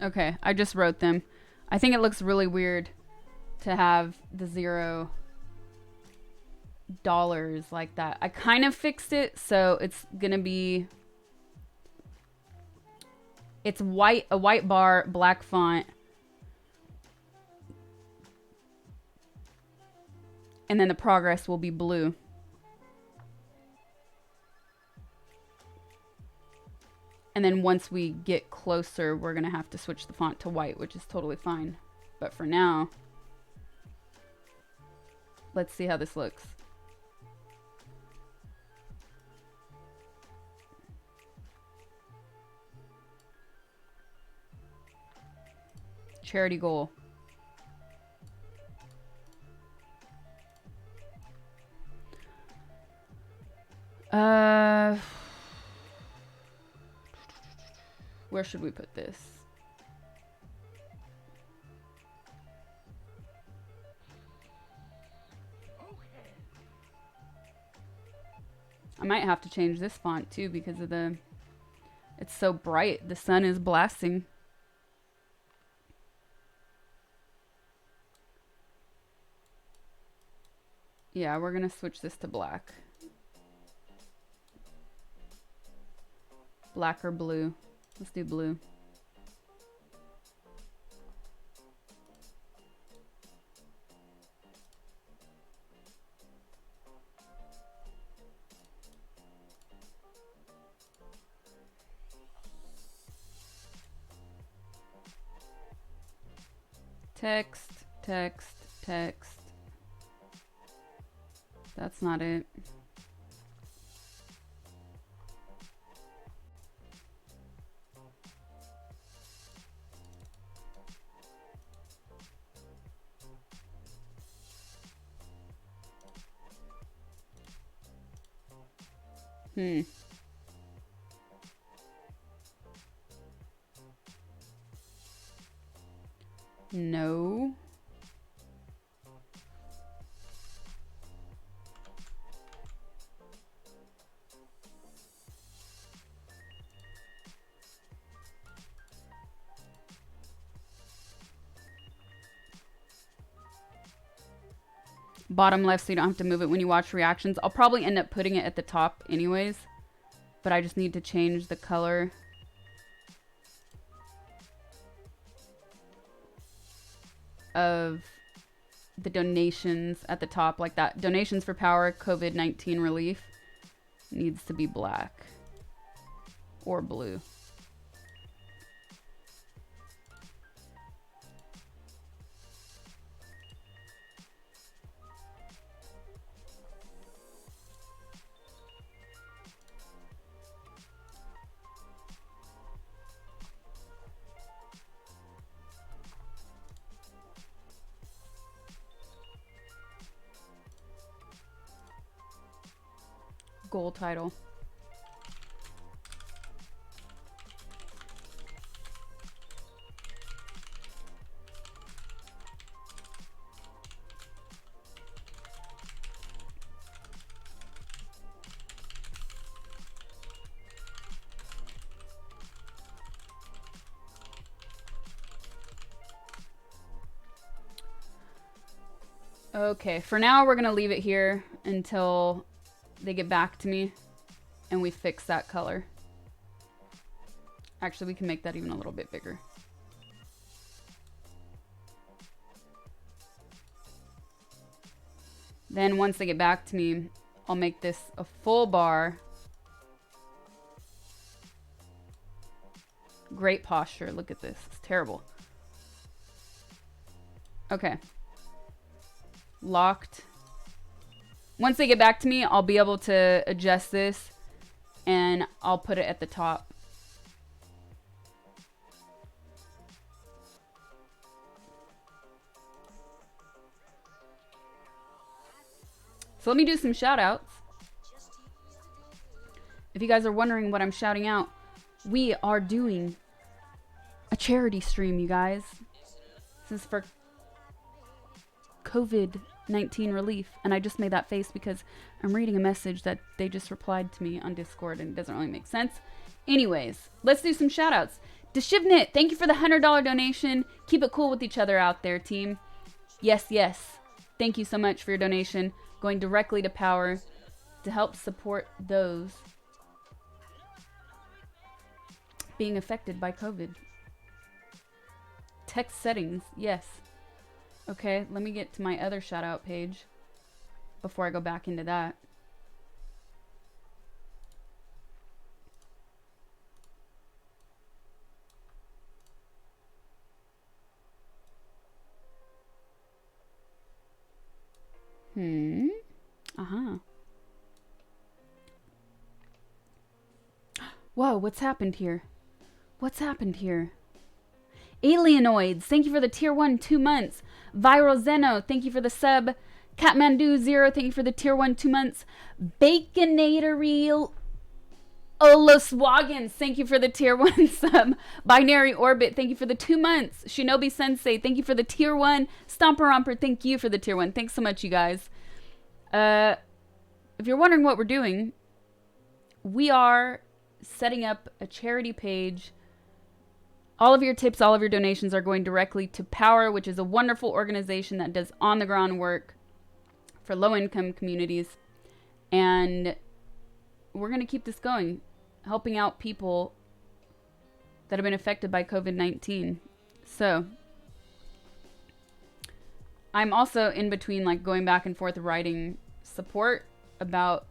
Okay, I just wrote them. I think it looks really weird to have the $0 like that. I kind of fixed it, so it's gonna be... It's white, a white bar, black font. And then the progress will be blue. And then once we get closer, we're going to have to switch the font to white, which is totally fine. But for now, let's see how this looks. Charity goal. Where should we put this? I might have to change this font too because of the... It's so bright. The sun is blasting. Yeah, we're gonna switch this to black. Black or blue? Let's do blue. Text, text, text. That's not it. No. Bottom left so you don't have to move it when you watch reactions. I'll probably end up putting it at the top anyways, but I just need to change the color. Of the donations at the top, like that. Donations for power, COVID-19 relief needs to be black or blue. Goal title. Okay, for now we're gonna leave it here until they get back to me and we fix that color. Actually, we can make that even a little bit bigger. Then once they get back to me, I'll make this a full bar great posture. Look at this. It's terrible. Okay. Locked. Once they get back to me, I'll be able to adjust this and I'll put it at the top. So let me do some shout outs. If you guys are wondering what I'm shouting out, we are doing a charity stream, you guys. This is for COVID-19 relief. And I just made that face because I'm reading a message that they just replied to me on Discord and it doesn't really make sense. Anyways, let's do some shout outs. Deshivnit, thank you for the $100 donation. Keep it cool with each other out there, team. Yes, yes. Thank you so much for your donation. Going directly to Power to help support those being affected by COVID. Text settings, yes. Okay, let me get to my other shout out page before I go back into that. Whoa, what's happened here? What's happened here? Alienoids, thank you for the tier 1 2 months. Viral Zeno, thank you for the sub. Kathmandu 0, thank you for the tier 1 2 months. Baconatory Oloswagans, thank you for the tier 1 sub. Binary Orbit, thank you for the 2 months. Shinobi Sensei, thank you for the tier 1. Stomper Romper, thank you for the tier 1. Thanks so much, you guys. If you're wondering what we're doing, we are setting up a charity page. All of your tips, all of your donations are going directly to Power, which is a wonderful organization that does on-the-ground work for low-income communities. And we're going to keep this going, helping out people that have been affected by COVID-19. So I'm also in between, like, going back and forth writing support about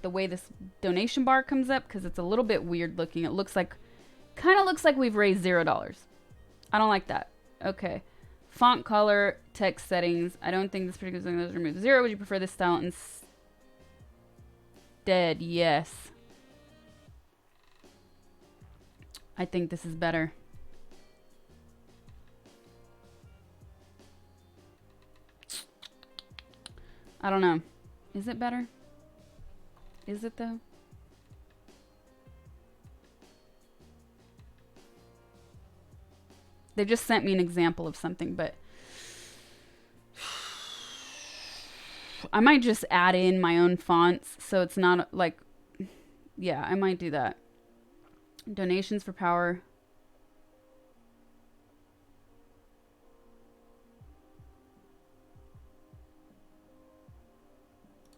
the way this donation bar comes up, because it's a little bit weird looking. It looks like, kind of looks like we've raised $0. I don't like that. Okay. Font color, text settings. I don't think this particular thing is removed. 0. Would you prefer this style instead? Yes. I think this is better. I don't know. Is it better? Is it though? They just sent me an example of something, but I might just add in my own fonts so it's not like, yeah, I might do that. Donations for Power.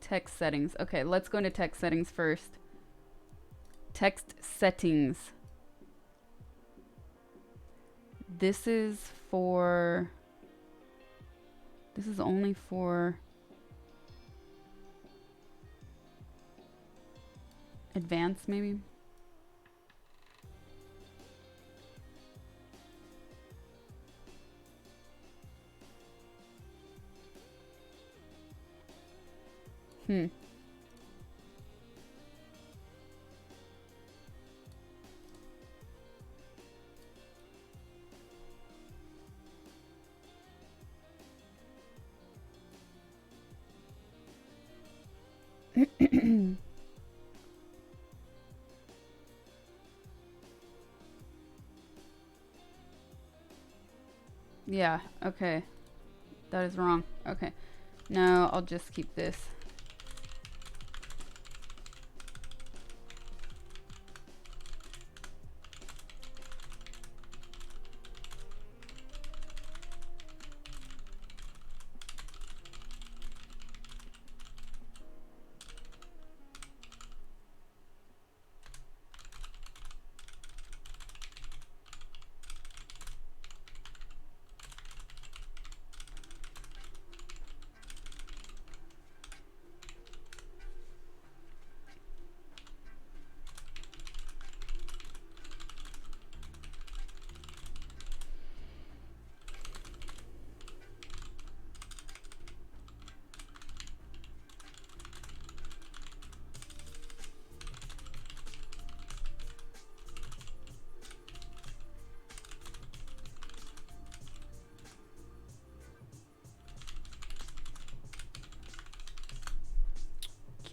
Text settings. Okay, let's go into text settings first. Text settings. This is only for advanced, maybe. Yeah, okay. That is wrong. Okay. No, I'll just keep this.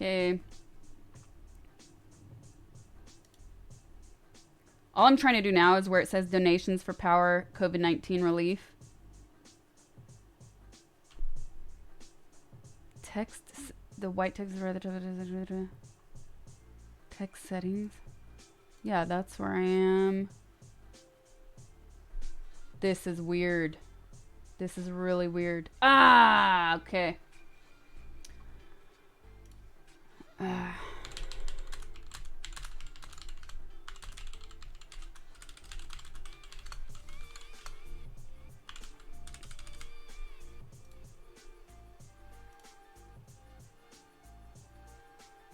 Okay. All I'm trying to do now is where it says donations for power COVID-19 relief. Text, the white text is rather text settings. Yeah, that's where I am. This is weird. This is really weird. Ah, okay.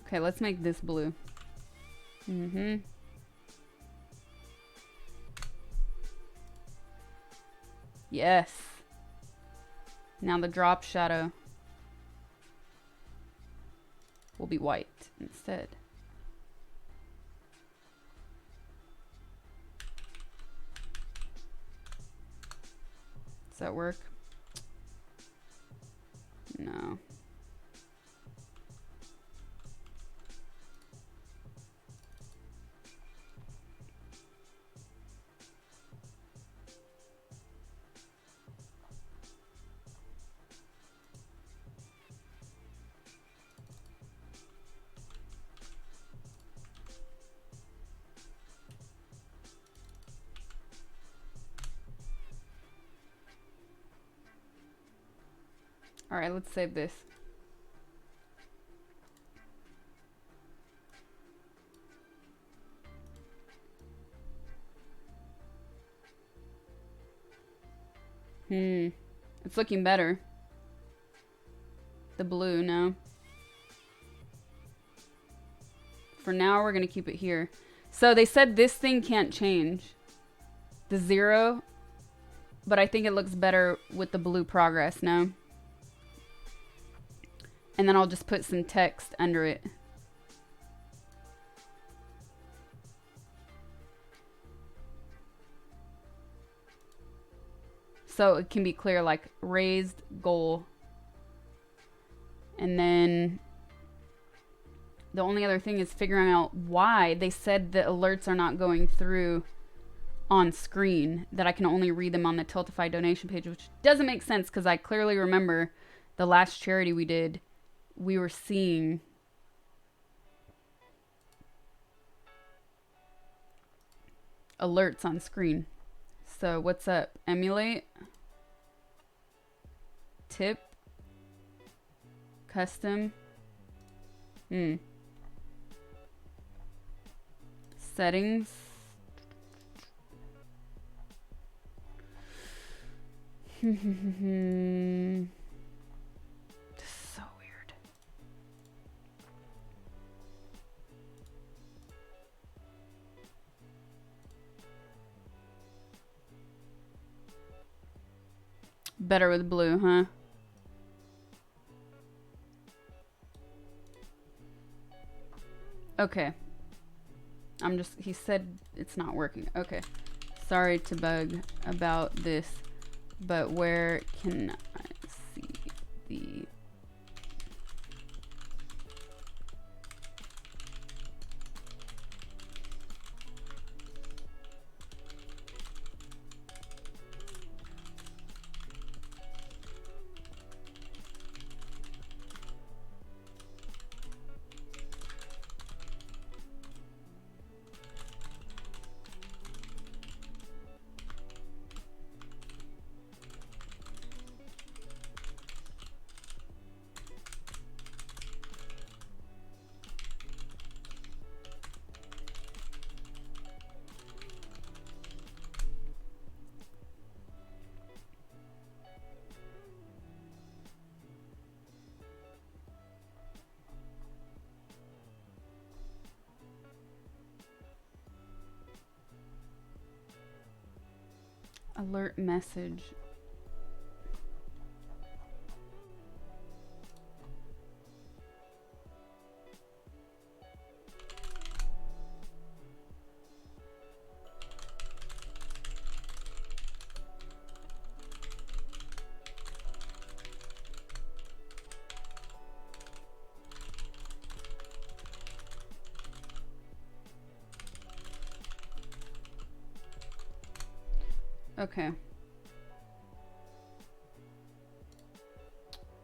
Okay, let's make this blue. Mm-hmm. Yes. Now the drop shadow will be white instead. Does that work? No. All right, let's save this. It's looking better. The blue, no. For now, we're going to keep it here. So they said this thing can't change. The 0. But I think it looks better with the blue progress, no? And then I'll just put some text under it. So it can be clear, like raised goal. And then the only other thing is figuring out why they said the alerts are not going through on screen, that I can only read them on the Tiltify donation page, which doesn't make sense because I clearly remember the last charity we did, we were seeing alerts on screen. So what's up? Emulate, tip, custom, settings, this is so weird. Better with blue, huh? Okay. He said it's not working. Okay. Sorry to bug about this, but where can I see the... Alert message. Okay.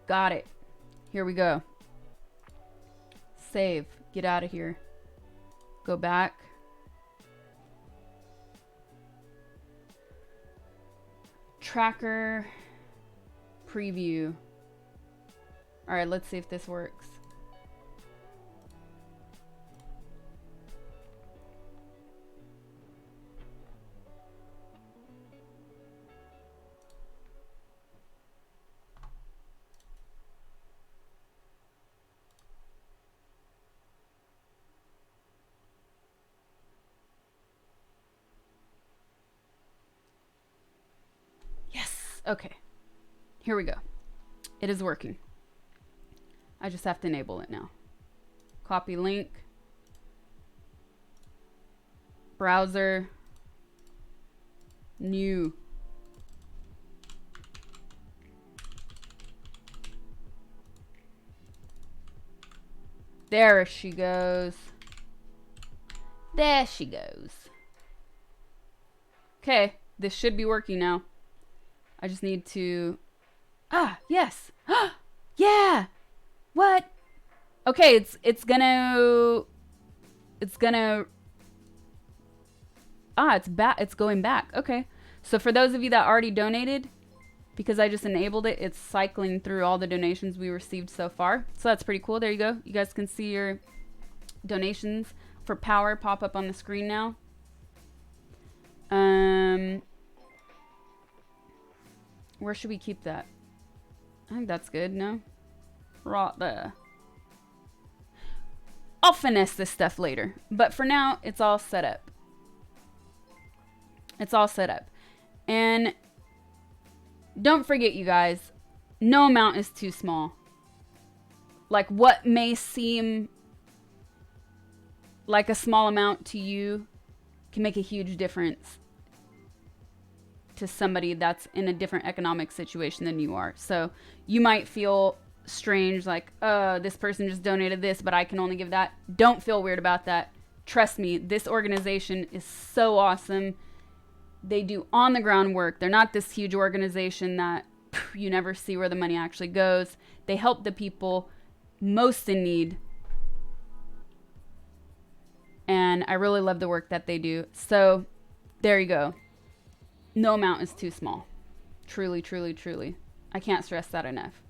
Got it. Here we go. Save. Get out of here. Go back. Tracker. Preview. All right, let's see if this works. Yes. Okay. Here we go. It is working. I just have to enable it now. Copy link. Browser. New. There she goes. There she goes. Okay, this should be working now. I just need to... Ah, yes. Yeah. What? Okay, it's gonna... Ah, it's back. It's going back. Okay. So for those of you that already donated, because I just enabled it, it's cycling through all the donations we received so far. So that's pretty cool. There you go. You guys can see your donations for power pop up on the screen now. Where should we keep that? I think that's good, no? Right there. I'll finesse this stuff later. But for now, it's all set up. It's all set up. And don't forget, you guys, no amount is too small. Like, what may seem like a small amount to you can make a huge difference to somebody that's in a different economic situation than you are. So you might feel strange, like, this person just donated this, but I can only give that. Don't feel weird about that. Trust me, this organization is so awesome. They do on the ground work. They're not this huge organization that you never see where the money actually goes. They help the people most in need. And I really love the work that they do. So there you go. No amount is too small. Truly, truly, truly. I can't stress that enough.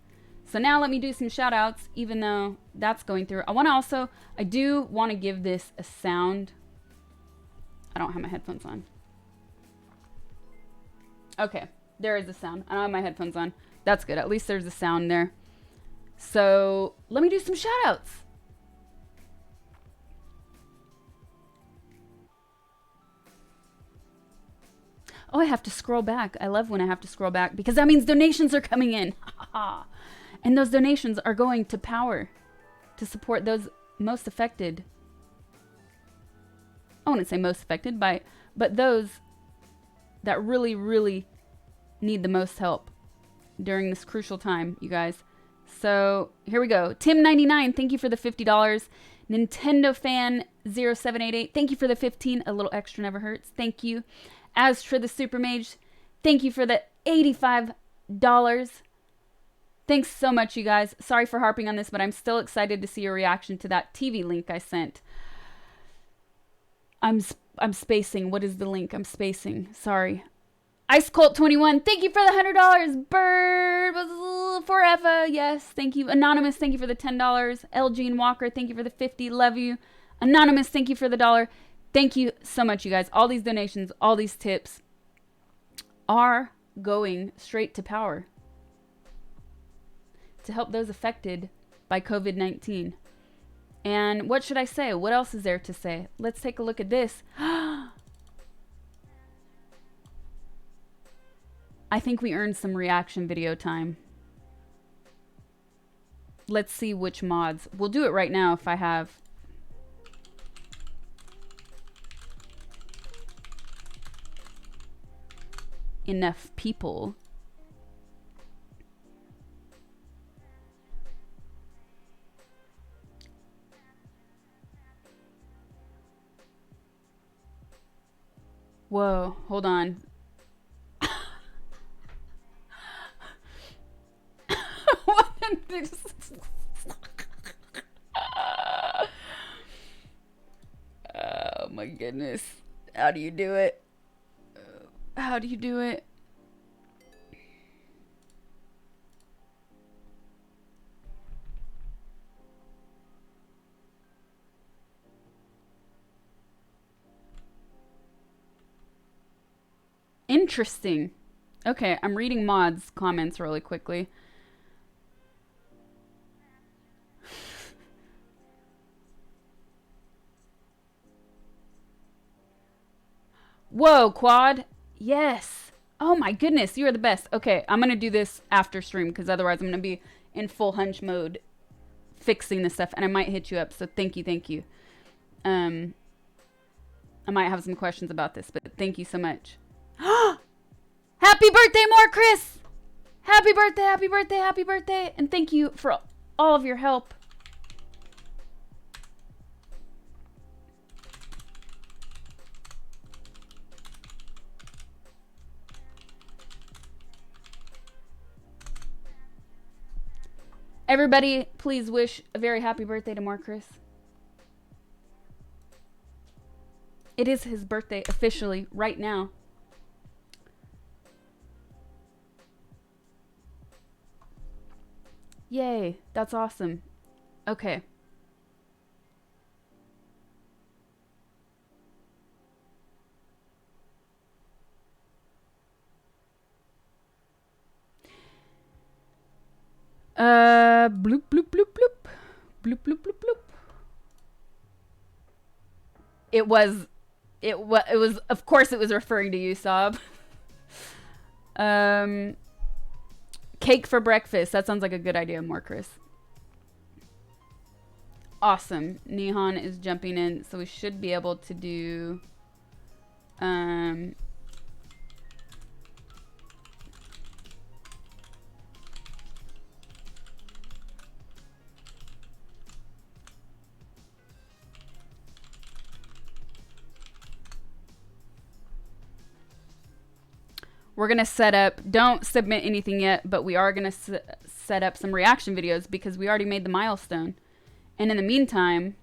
So now let me do some shout outs, even though that's going through. I do want to give this a sound. I don't have my headphones on. Okay, there is a sound. I don't have my headphones on. That's good. At least there's a sound there. So let me do some shout outs. Oh, I have to scroll back. I love when I have to scroll back because that means donations are coming in. And those donations are going to Power to support those most affected. I wouldn't say most affected but those that really, really need the most help during this crucial time, you guys. So here we go. Tim99, thank you for the $50. Nintendo Fan 0788, thank you for the 15. A little extra never hurts. Thank you. As for the Super Mage, thank you for the $85. Thanks so much, you guys. Sorry for harping on this, but I'm still excited to see your reaction to that TV link I sent. I'm spacing. What is the link? I'm spacing. Sorry. Ice Colt 21. Thank you for the $100. Bird was forever. Yes. Thank you. Anonymous. Thank you for the $10. L. Jean Walker. Thank you for the 50. Love you. Anonymous. Thank you for the $1. Thank you so much, you guys. All these donations, all these tips are going straight to Power to help those affected by COVID-19. And what should I say? What else is there to say? Let's take a look at this. I think we earned some reaction video time. Let's see which mods. We'll do it right now if I have enough people. Whoa, hold on. Oh my goodness. How do you do it? How do you do it? Interesting. Okay, I'm reading Maud's comments really quickly. Whoa, Quad. Yes. Oh my goodness, you are the best. Okay, I'm going to do this after stream because otherwise I'm going to be in full hunch mode fixing this stuff and I might hit you up. So thank you, thank you. I might have some questions about this, but thank you so much. Happy birthday, more Chris! Happy birthday, happy birthday, happy birthday. And thank you for all of your help. Everybody, please wish a very happy birthday to Mark Chris. It is his birthday officially right now. Yay, that's awesome. Okay. Bloop, bloop, bloop, bloop. Bloop, bloop, bloop, bloop. It was, of course it was referring to you, Sob. Cake for breakfast. That sounds like a good idea, more Chris. Awesome. Nihon is jumping in, so we should be able to do, we're going to set up, don't submit anything yet, but we are going to set up some reaction videos because we already made the milestone. And in the meantime,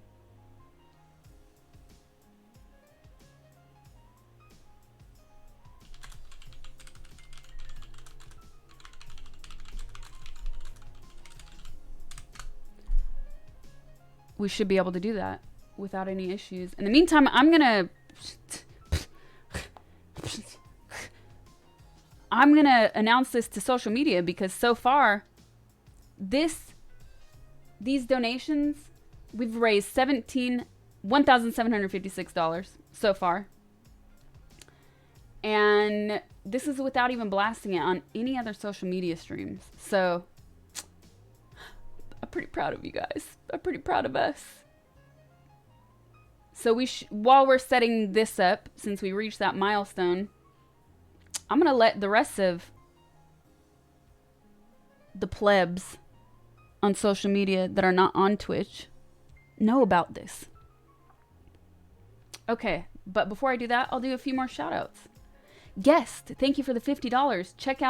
we should be able to do that without any issues. In the meantime, I'm going to announce this to social media because so far these donations, we've raised $1,756 so far. And this is without even blasting it on any other social media streams. So I'm pretty proud of you guys. I'm pretty proud of us. So while we're setting this up, since we reached that milestone, I'm going to let the rest of the plebs on social media that are not on Twitch know about this. Okay, but before I do that, I'll do a few more shout outs. Guest, thank you for the $50. Check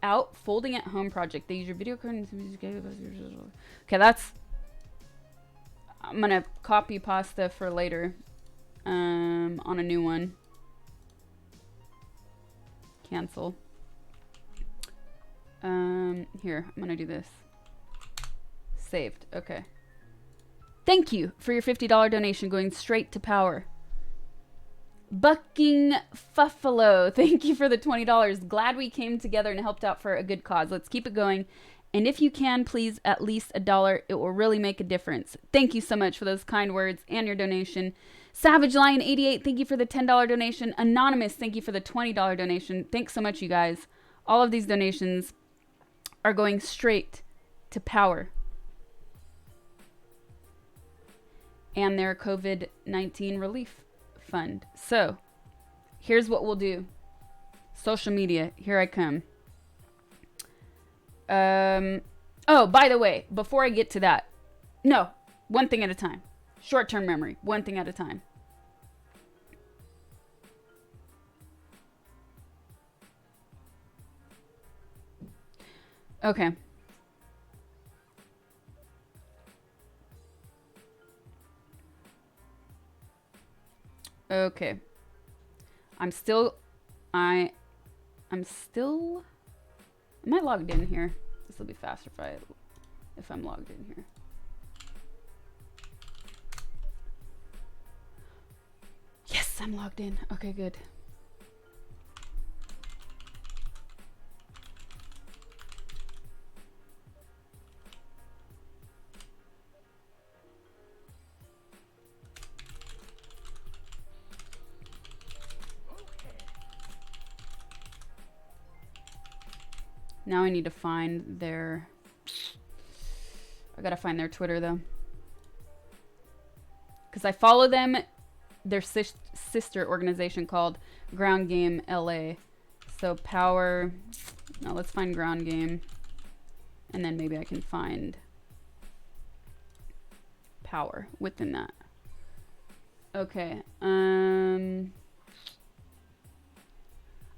out Folding at Home Project. They use your video card and okay, that's, I'm going to copy pasta for later. On a new one. Cancel. Here, I'm gonna do this. Saved. Okay. Thank you for your $50 donation going straight to Power. Bucking Fuffalo, thank you for the $20. Glad we came together and helped out for a good cause. Let's keep it going. And if you can, please, at least $1. It will really make a difference. Thank you so much for those kind words and your donation. Savage Lion 88, thank you for the $10 donation. Anonymous, thank you for the $20 donation. Thanks so much, you guys. All of these donations are going straight to Power and their COVID-19 relief fund. So here's what we'll do. Social media, here I come. Oh, by the way, before I get to that, no, one thing at a time. Short-term memory, one thing at a time. Okay. Okay. I'm still... I'm still... Am I logged in here? This will be faster if I'm logged in here. Yes, I'm logged in. Okay, good. Now I need to find their... I gotta find their Twitter, though. Because I follow them, their sister organization called Ground Game LA. So Power... Now let's find Ground Game. And then maybe I can find Power within that. Okay. I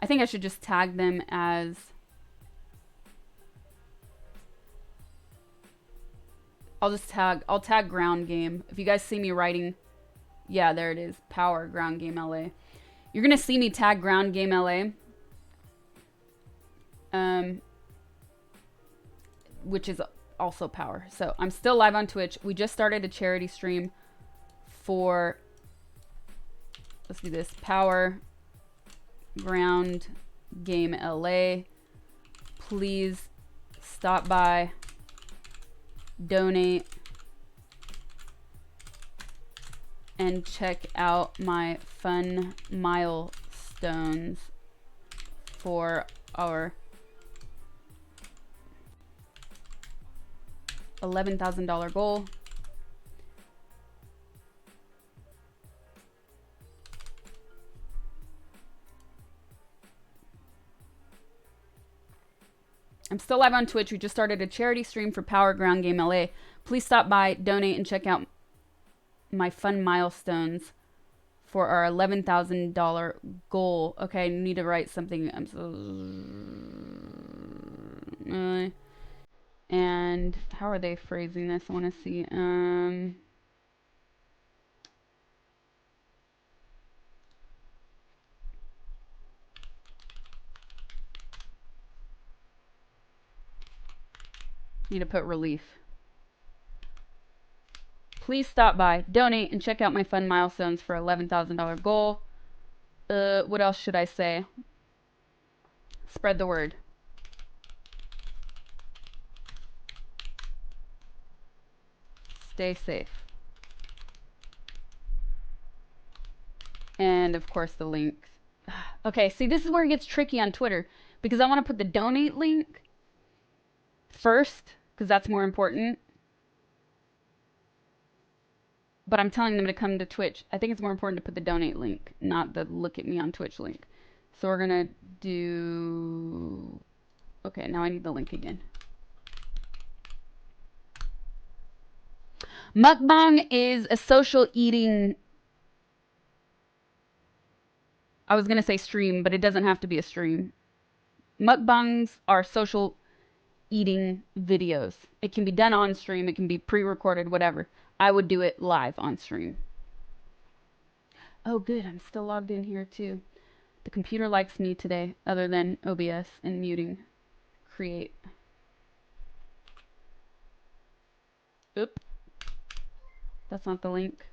think I should just tag them as... I'll tag Ground Game. If you guys see me writing, yeah, there it is. Power Ground Game LA. You're gonna see me tag Ground Game LA. Which is also Power. So I'm still live on Twitch. We just started a charity stream for, let's do this, Power Ground Game LA. Please stop by, donate, and check out my fun milestones for our $11,000 goal. I'm still live on Twitch. We just started a charity stream for Power Ground Game LA. Please stop by, donate, and check out my fun milestones for our $11,000 goal. Okay, I need to write something. I'm so... and how are they phrasing this? I want to see. Need to put relief. Please stop by, donate, and check out my fun milestones for $11,000 goal. What else should I say? Spread the word. Stay safe. And of course the links. Okay, see, this is where it gets tricky on Twitter, because I want to put the donate link first, because that's more important. But I'm telling them to come to Twitch. I think it's more important to put the donate link, not the look at me on Twitch link. So we're gonna do... Okay, now I need the link again. Mukbang is a social eating... I was gonna say stream, but it doesn't have to be a stream. Mukbangs are social eating videos. It can be done on stream, it can be pre-recorded, whatever. I would do it live on stream. Oh good, I'm still logged in here too. The computer likes me today, other than OBS and muting. Create. Oop. That's not the link.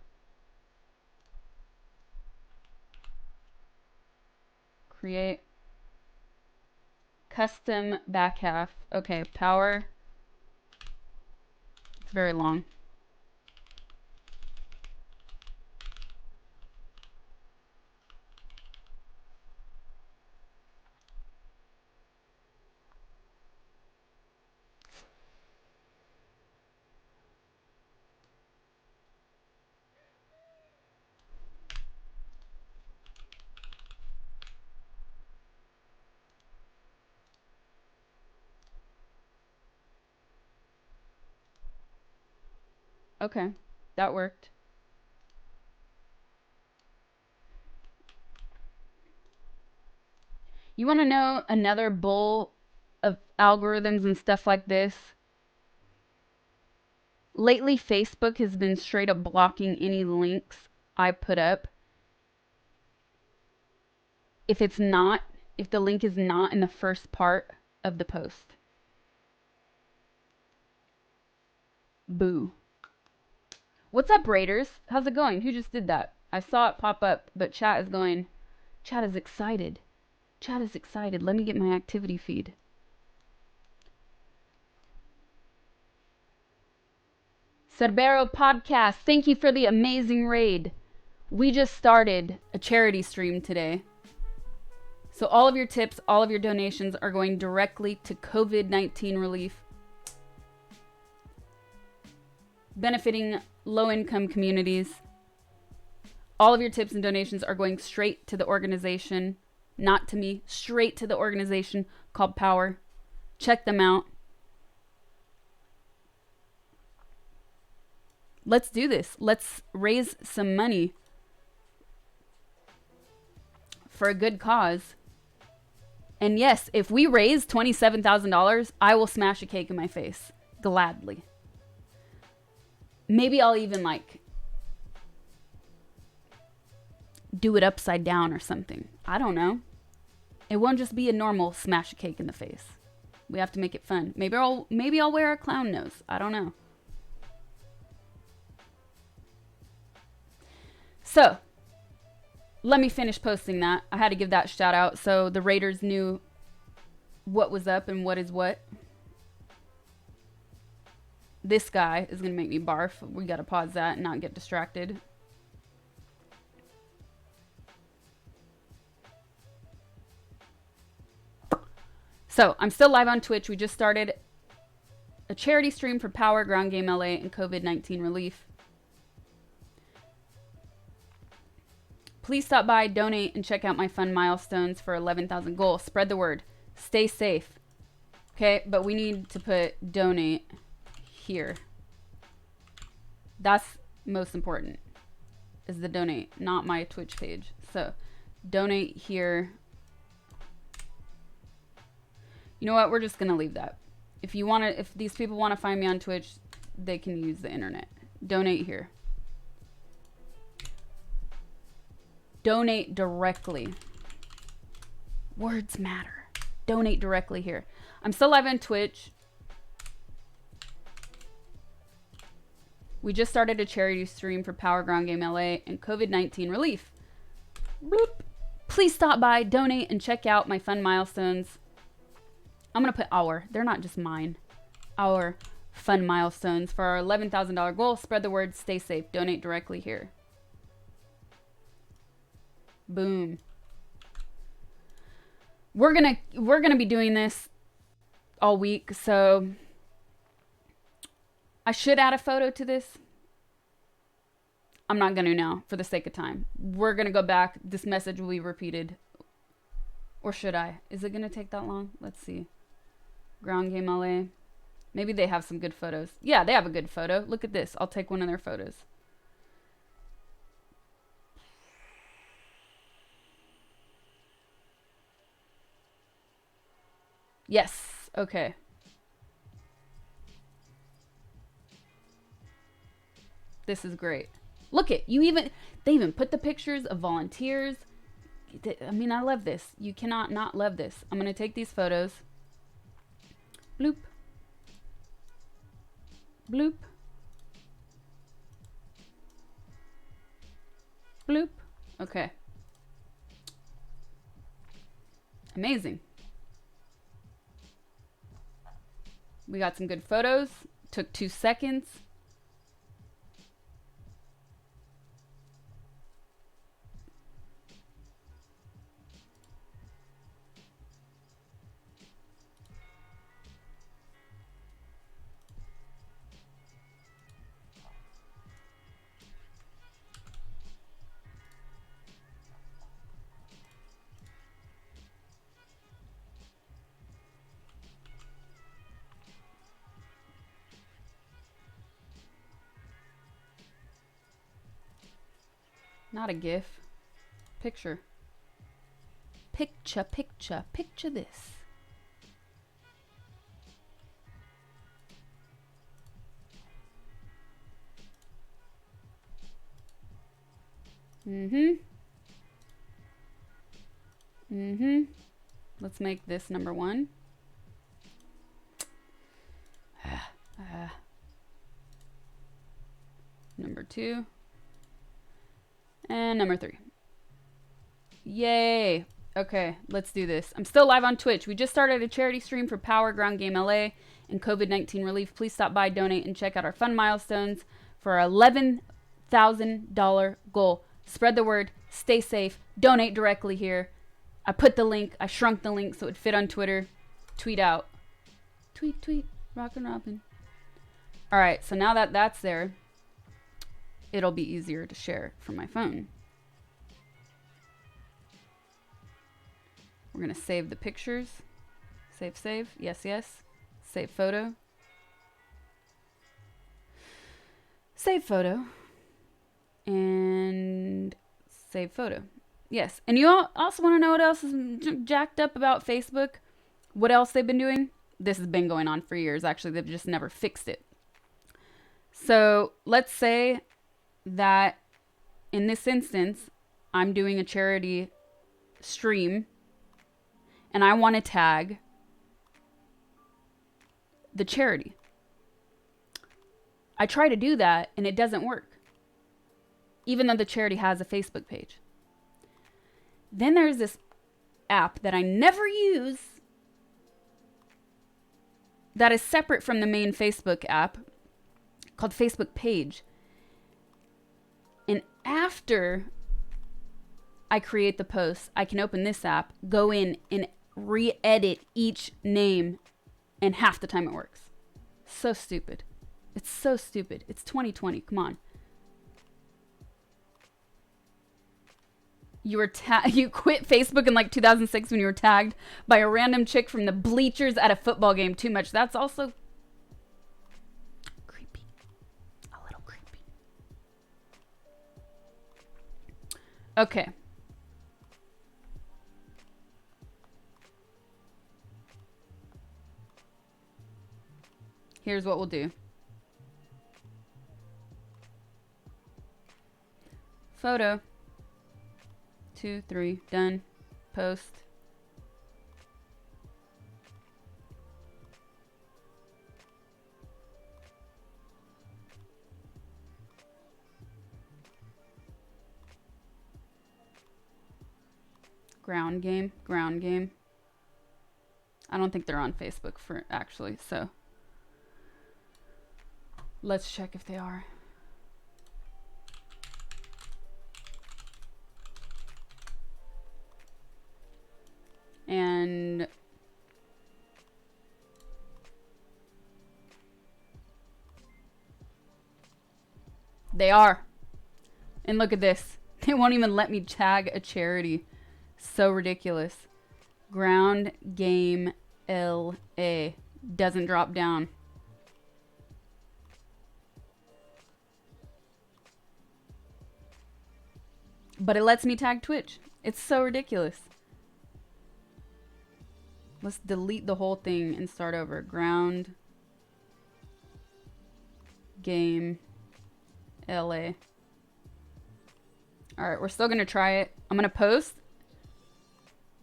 Create. Custom back half. Okay, Power. It's very long. Okay, that worked. You want to know another bull of algorithms and stuff like this. Lately, Facebook has been straight up blocking any links I put up. If the link is not in the first part of the post. Boo. What's up, Raiders? How's it going? Who just did that? I saw it pop up, but chat is excited. Chat is excited. Let me get my activity feed. Cerbero Podcast, thank you for the amazing raid. We just started a charity stream today. So all of your tips, all of your donations are going directly to COVID-19 relief, benefiting low-income communities. All of your tips and donations are going straight to the organization, not to me, straight to the organization called Power. Check them out. Let's do this. Let's raise some money for a good cause. And yes, if we raise $27,000, I will smash a cake in my face. Gladly. Maybe I'll even do it upside down or something. I don't know. It won't just be a normal smash a cake in the face. We have to make it fun. Maybe I'll wear a clown nose. I don't know. So, let me finish posting that. I had to give that shout out so the Raiders knew what was up and what is what. This guy is going to make me barf. We got to pause that and not get distracted. So, I'm still live on Twitch. We just started a charity stream for Power, Ground Game LA, and COVID-19 relief. Please stop by, donate, and check out my fun milestones for 11,000 goals. Spread the word. Stay safe. Okay, but we need to put donate here. That's most important, is the donate, not my Twitch page. So, donate here. You know what? We're just going to leave that. If these people want to find me on Twitch, they can use the internet. Donate here. Donate directly. Words matter. Donate directly here. I'm still live on Twitch. We just started a charity stream for Power, Ground Game LA, and COVID-19 relief. Bloop. Please stop by, donate, and check out my fun milestones. I'm going to put our. They're not just mine. Our fun milestones for our $11,000 goal. Spread the word. Stay safe. Donate directly here. Boom. We're gonna be doing this all week, so I should add a photo to this. I'm not gonna now, for the sake of time. We're gonna go back. This message will be repeated. Or should I? Is it gonna take that long? Let's see. Ground Game LA. Maybe they have some good photos. Yeah, they have a good photo. Look at this. I'll take one of their photos. Yes. Okay. This is great. Look it. They even put the pictures of volunteers. I mean, I love this. You cannot not love this. I'm going to take these photos. Bloop. Bloop. Bloop. Okay. Amazing. We got some good photos. Took 2 seconds. Not a GIF. Picture. Picture this. Let's make this number 1. Number 2. And number 3. Yay. Okay, let's do this. I'm still live on Twitch. We just started a charity stream for Power Ground Game LA and COVID-19 relief. Please stop by, donate, and check out our fun milestones for our $11,000 goal. Spread the word. Stay safe. Donate directly here. I put the link. I shrunk the link so it would fit on Twitter. Tweet out. Tweet, tweet. Rockin' Robin. All right, so now that that's there, it'll be easier to share from my phone. We're going to save the pictures. Save, save. Yes, yes. Save photo. Save photo. And save photo. Yes. And you all also want to know what else is jacked up about Facebook? What else they've been doing? This has been going on for years. Actually, they've just never fixed it. So let's say that in this instance, I'm doing a charity stream and I want to tag the charity. I try to do that and it doesn't work, even though the charity has a Facebook page. Then there's this app that I never use that is separate from the main Facebook app called Facebook Page. And after I create the post, I can open this app, go in and re-edit each name, and half the time it works. So stupid. It's so stupid. It's 2020. Come on. You quit Facebook in like 2006 when you were tagged by a random chick from the bleachers at a football game. Too much. That's also creepy. A little creepy. Okay. Here's what we'll do. Photo. 2, 3, done. Post. Ground game. I don't think they're on Facebook for actually, so let's check if they are. And they are. And look at this. They won't even let me tag a charity. So ridiculous. Ground Game LA doesn't drop down. But it lets me tag Twitch. It's so ridiculous. Let's delete the whole thing and start over. Ground Game LA. Alright, we're still going to try it. I'm going to post.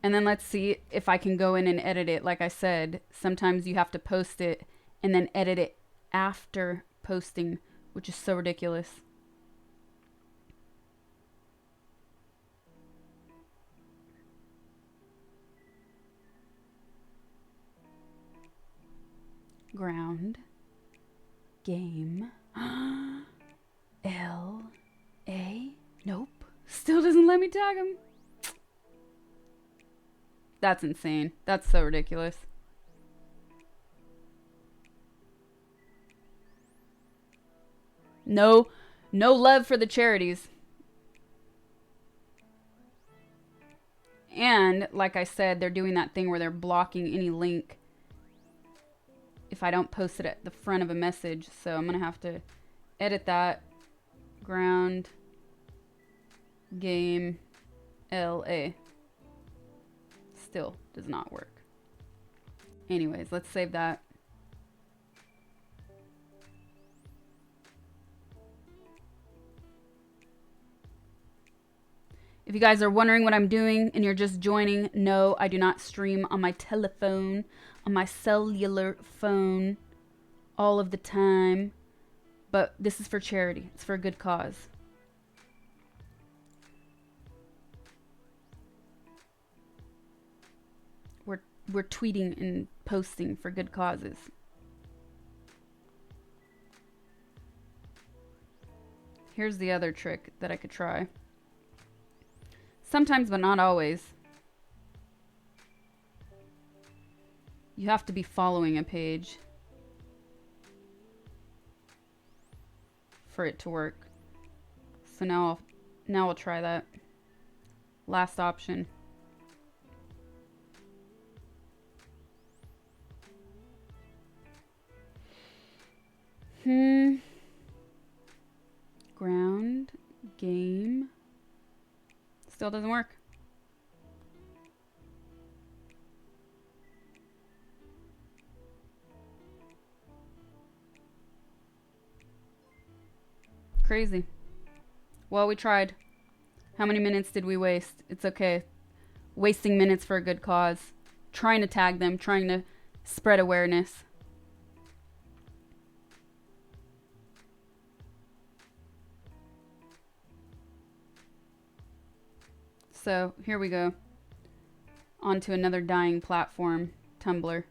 And then let's see if I can go in and edit it. Like I said, sometimes you have to post it and then edit it after posting, which is so ridiculous. Ground Game LA. Nope. Still doesn't let me tag him. That's insane. That's so ridiculous. No love for the charities. And like I said, they're doing that thing where they're blocking any link if I don't post it at the front of a message. So I'm going to have to edit that. Ground Game LA. Still does not work. Anyways, let's save that. If you guys are wondering what I'm doing and you're just joining, no, I do not stream on my telephone, on my cellular phone all of the time. But this is for charity. It's for a good cause. We're tweeting and posting for good causes. Here's the other trick that I could try. Sometimes, but not always. You have to be following a page for it to work. So now I'll try that. Last option. Ground game. Still doesn't work. Crazy. Well, we tried. How many minutes did we waste? It's okay. Wasting minutes for a good cause. Trying to tag them, trying to spread awareness. So here we go. On to another dying platform, Tumblr.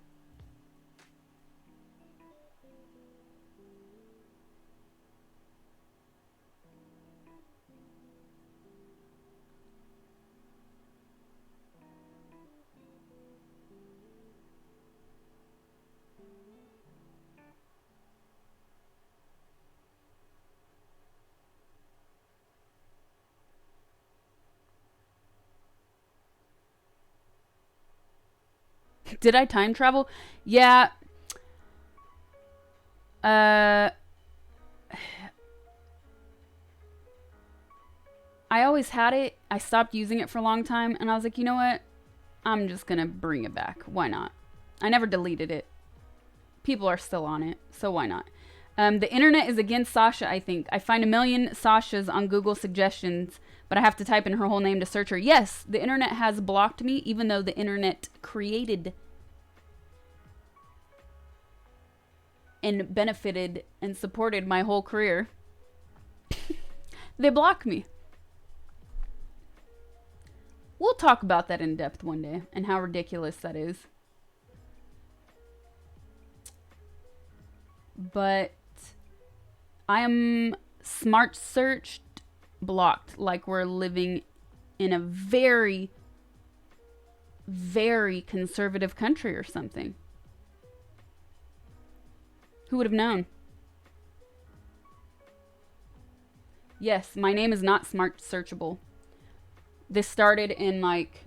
Did I time travel? Yeah. I always had it. I stopped using it for a long time, and I was like, you know what? I'm just gonna bring it back. Why not? I never deleted it. People are still on it, so why not? The internet is against Sasha, I think. I find a million Sashas on Google suggestions, but I have to type in her whole name to search her. Yes, the internet has blocked me, even though the internet created and benefited and supported my whole career. They block me. We'll talk about that in depth one day and how ridiculous that is. But I am smart searched, blocked, like we're living in a very, very conservative country or something. Who would have known? Yes, my name is not smart searchable. This started in like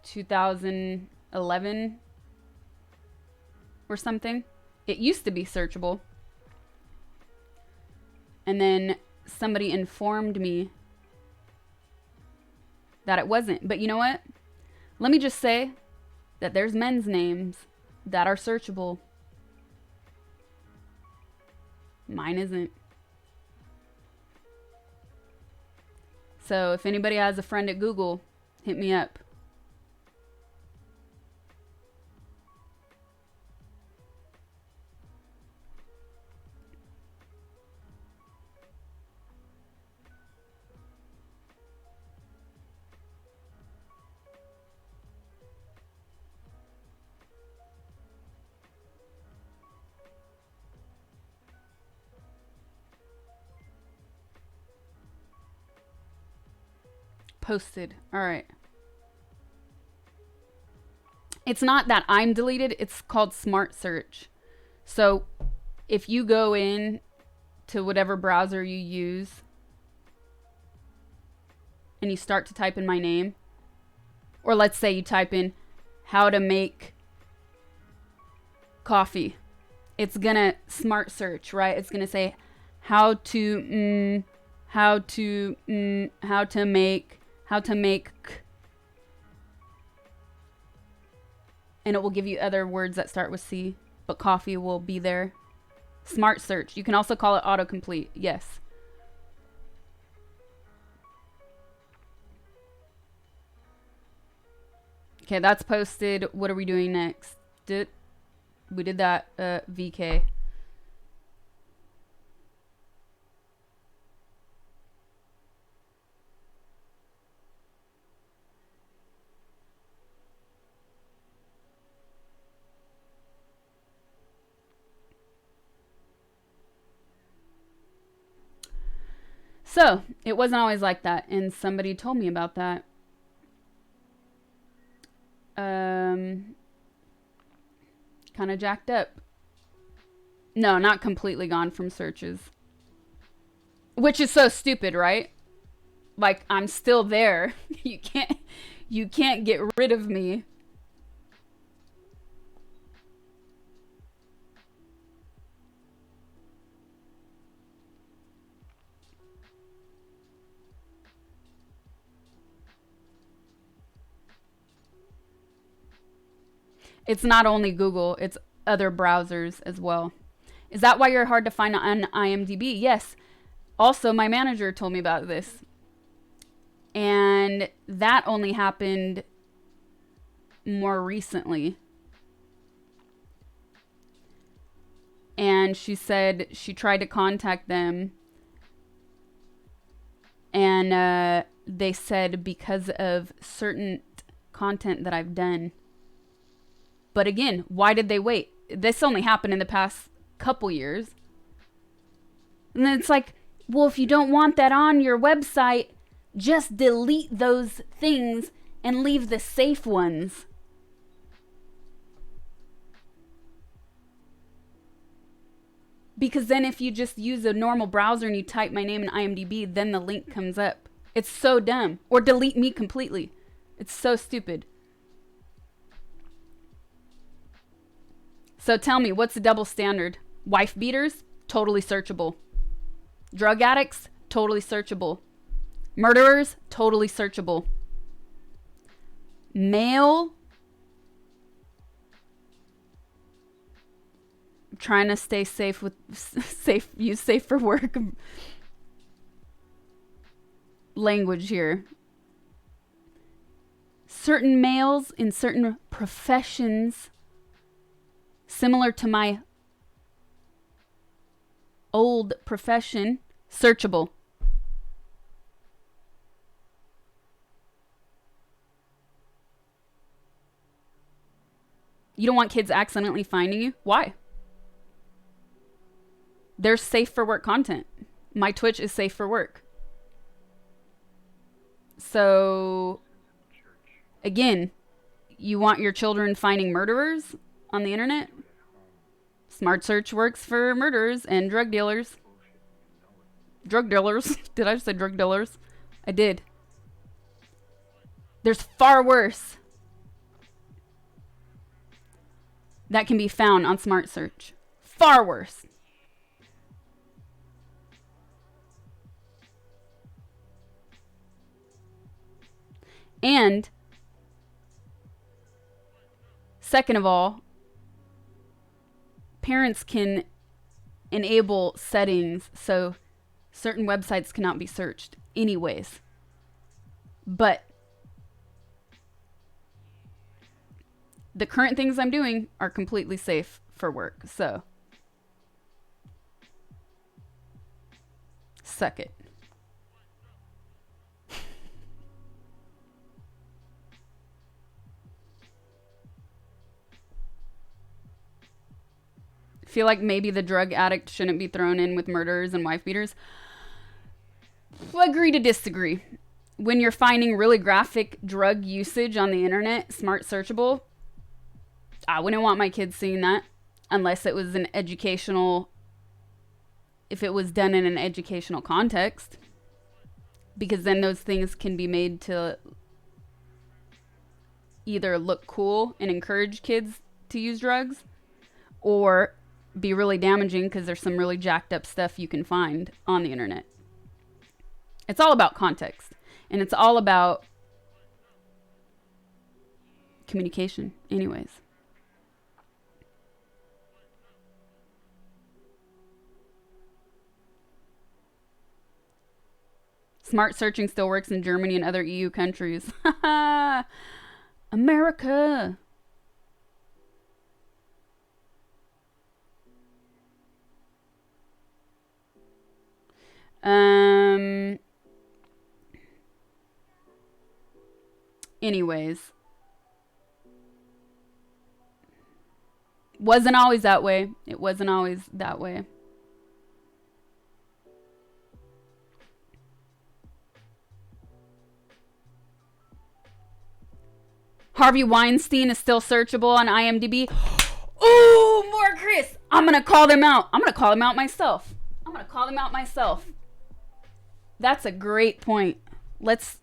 2011 or something. It used to be searchable. And then somebody informed me that it wasn't. But you know what? Let me just say that there's men's names that are searchable. Mine isn't. So if anybody has a friend at Google, hit me up. Posted. All right. It's not that I'm deleted. It's called smart search. So if you go in to whatever browser you use and you start to type in my name, or let's say you type in how to make coffee, it's gonna smart search, right? It's gonna say how to make, and it will give you other words that start with C, but coffee will be there. Smart search. You can also call it autocomplete. Yes. Okay, that's posted. What are we doing next? We did that, VK. So, it wasn't always like that, and somebody told me about that. Kind of jacked up. No, not completely gone from searches. Which is so stupid, right? Like, I'm still there. You can't get rid of me. It's not only Google, it's other browsers as well. Is that why you're hard to find on IMDb? Yes. Also, my manager told me about this. And that only happened more recently. And she said she tried to contact them. And they said because of certain content that I've done. But again, why did they wait? This only happened in the past couple years. And then it's like, well, if you don't want that on your website, just delete those things and leave the safe ones. Because then if you just use a normal browser and you type my name in IMDb, then the link comes up. It's so dumb. Or delete me completely. It's so stupid. So tell me, what's the double standard? Wife beaters? Totally searchable. Drug addicts? Totally searchable. Murderers? Totally searchable. Male? I'm trying to stay safe with use safe for work language here. Certain males in certain professions similar to my old profession, searchable. You don't want kids accidentally finding you? Why? There's safe for work content. My Twitch is safe for work. So, again, you want your children finding murderers on the internet? Smart search works for murderers and drug dealers. Drug dealers? Did I just say drug dealers? I did. There's far worse that can be found on smart search. Far worse. And second of all, parents can enable settings so certain websites cannot be searched anyways. But the current things I'm doing are completely safe for work. So suck it. Feel like maybe the drug addict shouldn't be thrown in with murderers and wife beaters. Agree to disagree. When you're finding really graphic drug usage on the internet, smart searchable, I wouldn't want my kids seeing that unless it was an educational, if it was done in an educational context, because then those things can be made to either look cool and encourage kids to use drugs, or be really damaging because there's some really jacked up stuff you can find on the internet. It's all about context, and it's all about communication anyways. Smart searching still works in Germany and other EU countries. America. Anyways. Wasn't always that way. It wasn't always that way. Harvey Weinstein is still searchable on IMDb. Ooh, more Chris. I'm going to call them out. I'm going to call them out myself. That's a great point. Let's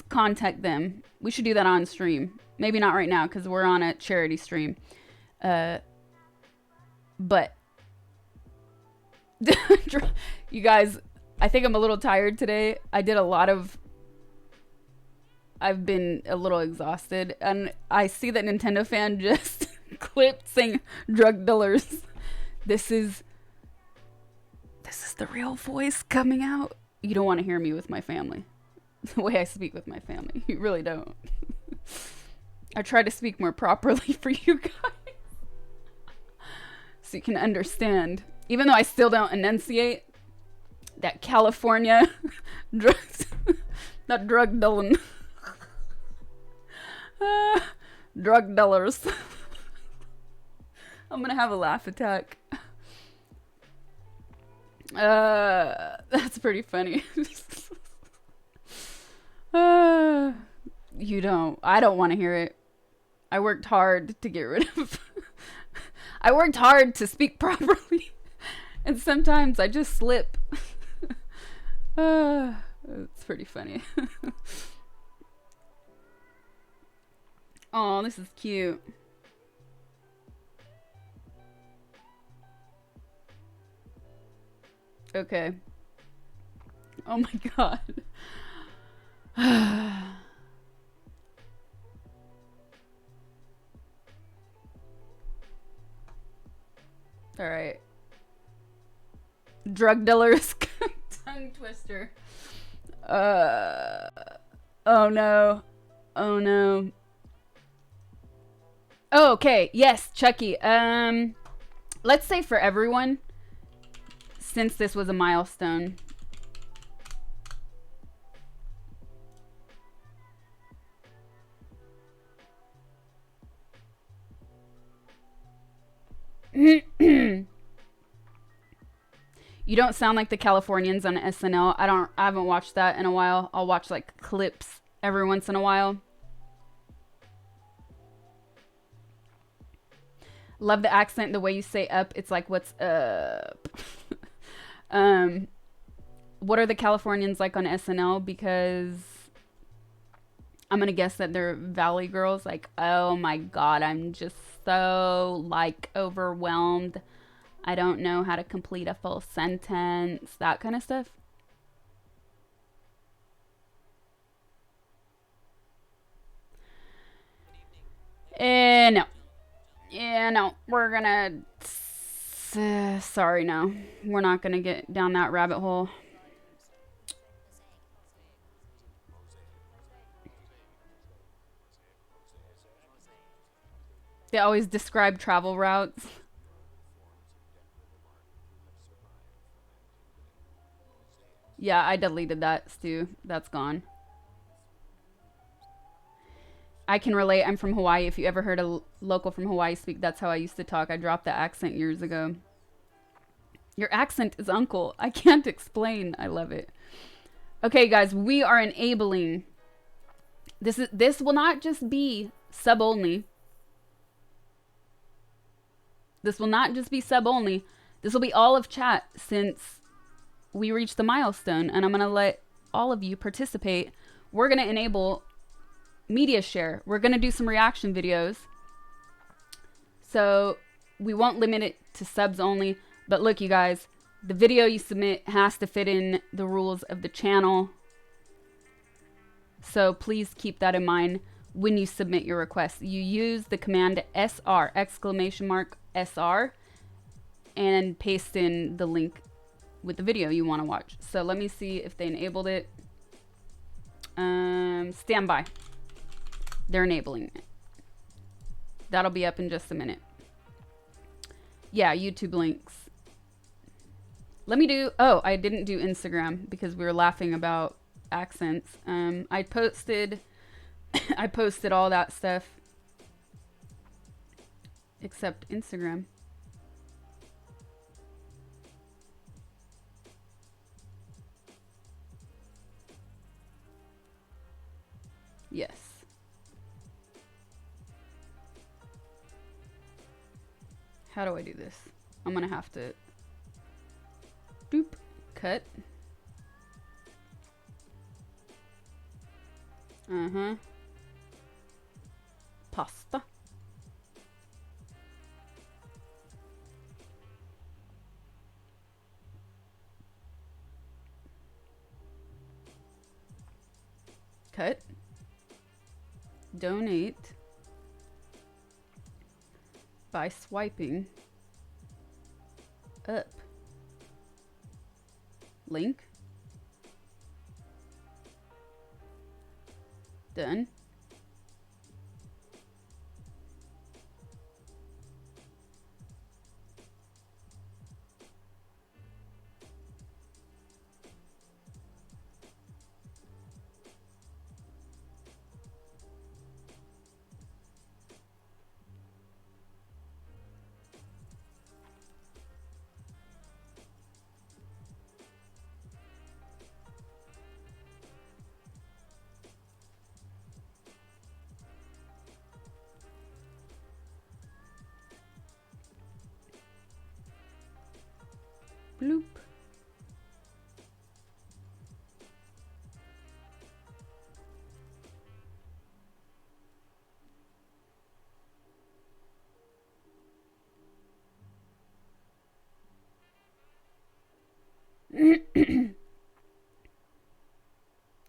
contact them. We should do that on stream. Maybe not right now because we're on a charity stream. But you guys, I think I'm a little tired today. I've been a little exhausted, and I see that Nintendo fan just clipped saying drug dealers. This is the real voice coming out. You don't want to hear me with my family. The way I speak with my family. You really don't. I try to speak more properly for you guys. So you can understand. Even though I still don't enunciate that California drugs, not drug dealing. Drug dealers. I'm gonna have a laugh attack. That's pretty funny. I don't want to hear it. I worked hard to get rid of. I worked hard to speak properly. And sometimes I just slip. It's pretty funny. Oh, this is cute. Okay. Oh my god. All right. Drug dealers tongue twister. Oh no. Oh no. Oh, okay. Yes, Chucky. Let's say for everyone, since this was a milestone. You don't sound like the Californians on SNL. I haven't watched that in a while. I'll watch like clips every once in a while. Love the accent, the way you say up. It's like, what's up? What are the Californians like on SNL? Because I'm gonna guess that they're Valley girls. Like, oh my god, I'm just so like overwhelmed. I don't know how to complete a full sentence. That kind of stuff. No. Yeah, no. We're gonna... sorry, no. We're not gonna get down that rabbit hole. They always describe travel routes. Yeah, I deleted that, Stu. That's gone. I can relate. I'm from Hawaii. If you ever heard a local from Hawaii speak, that's how I used to talk. I dropped the accent years ago. Your accent is uncle. I can't explain. I love it. Okay, guys, we are enabling. This will not just be sub only. This will not just be sub only. This will be all of chat since we reached the milestone, and I'm going to let all of you participate. We're going to enable media share. We're going to do some reaction videos. So we won't limit it to subs only. But look, you guys, the video you submit has to fit in the rules of the channel. So please keep that in mind when you submit your request. You use the command SR, !SR, and paste in the link with the video you want to watch. So let me see if they enabled it. Stand by. They're enabling it. That'll be up in just a minute. Yeah, YouTube links. Let me do, oh, I didn't do Instagram because we were laughing about accents. I posted I posted all that stuff except Instagram. Yes. How do I do this? I'm gonna have to boop, cut. Pasta. Cut. Donate by swiping up. Link. Done. Bloop.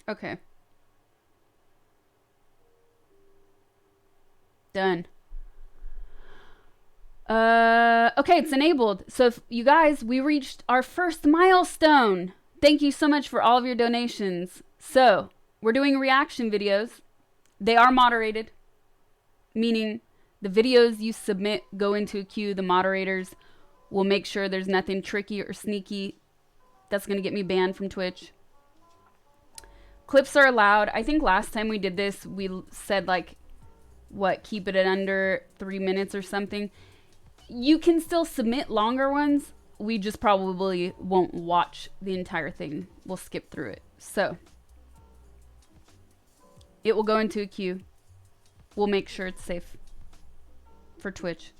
Okay. Done. Okay, it's enabled. So if you guys, we reached our first milestone. Thank you so much for all of your donations. So we're doing reaction videos. They are moderated, meaning the videos you submit go into a queue. The moderators will make sure there's nothing tricky or sneaky that's going to get me banned from Twitch. Clips are allowed. I think last time we did this, we said like, what, keep it at under 3 minutes or something. You can still submit longer ones. We just probably won't watch the entire thing. We'll skip through it. So it will go into a queue. We'll make sure it's safe for Twitch.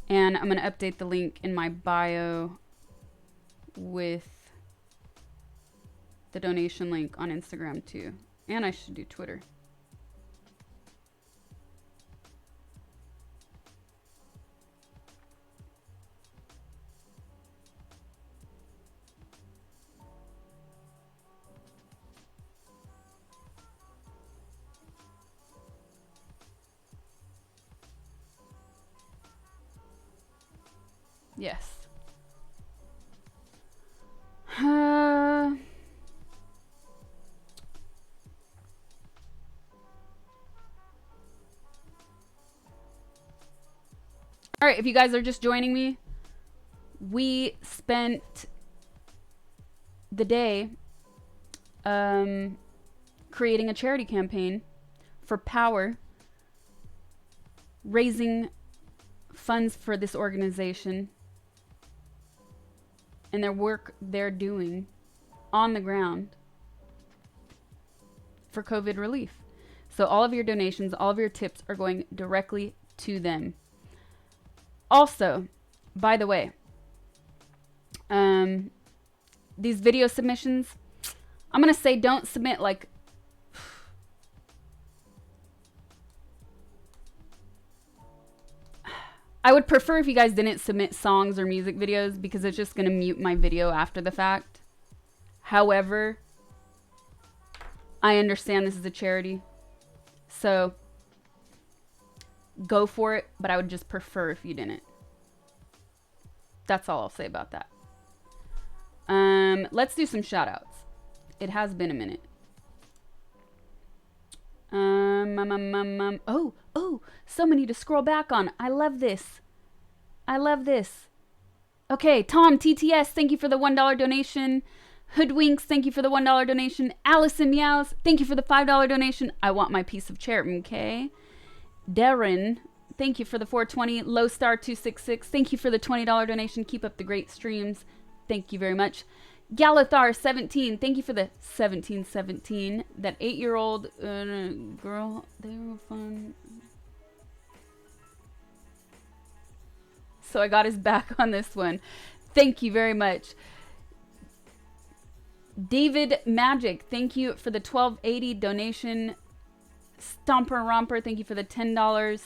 And I'm going to update the link in my bio with the donation link on Instagram too. And I should do Twitter. Yes. All right, if you guys are just joining me, we spent the day creating a charity campaign for Power, raising funds for this organization and their work they're doing on the ground for COVID relief. So all of your donations, all of your tips are going directly to them. Also, by the way, these video submissions, I'm going to say don't submit like I would prefer if you guys didn't submit songs or music videos because it's just going to mute my video after the fact. However, I understand this is a charity, so go for it, but I would just prefer if you didn't. That's all I'll say about that. Let's do some shout outs. It has been a minute. Oh, so many to scroll back on. I love this. I love this. Okay, Tom TTS, thank you for the $1 donation. Hoodwinks, thank you for the $1 donation. Allison Meows, thank you for the $5 donation. I want my piece of cherry, okay? Darren, thank you for the 420. Low Star 266, thank you for the $20 donation. Keep up the great streams. Thank you very much. Galathar 17, thank you for the 1717. That 8-year-old girl, they were fun. So I got his back on this one. Thank you very much. David Magic, thank you for the $12.80 donation. Stomper Romper, thank you for the $10.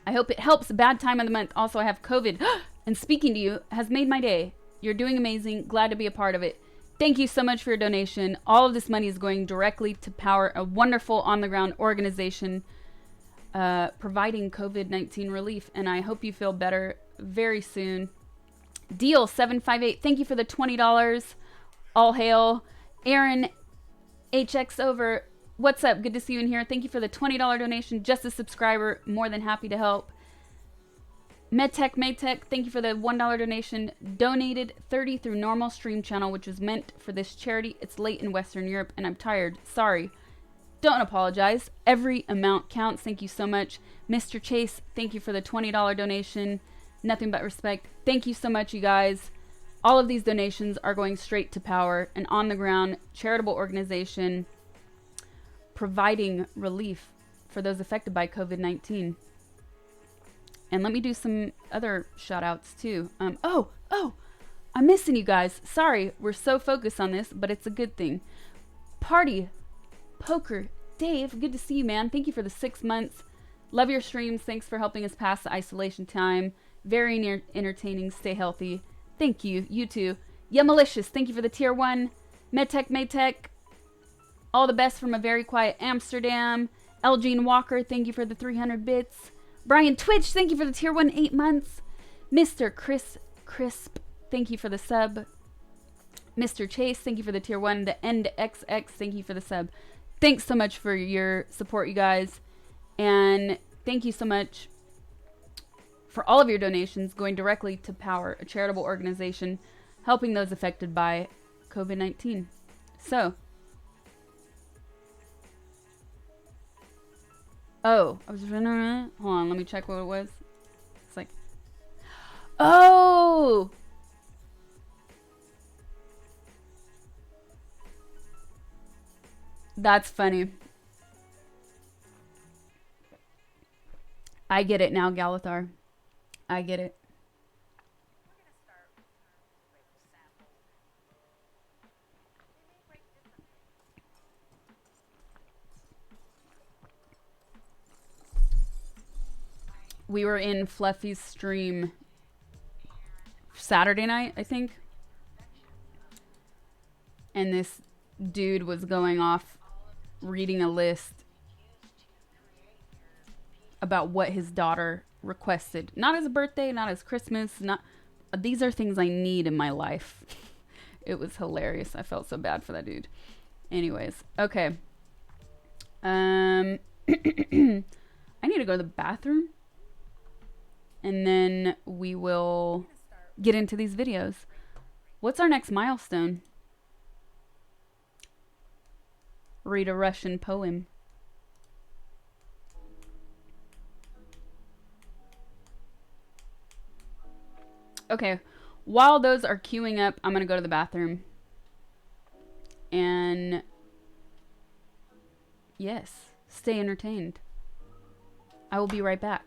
I hope it helps. Bad time of the month. Also, I have COVID. And speaking to you has made my day. You're doing amazing. Glad to be a part of it. Thank you so much for your donation. All of this money is going directly to power a wonderful on-the-ground organization providing COVID-19 relief. And I hope you feel better very soon. Deal 758, thank you for the $20. All hail. Aaron HX over. What's up? Good to see you in here. Thank you for the $20 donation. Just a subscriber. More than happy to help. Maytech, thank you for the $1 donation. Donated 30 through normal stream channel, which was meant for this charity. It's late in Western Europe and I'm tired. Sorry. Don't apologize. Every amount counts. Thank you so much. Mr. Chase, thank you for the $20 donation. Nothing but respect. Thank you so much, you guys. All of these donations are going straight to Power, an on-the-ground charitable organization providing relief for those affected by COVID-19. And let me do some other shout-outs, too. I'm missing you guys. Sorry, we're so focused on this, but it's a good thing. Party Poker Dave, good to see you, man. Thank you for the 6 months. Love your streams. Thanks for helping us pass the isolation time. Very entertaining. Stay healthy. Thank you. You too. Yeah, Malicious. Thank you for the tier 1. Maytech. All the best from a very quiet Amsterdam. Elgene Walker. Thank you for the 300 bits. Brian Twitch. Thank you for the tier 1 8 months. Mr. Crisp. Thank you for the sub. Mr. Chase. Thank you for the tier 1. The End XX. Thank you for the sub. Thanks so much for your support, you guys. And thank you so much for all of your donations going directly to Power, a charitable organization helping those affected by COVID-19. So, hold on, let me check what it was. It's like, that's funny. I get it now, Galathar. I get it. We were in Fluffy's stream Saturday night, I think. And this dude was going off reading a list about what his daughter requested. Not as a birthday, not as Christmas, not these are things I need in my life. It was hilarious. I felt so bad for that dude. Anyways, okay. I need to go to the bathroom. And then we will get into these videos. What's our next milestone? Read a Russian poem. Okay, while those are queuing up, I'm going to go to the bathroom. And yes, stay entertained. I will be right back.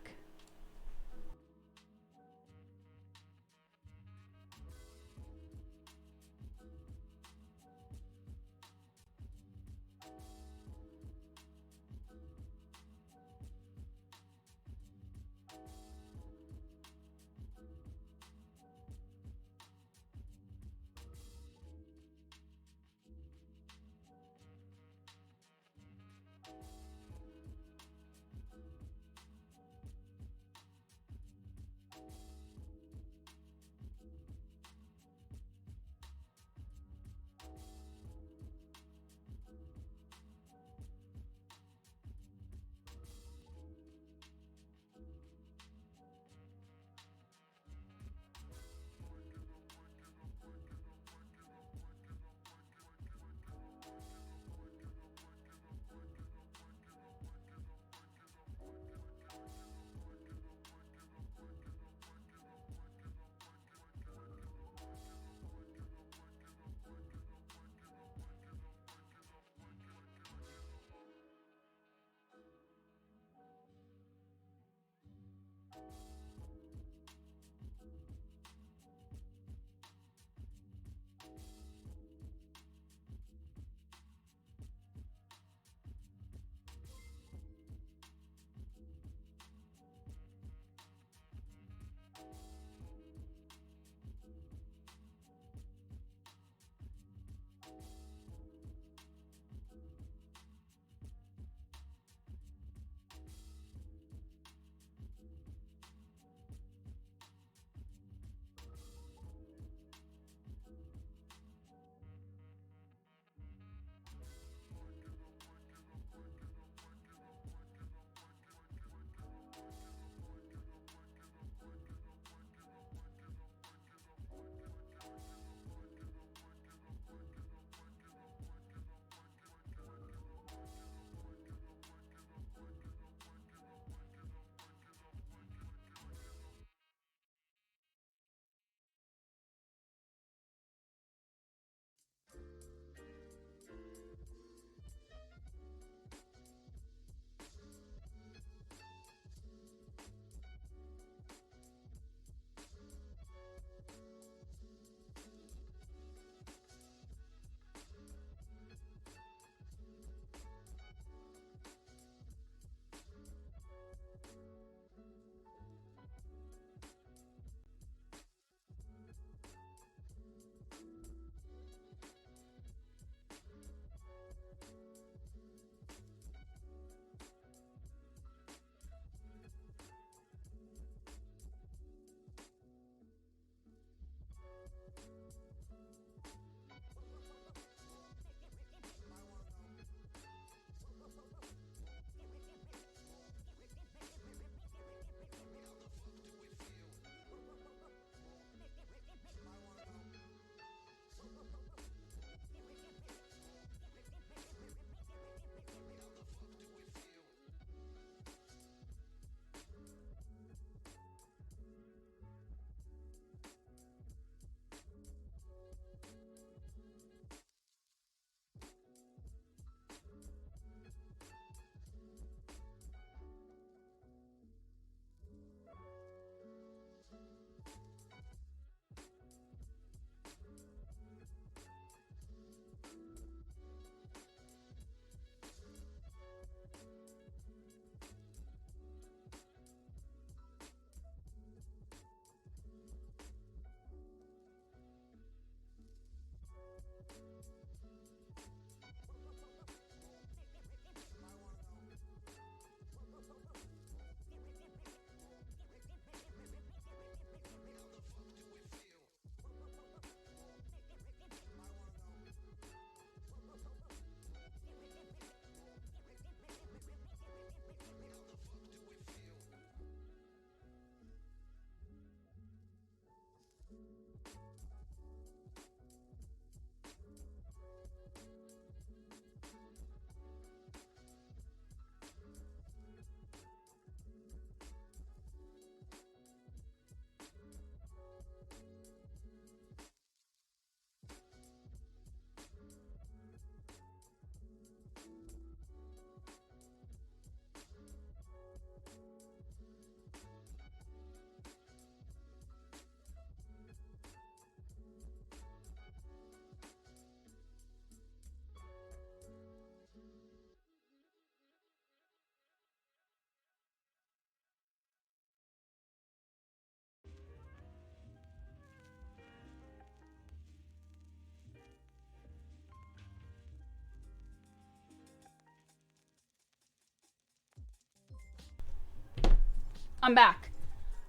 I'm back.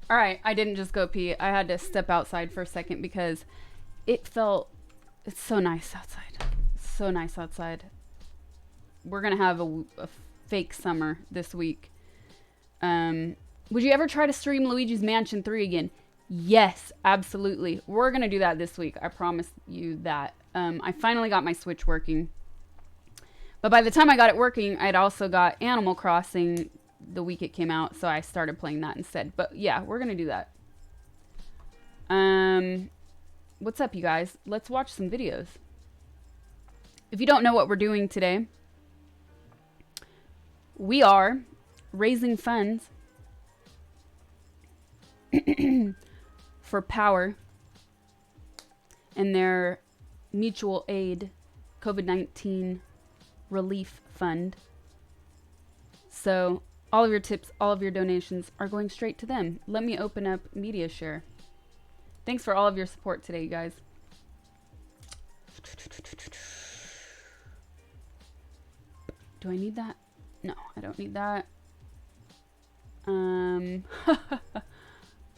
All right, I didn't just go pee. I had to step outside for a second because it's so nice outside. So nice outside. We're gonna have a fake summer this week. Would you ever try to stream Luigi's Mansion 3 again? Yes, absolutely. We're gonna do that this week. I promise you that. I finally got my Switch working. But by the time I got it working, I'd also got Animal Crossing the week it came out, so I started playing that instead. But yeah, we're gonna do that. What's up, you guys? Let's watch some videos. If you don't know what we're doing today, we are raising funds for Power and their mutual aid COVID-19 relief fund. So all of your tips, all of your donations are going straight to them. Let me open up Media Share. Thanks for all of your support today, you guys. Do I need that? No, I don't need that.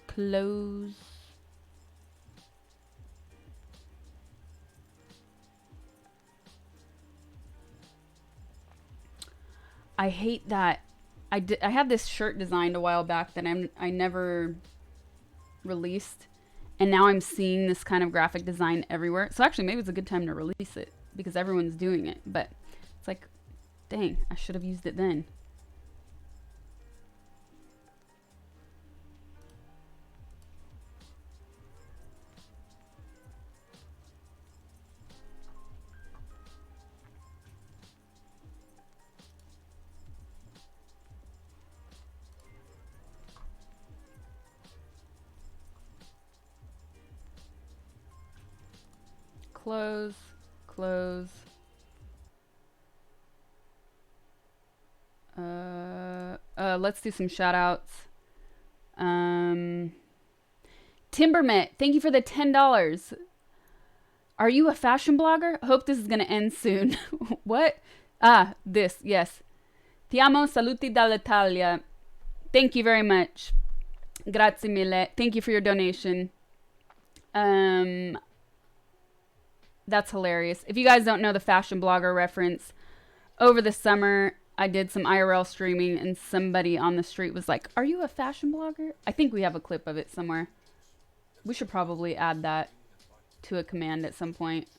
Close. I hate that. I had this shirt designed a while back that I never released, and now I'm seeing this kind of graphic design everywhere. So actually, maybe it's a good time to release it because everyone's doing it. But it's like, dang, I should have used it then. Close, close. Let's do some shout outs. Timbermet, thank you for the $10. Are you a fashion blogger? I hope this is gonna end soon. What? Ah, this, yes. Ti amo, saluti dall'Italia. Thank you very much. Grazie mille. Thank you for your donation. That's hilarious. If you guys don't know the fashion blogger reference, over the summer, I did some IRL streaming and somebody on the street was like, are you a fashion blogger? I think we have a clip of it somewhere. We should probably add that to a command at some point.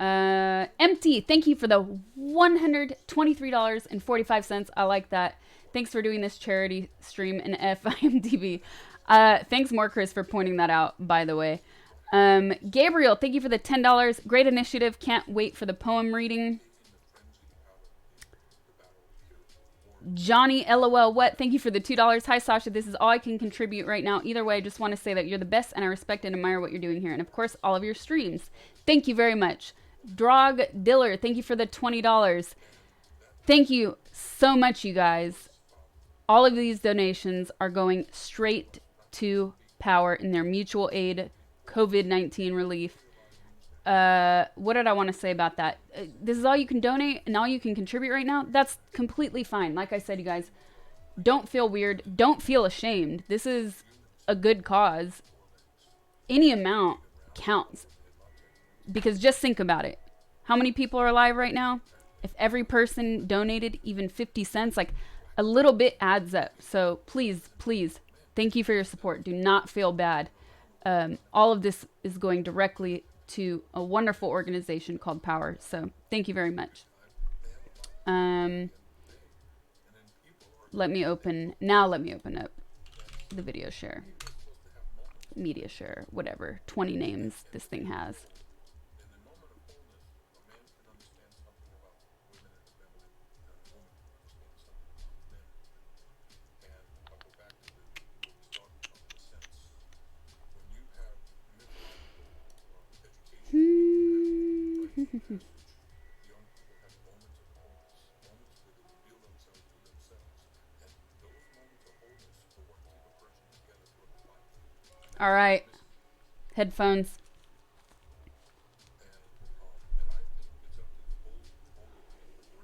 Empty, thank you for the $123.45. I like that. Thanks for doing this charity stream in FIMDB. Thanks more, Chris, for pointing that out, by the way. Gabriel, thank you for the $10. Great initiative. Can't wait for the poem reading. Johnny LOL what? Thank you for the $2. Hi Sasha, this is all I can contribute right now. Either way, I just want to say that you're the best and I respect and admire what you're doing here. And of course, all of your streams. Thank you very much. Drog Diller, thank you for the $20. Thank you so much, you guys. All of these donations are going straight to Power in their mutual aid COVID-19 relief. What did I want to say about that? This is all you can donate and all you can contribute right now. That's completely fine. Like I said, you guys, don't feel weird. Don't feel ashamed. This is a good cause. Any amount counts. Because just think about it. How many people are alive right now? If every person donated even 50 cents, like a little bit adds up. So please, please, thank you for your support. Do not feel bad. All of this is going directly to a wonderful organization called Power. So thank you very much. Let me open up the video share, media share, whatever, 20 names this thing has. All right, headphones.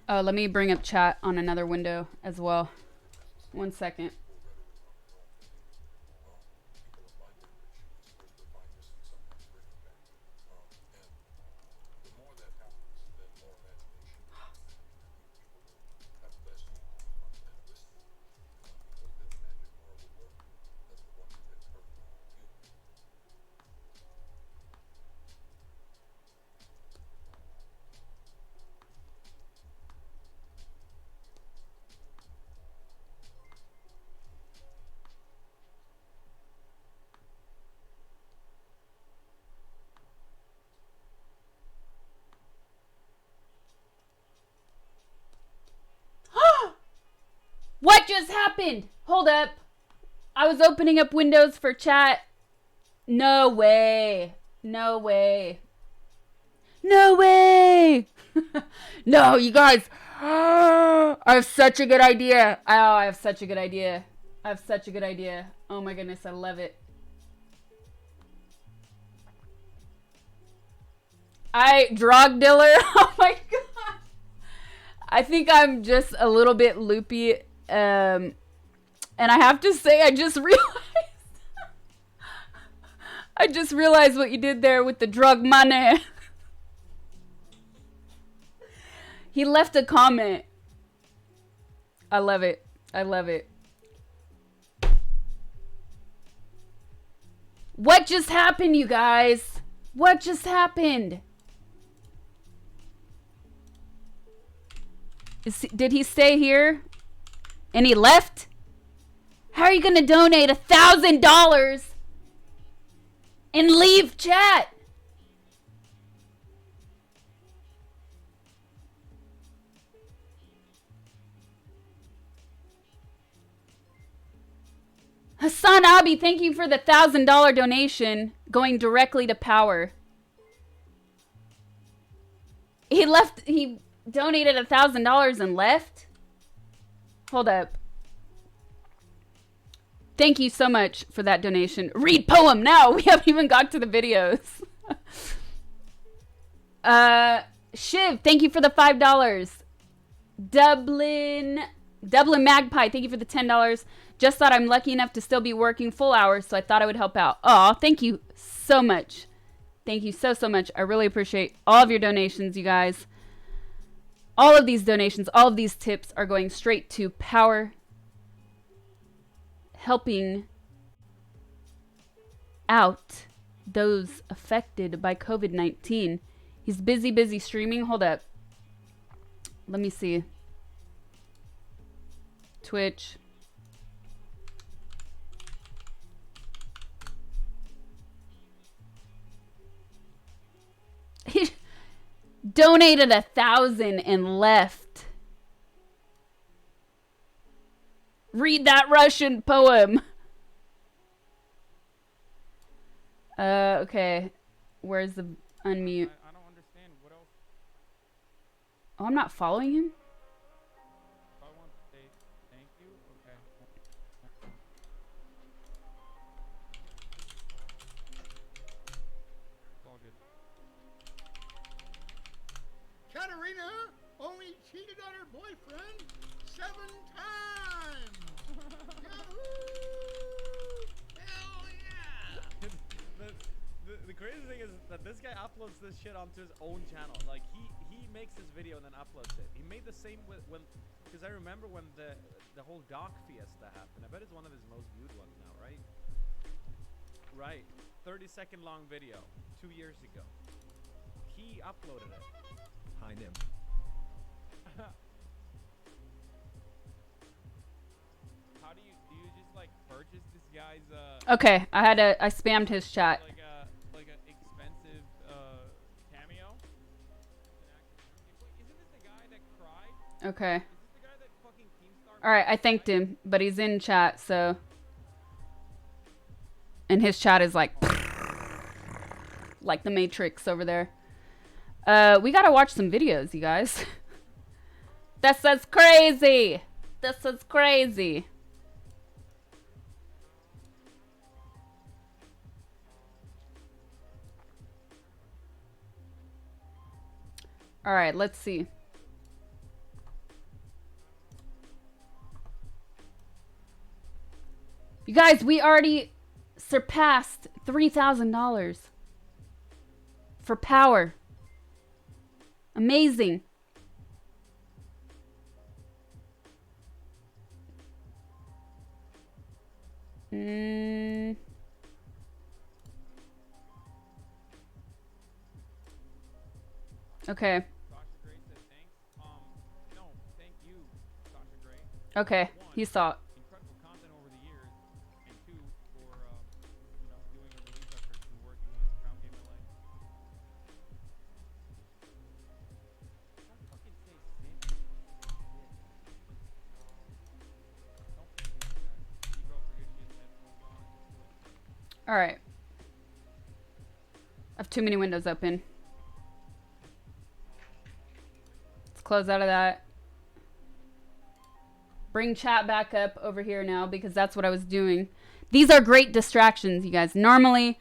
Oh, let me bring up chat on another window as well. 1 second. What just happened? Hold up. I was opening up Windows for chat. No way. No way. No way. No, you guys. I have such a good idea. Oh, I have such a good idea. I have such a good idea. Oh my goodness, I love it. Drug dealer. Oh my god. I think I'm just a little bit loopy. And I have to say, I just realized what you did there with the drug money. He left a comment. I love it. I love it. What just happened, you guys? What just happened? Did he stay here? And he left? How are you going to donate $1,000 and leave chat? Hassan Abi, thank you for the $1,000 donation going directly to Power. He donated $1,000 and left? Hold up. Thank you so much for that donation. Read poem now. We haven't even got to the videos. Shiv, thank you for the $5. Dublin Magpie, thank you for the $10. Just thought I'm lucky enough to still be working full hours, so I thought I would help out. Aw, thank you so much. Thank you so much. I really appreciate all of your donations, you guys. All of these donations, all of these tips are going straight to Power, helping out those affected by COVID-19. He's busy streaming. Hold up. Let me see. Twitch. He donated 1,000 and left. Read that Russian poem. Okay. Where's the unmute? I don't understand. What else? Oh, I'm not following him? I want to say thank you. Okay. It's all good. Katerina only cheated on her boyfriend 7 times. Yahoo! Hell yeah! The crazy thing is that this guy uploads this shit onto his own channel. Like he makes this video and then uploads it. He made the same with because I remember when the whole Doc Fiesta happened. I bet it's one of his most viewed ones now, right? Right. 30-second long video 2 years ago. He uploaded it. Hi, Nim. How do you just like purchase this guy's Okay, I spammed his chat. like a expensive cameo? Wait, isn't this the guy that cried? Okay. Is this the guy that fucking Keemstar? All right, I thanked him, but he's in chat, so. And his chat is like the Matrix over there. We gotta watch some videos, you guys. This is crazy. This is crazy. All right, let's see. You guys, we already surpassed $3,000 for power. Amazing. Okay. Sasha Grey said thanks. No, thank you, Sasha Grey. Okay. One, He saw it. incredible content over the years, and two, for you know, doing a release effort and working with Crown Game LA. Don't fucking say sit. Say sit. Don't forget that. Your girl forget she has headphones on. Just do it. All right. I have too many windows open. Let's close out of that. Bring chat back up over here now because that's what I was doing. These are great distractions, you guys. Normally,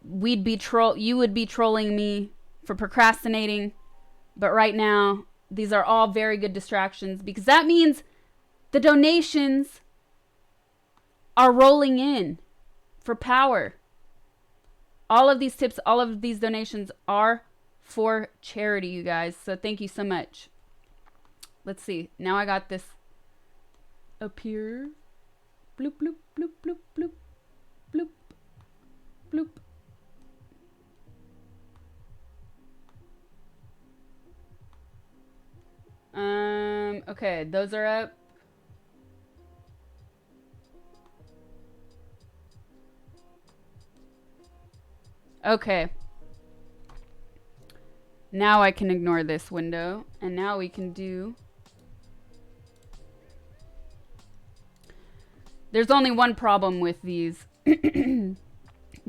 you would be trolling me for procrastinating, but right now, these are all very good distractions because that means the donations are rolling in for power. All of these tips, all of these donations are for charity, you guys. So thank you so much. Let's see. Now I got this up here. Bloop, bloop, bloop, bloop, bloop. Bloop. Bloop. Okay, those are up. Okay. Now I can ignore this window, and now we can do... There's only one problem with these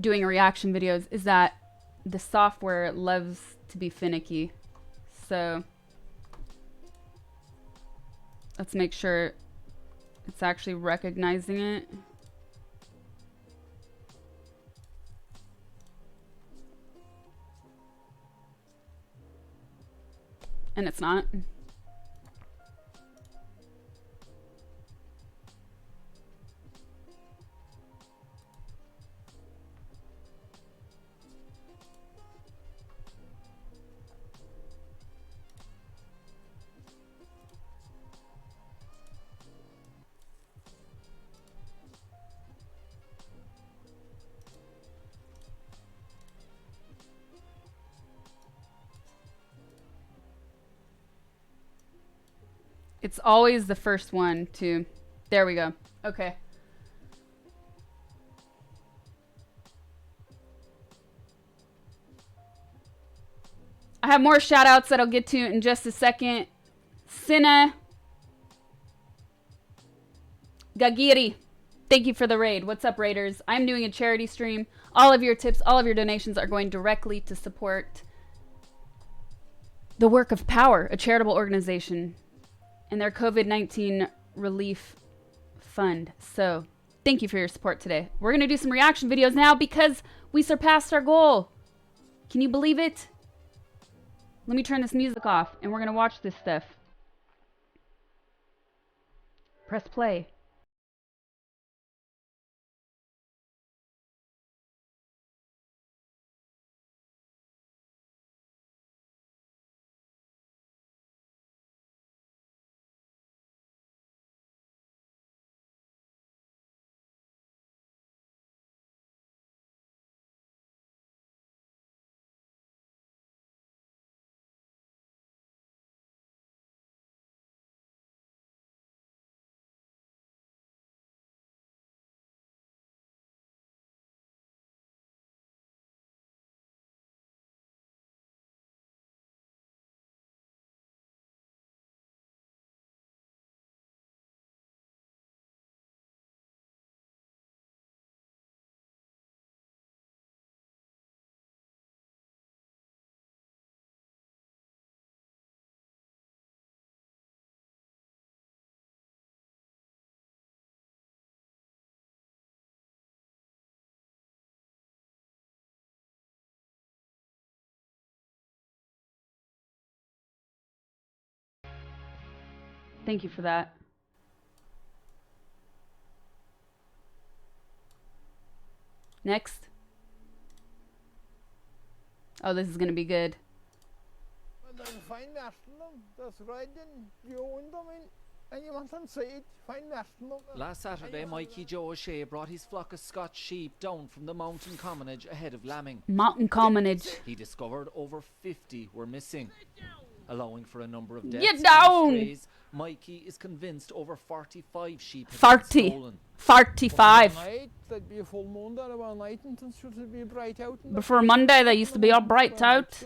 doing reaction videos is that the software loves to be finicky. So let's make sure it's actually recognizing it. And it's not. It's always the first one to... There we go. Okay. I have more shout outs that I'll get to in just a second. Sina Gagiri, thank you for the raid. What's up, Raiders? I'm doing a charity stream. All of your tips, all of your donations are going directly to support the work of Power, a charitable organization, and their COVID-19 relief fund. So thank you for your support today. We're going to do some reaction videos now because we surpassed our goal. Can you believe it? Let me turn this music off and we're going to watch this stuff. Press play. Thank you for that. Next. Oh, this is gonna be good. Well, then find National, that's right, then you own them in, and you want on side, find National. Last Saturday, Mikey Joe O'Shea brought his flock of Scotch sheep down from the mountain commonage ahead of lambing. Mountain commonage. He discovered over 50 were missing, allowing for a number of Get deaths and down! strays. Mikey is convinced over 45 sheep have 40. been stolen. 45. Night, there'd be a full moon there about night, and it should be bright out. And Before Monday, they used to be all bright out.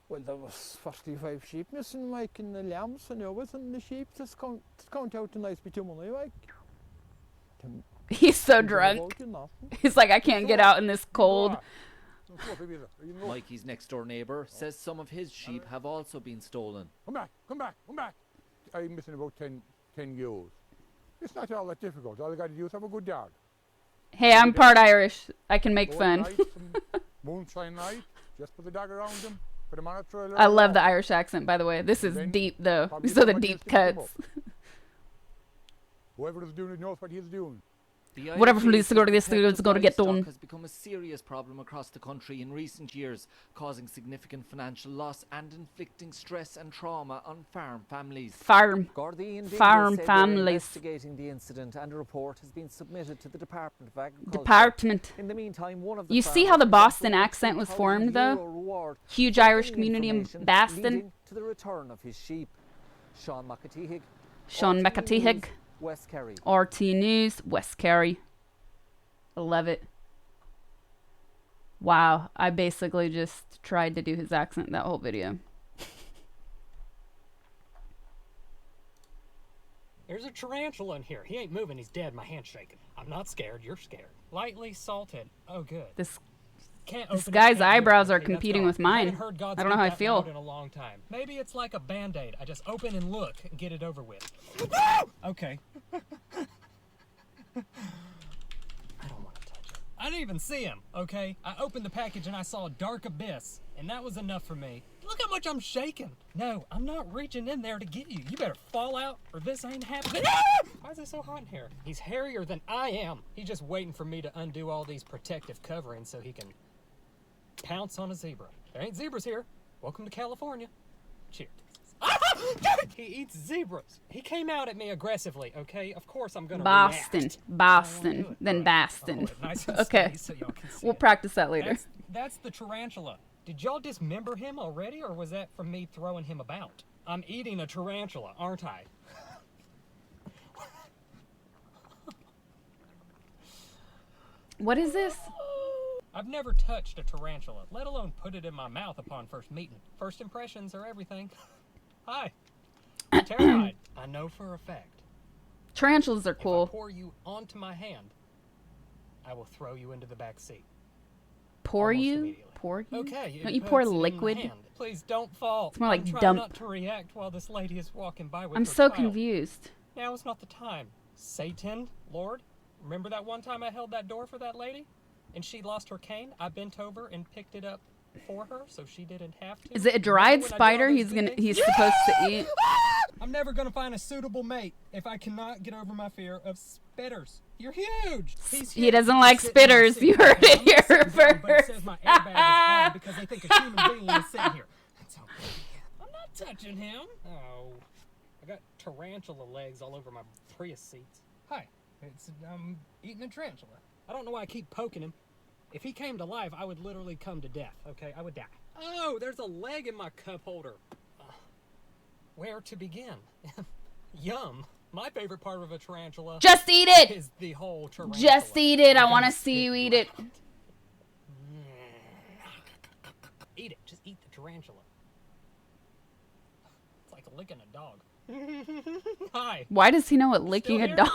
Well, there was 45 sheep missing, Mike, and the lambs and yours, and the sheep just count out a nice bit of money, Mike. He's so drunk. He's like, I can't get out in this cold. Mikey's next door neighbour says some of his sheep have also been stolen. Come back, come back, come back. I'm missing about 10 ewes. It's not all that difficult. All I got to do is have a good dog. Hey, I'm part Irish. I can make Go fun. at night, some moonshine night, just put the dog around them, put them on a trailer. I love the Irish accent, by the way. This is Then deep, though. probably These are the somebody deep else picked them cuts. Whoever is doing it knows what he's doing. The Whatever IFA police says go to this, protected it's going to get livestock done. has become a serious problem across the country in recent years, causing significant financial loss and inflicting stress and trauma on farm families. Farm. Gardaí and Farm said they're families. investigating the incident, and a report has been submitted to the Department of Agriculture. Department. In the meantime, one of the You see how farmers the was Boston offered a accent was 2,000 formed, though? euro reward Huge for Irish any community in information Boston. leading to the return of his sheep. Sean McAteehig. Sean RTE McAteehig. News, West Kerry. RT News, West Kerry. I love it. Wow, I basically just tried to do his accent that whole video. There's a tarantula in here. He ain't moving. He's dead. My hand's shaking. I'm not scared. You're scared. Lightly salted. Oh, good. This Can't This open it, guy's can't do it. eyebrows are Okay, that's competing gone. with I mine. haven't heard God I don't know speak how I that feel. loud in a long time. Maybe it's like a Band-Aid. I just open and look and get it over with. Okay. I don't want to touch it. I didn't even see him, okay? I opened the package and I saw a dark abyss, and that was enough for me. Look how much I'm shaking. No, I'm not reaching in there to get you. You better fall out or this ain't happening. Why is it so hot in here? He's hairier than I am. He's just waiting for me to undo all these protective coverings so he can pounce on a zebra. There ain't zebras here. Welcome to California. Cheers. He eats zebras. He came out at me aggressively, okay? Of course I'm gonna Boston. react. Boston. Then Right. Boston. Hold it nice and Okay. steady so y'all can see We'll it. practice that later. That's the tarantula. Did y'all dismember him already, or was that from me throwing him about? I'm eating a tarantula, aren't I? What is this? I've never touched a tarantula, let alone put it in my mouth upon first meeting. First impressions are everything. Hi. I'm terrified. I know for a fact. Tarantulas are If I cool. pour you onto my hand, I will throw you into the back seat. Pour almost you? immediately. Pour you? Okay. Don't it you pour puts it in my liquid? hand. Please don't fall. It's more like I'm trying dump. not to react while this lady is walking by with I'm her so child. confused. Now is not the time. Satan, Lord, remember that one time I held that door for that lady? And she lost her cane? I bent over and picked it up for her so she didn't have to. Is it a Remember dried when I did all spider those he's good gonna things? he's supposed to eat? I'm never gonna find a suitable mate if I cannot get over my fear of spitters. You're huge. He's He huge. doesn't like Sit in my spitters. seat. You heard it I'm here not sitting down, but it first. says my airbag is on because they think a human being is sitting here. That's okay. I'm not touching him. Oh, I got tarantula legs all over my Prius seats. Hi, I'm eating a tarantula. I don't know why I keep poking him. If he came to life, I would literally come to death. Okay, I would die. Oh, there's a leg in my cup holder. Where to begin? Yum. My favorite part of a tarantula Just eat it. is the whole tarantula. Just eat it. I I'm want to gonna see you spit eat it. out. Eat it. Just eat the tarantula. It's like licking a dog. Hi. Why does he know what licking a here? dog?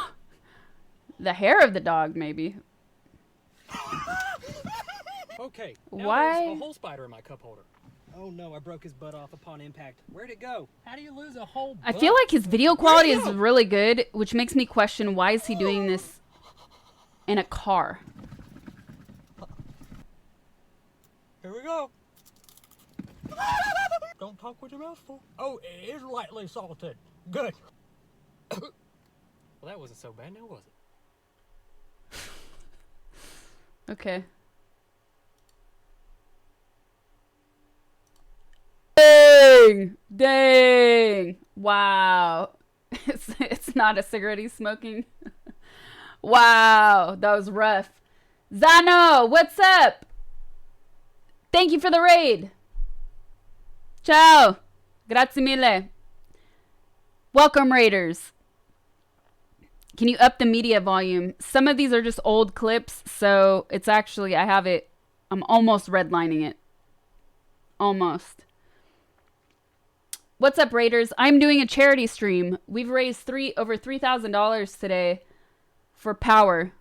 The hair of the dog, maybe. Okay. Now Why? there's a whole spider in my cup holder. Oh no, I broke his butt off upon impact. Where'd it go? How do you lose a whole butt? I feel like his video quality is go? really good, which makes me question why is he doing this in a car? Here we go. Don't talk with your mouth full. Oh, it is lightly salted. Good. Well, that wasn't so bad now, was it? Okay. Dang! Dang! Wow. It's not a cigarette he's smoking. Wow, that was rough. Zano, what's up? Thank you for the raid. Ciao. Grazie mille. Welcome, raiders. Can you up the media volume? Some of these are just old clips, so it's actually, I'm almost redlining it. Almost. What's up, raiders? I'm doing a charity stream. We've raised over $3,000 today for Power,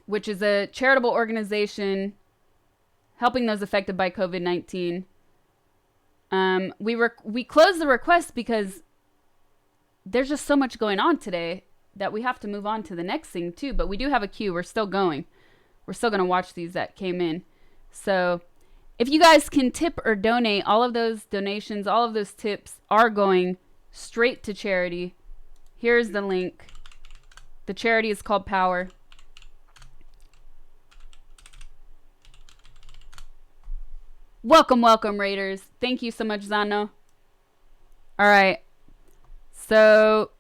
which is a charitable organization helping those affected by COVID-19. We closed the request because there's just so much going on today that we have to move on to the next thing too. But we do have a queue. We're still going. We're still going to watch these that came in. So if you guys can tip or donate, all of those donations, all of those tips are going straight to charity. Here's the link. The charity is called Power. Welcome, welcome, raiders. Thank you so much, Zano. All right. So,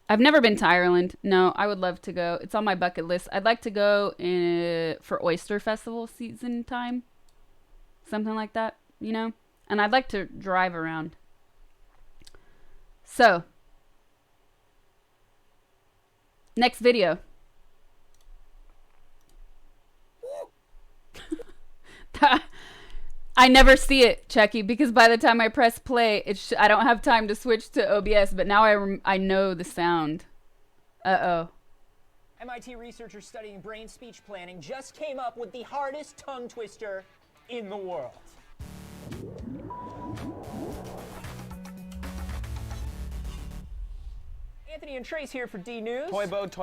I've never been to Ireland. No, I would love to go. It's on my bucket list. I'd like to go for Oyster Festival season time. Something like that, you know? And I'd like to drive around. So, next video. I never see it, Chucky, because by the time I press play, I don't have time to switch to OBS, but now I know the sound. Uh-oh. MIT researchers studying brain speech planning just came up with the hardest tongue twister in the world. Anthony and Trace here for D News. Toy boat.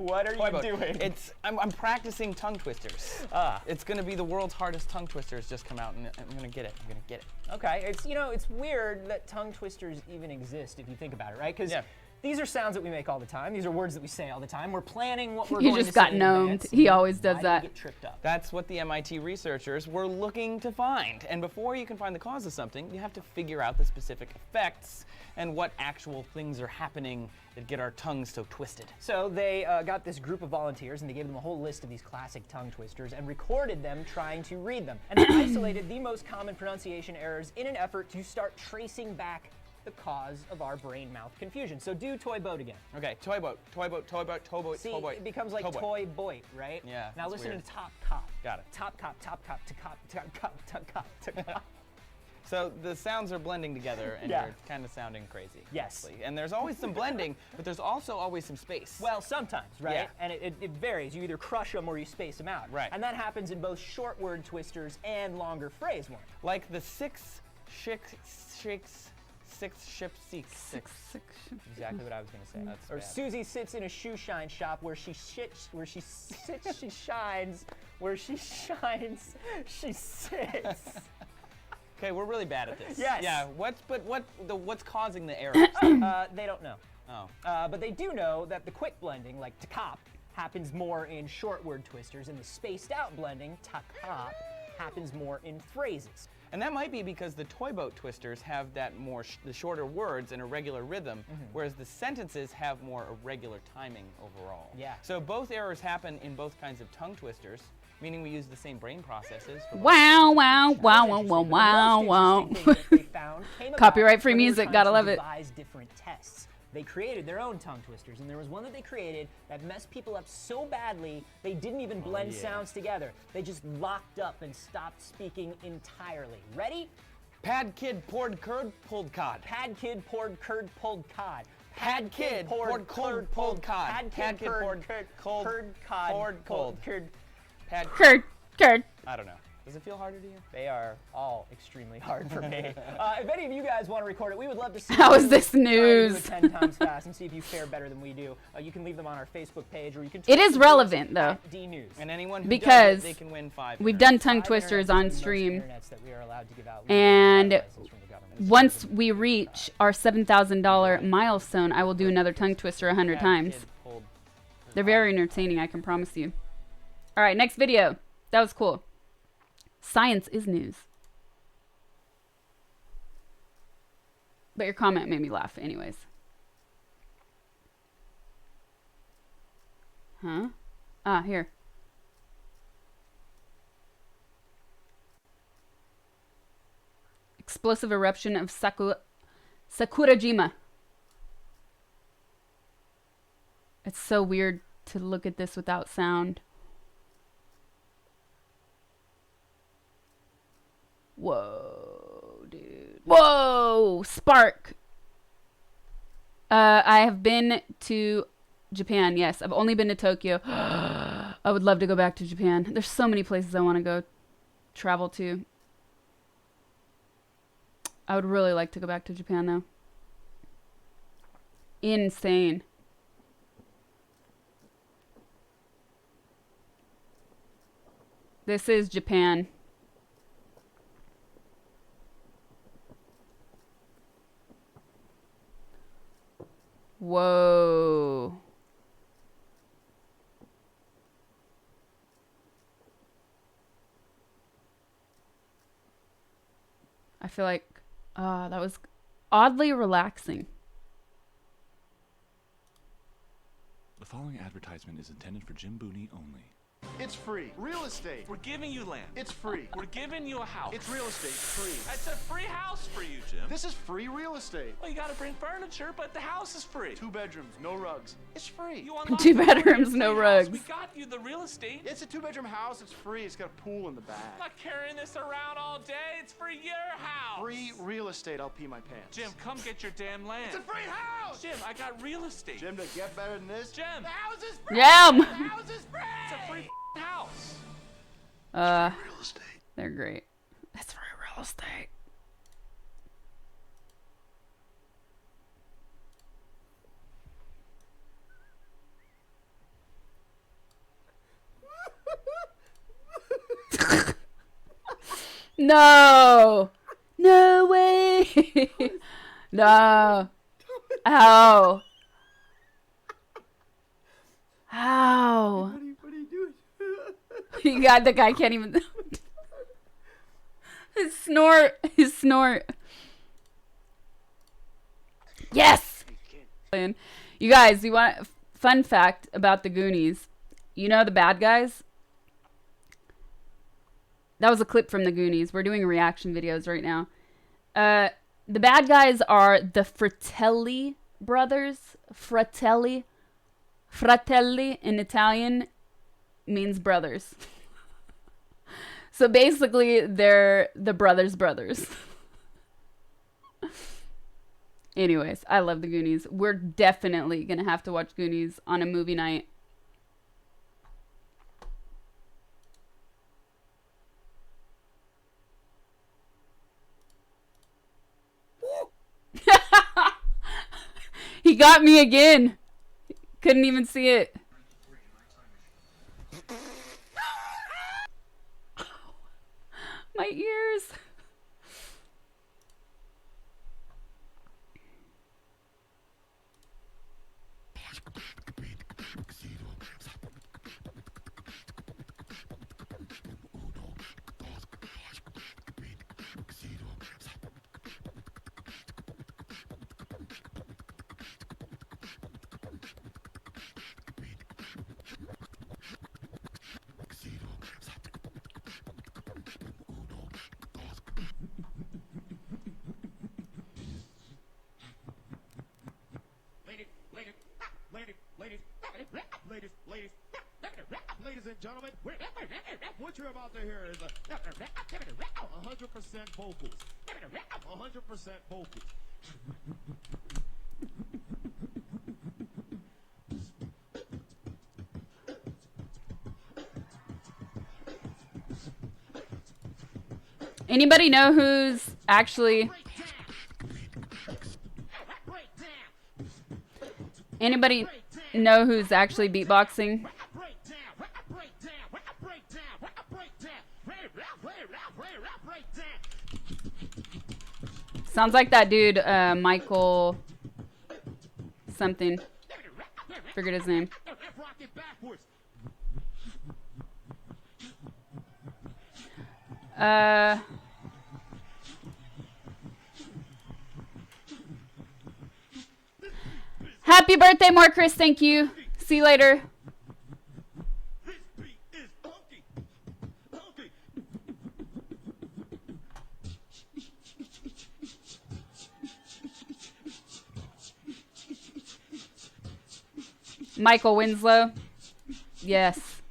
What are you doing? I'm practicing tongue twisters. It's gonna be the world's hardest tongue twisters just come out, and I'm gonna get it. Okay, it's weird that tongue twisters even exist if you think about it, right? Because these are sounds that we make all the time. These are words that we say all the time. We're planning what we're going to say. You just got gnomed. He always does that. Get tripped up? That's what the MIT researchers were looking to find. And before you can find the cause of something, you have to figure out the specific effects and what actual things are happening that get our tongues so twisted. So they got this group of volunteers, and they gave them a whole list of these classic tongue twisters and recorded them trying to read them. And they isolated the most common pronunciation errors in an effort to start tracing back the cause of our brain-mouth confusion. So do toy boat again. Okay, toy boat. See, it becomes like toy boy, right? Yeah. Now listen weird. to top cop. Got it. Top cop, top cop. So the sounds are blending together, and you're kind of sounding crazy. Yes. Honestly. And there's always some blending, but there's also always some space. Well, sometimes, right? Yeah. And it varies. You either crush them or you space them out. Right. And that happens in both short word twisters and longer phrase ones. Like the six ship seeks. Exactly what I was going to say. That's or bad. Susie sits in a shoe shine shop where she shines, where she shines, she sits. Okay, we're really bad at this. Yes. Yeah. What's causing the errors? They don't know. Oh. But they do know that the quick blending, like to cop, happens more in short word twisters, and the spaced out blending, ta cop, happens more in phrases. And that might be because the toy boat twisters have that the shorter words and irregular rhythm, whereas the sentences have more irregular timing overall. Yeah. So both errors happen in both kinds of tongue twisters, meaning we use the same brain processes. For both. Wow. Copyright-free music, gotta love it. Different tests. They created their own tongue twisters, and there was one that they created that messed people up so badly they didn't even blend sounds together. They just locked up and stopped speaking entirely. Ready? Pad kid poured curd, pulled cod. Pad kid poured curd, pulled cod. Pad kid poured cold, pulled cod. Pad kid poured cold, curd, cod, poured cold. curd. Pad Curd. I don't know. Does it feel harder to you? They are all extremely hard for me. If any of you guys want to record it, we would love to see How you is this try to do news? it 10 times fast and see if you fare better than we do. You can leave them on our Facebook page, or you can. It is relevant, though. D News. And anyone who Because does it, they can win 5. We've internets. done tongue 5 twisters internets on are the most stream. internets that we are allowed to give out. And license from the government. once we reach our $7,000 milestone, I will do another tongue twister 100 Pad times. kid pulled They're very entertaining, I can promise you. All right, next video. That was cool. Science is news. But your comment made me laugh anyways. Huh? Ah, here. Explosive eruption of Sakurajima. It's so weird to look at this without sound. Whoa, dude. Whoa! Spark! I have been to Japan, yes. I've only been to Tokyo. I would love to go back to Japan. There's so many places I want to go travel to. I would really like to go back to Japan, though. Insane. This is Japan. Whoa. I feel like that was oddly relaxing. The following advertisement is intended for Jim Booney only. It's free. Real estate. We're giving you land. It's free. We're giving you a house. It's real estate. Free. It's a free house for you, Jim. This is free real estate. Well, you gotta bring furniture, but the house is free. 2 bedrooms, no rugs. It's free. You unlock 2 the bedrooms, free no house. rugs. We got you the real estate. It's a 2-bedroom house. It's free. It's got a pool in the back. I'm not carrying this around all day. It's for your house. Free real estate. I'll pee my pants. Jim, come get your damn land. It's a free house. Jim, I got real estate. Jim, to get better than this. Jim. The house is free. Yum. The house is free. It's a free house. Real estate. They're great. That's for real estate. No. No way. No. How? How? What are you doing? You got the guy can't even. His snort. His snort. Yes. You guys, you want a fun fact about the Goonies? You know the bad guys? That was a clip from the Goonies. We're doing reaction videos right now. The bad guys are the Fratelli brothers. Fratelli in Italian means brothers. So basically, they're the brothers. Anyways, I love the Goonies. We're definitely going to have to watch Goonies on a movie night. He got me again. Couldn't even see it. My ears. Ladies and gentlemen, what you're about to hear is 100% vocals. 100% vocals. Anybody know who's actually... Anybody know who's actually beatboxing? Sounds like that dude, Michael something. Forget his name. left, rock it backwards. Happy birthday, more Chris. Thank you. See you later. This beat is funky. Funky. Michael Winslow. Yes.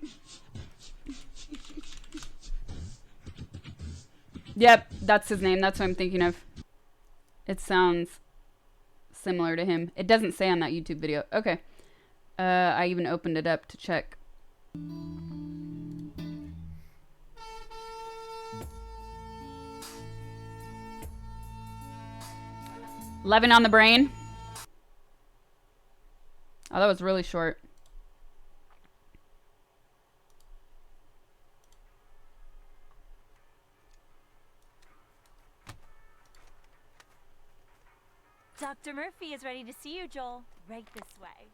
Yep, that's his name. That's what I'm thinking of. It sounds similar to him. It doesn't say on that YouTube video. Okay. I even opened it up to check. Levin on the brain. Oh, that was really short. Dr. Murphy is ready to see you, Joel. Right this way.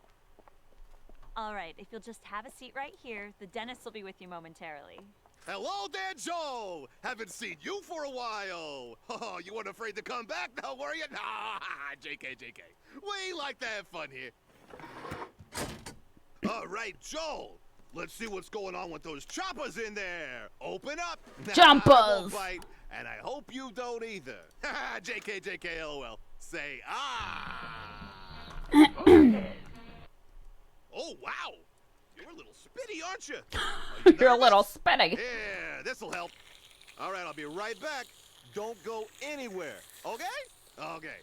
All right, if you'll just have a seat right here, the dentist will be with you momentarily. Hello there, Joe. Haven't seen you for a while. Oh, you weren't afraid to come back now, were you? Nah, JK. We like to have fun here. All right, Joel. Let's see what's going on with those choppers in there. Open up. Choppers. I won't bite, and I hope you don't either. JK, LOL. Say ah. Oh, wow. You're a little spitty, aren't you? You're a little spitty. Yeah, this'll help. All right, I'll be right back. Don't go anywhere, okay? Okay.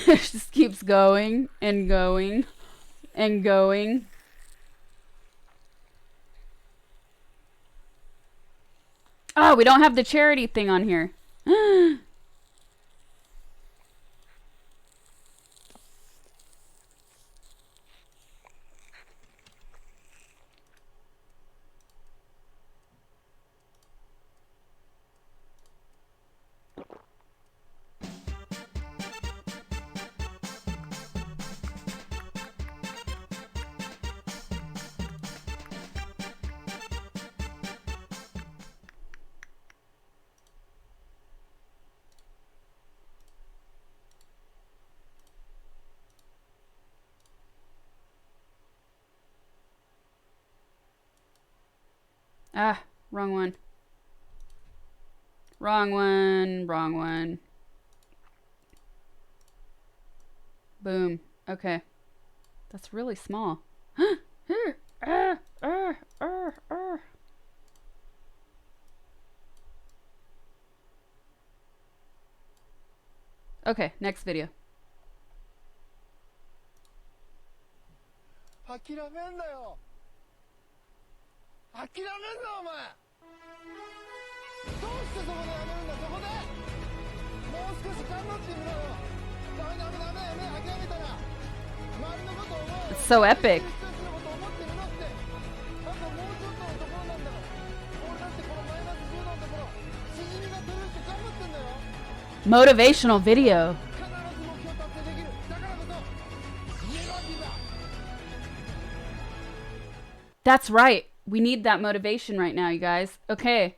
It just keeps going and going and going. Oh, we don't have the charity thing on here. Ah, wrong one. Wrong one. Boom. Okay. That's really small. Okay, next video. 諦めんなよ諦めんなお前どうしてそこでやめるんだそこでもう少し頑張ってみろよダメやめ諦めたら周りのことを思う It's so epic. 人たちのことを思ってるなってあともうちょっとのところなんだから俺だってこのマイナス10のところしじみが取れるって頑張ってんだよ Motivational video. That's right. We need that motivation right now, you guys. Okay.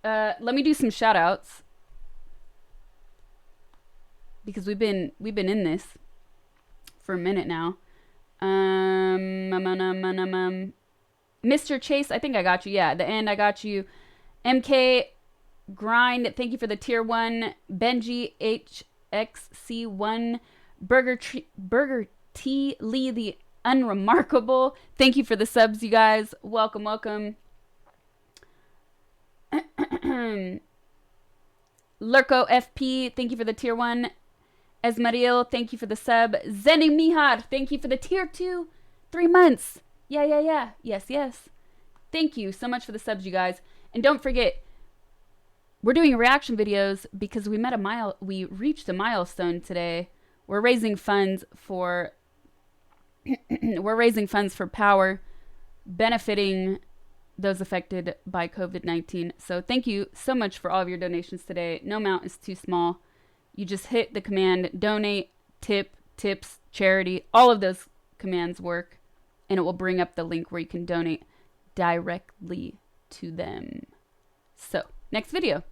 Let me do some shout outs. Because we've been in this for a minute now. Mr. Chase, I think I got you. Yeah, at the end I got you. MK Grind, thank you for the tier 1. Benji HXC1. Burger T Lee the Unremarkable, thank you for the subs, you guys. Welcome. Lurko FP, thank you for the tier 1. Esmariel, thank you for the sub. Zeni Mihar, thank you for the tier 2. 3 months. Yeah. Yes. Thank you so much for the subs, you guys. And don't forget, we're doing reaction videos because we reached a milestone today. We're raising funds for Power, benefiting those affected by COVID-19. So thank you so much for all of your donations today. No amount is too small. You just hit the command donate, tip, tips, charity. All of those commands work, and it will bring up the link where you can donate directly to them. So, next video.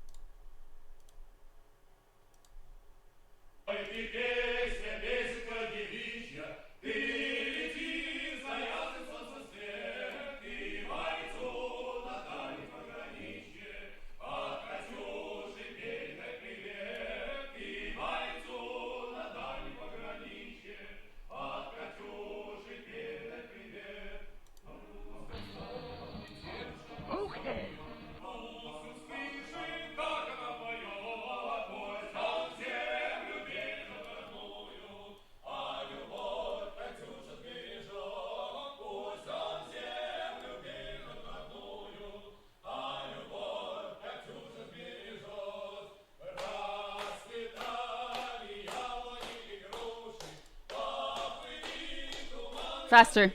Faster.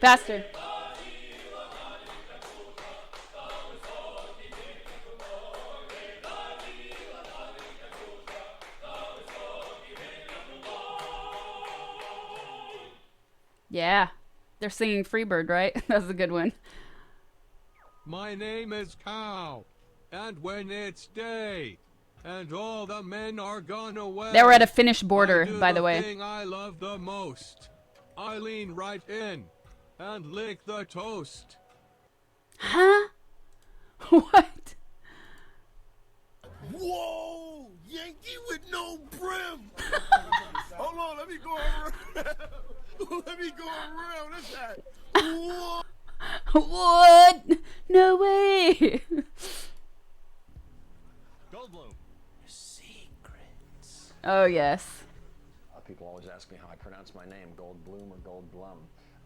Faster. Yeah. They're singing Freebird, right? That's a good one. My name is Cow, and when it's day, and all the men are gone away. They were at a Finnish border, by the way. Thing I love the most. I lean right in and lick the toast. Huh? What? Whoa! Yankee with no brim! Hold on, let me go around. Let me go around. What's that? Whoa! What? No way! Goldblum. Secrets. Oh, yes. People always ask me how I pronounce my name, Goldblum or Goldblum.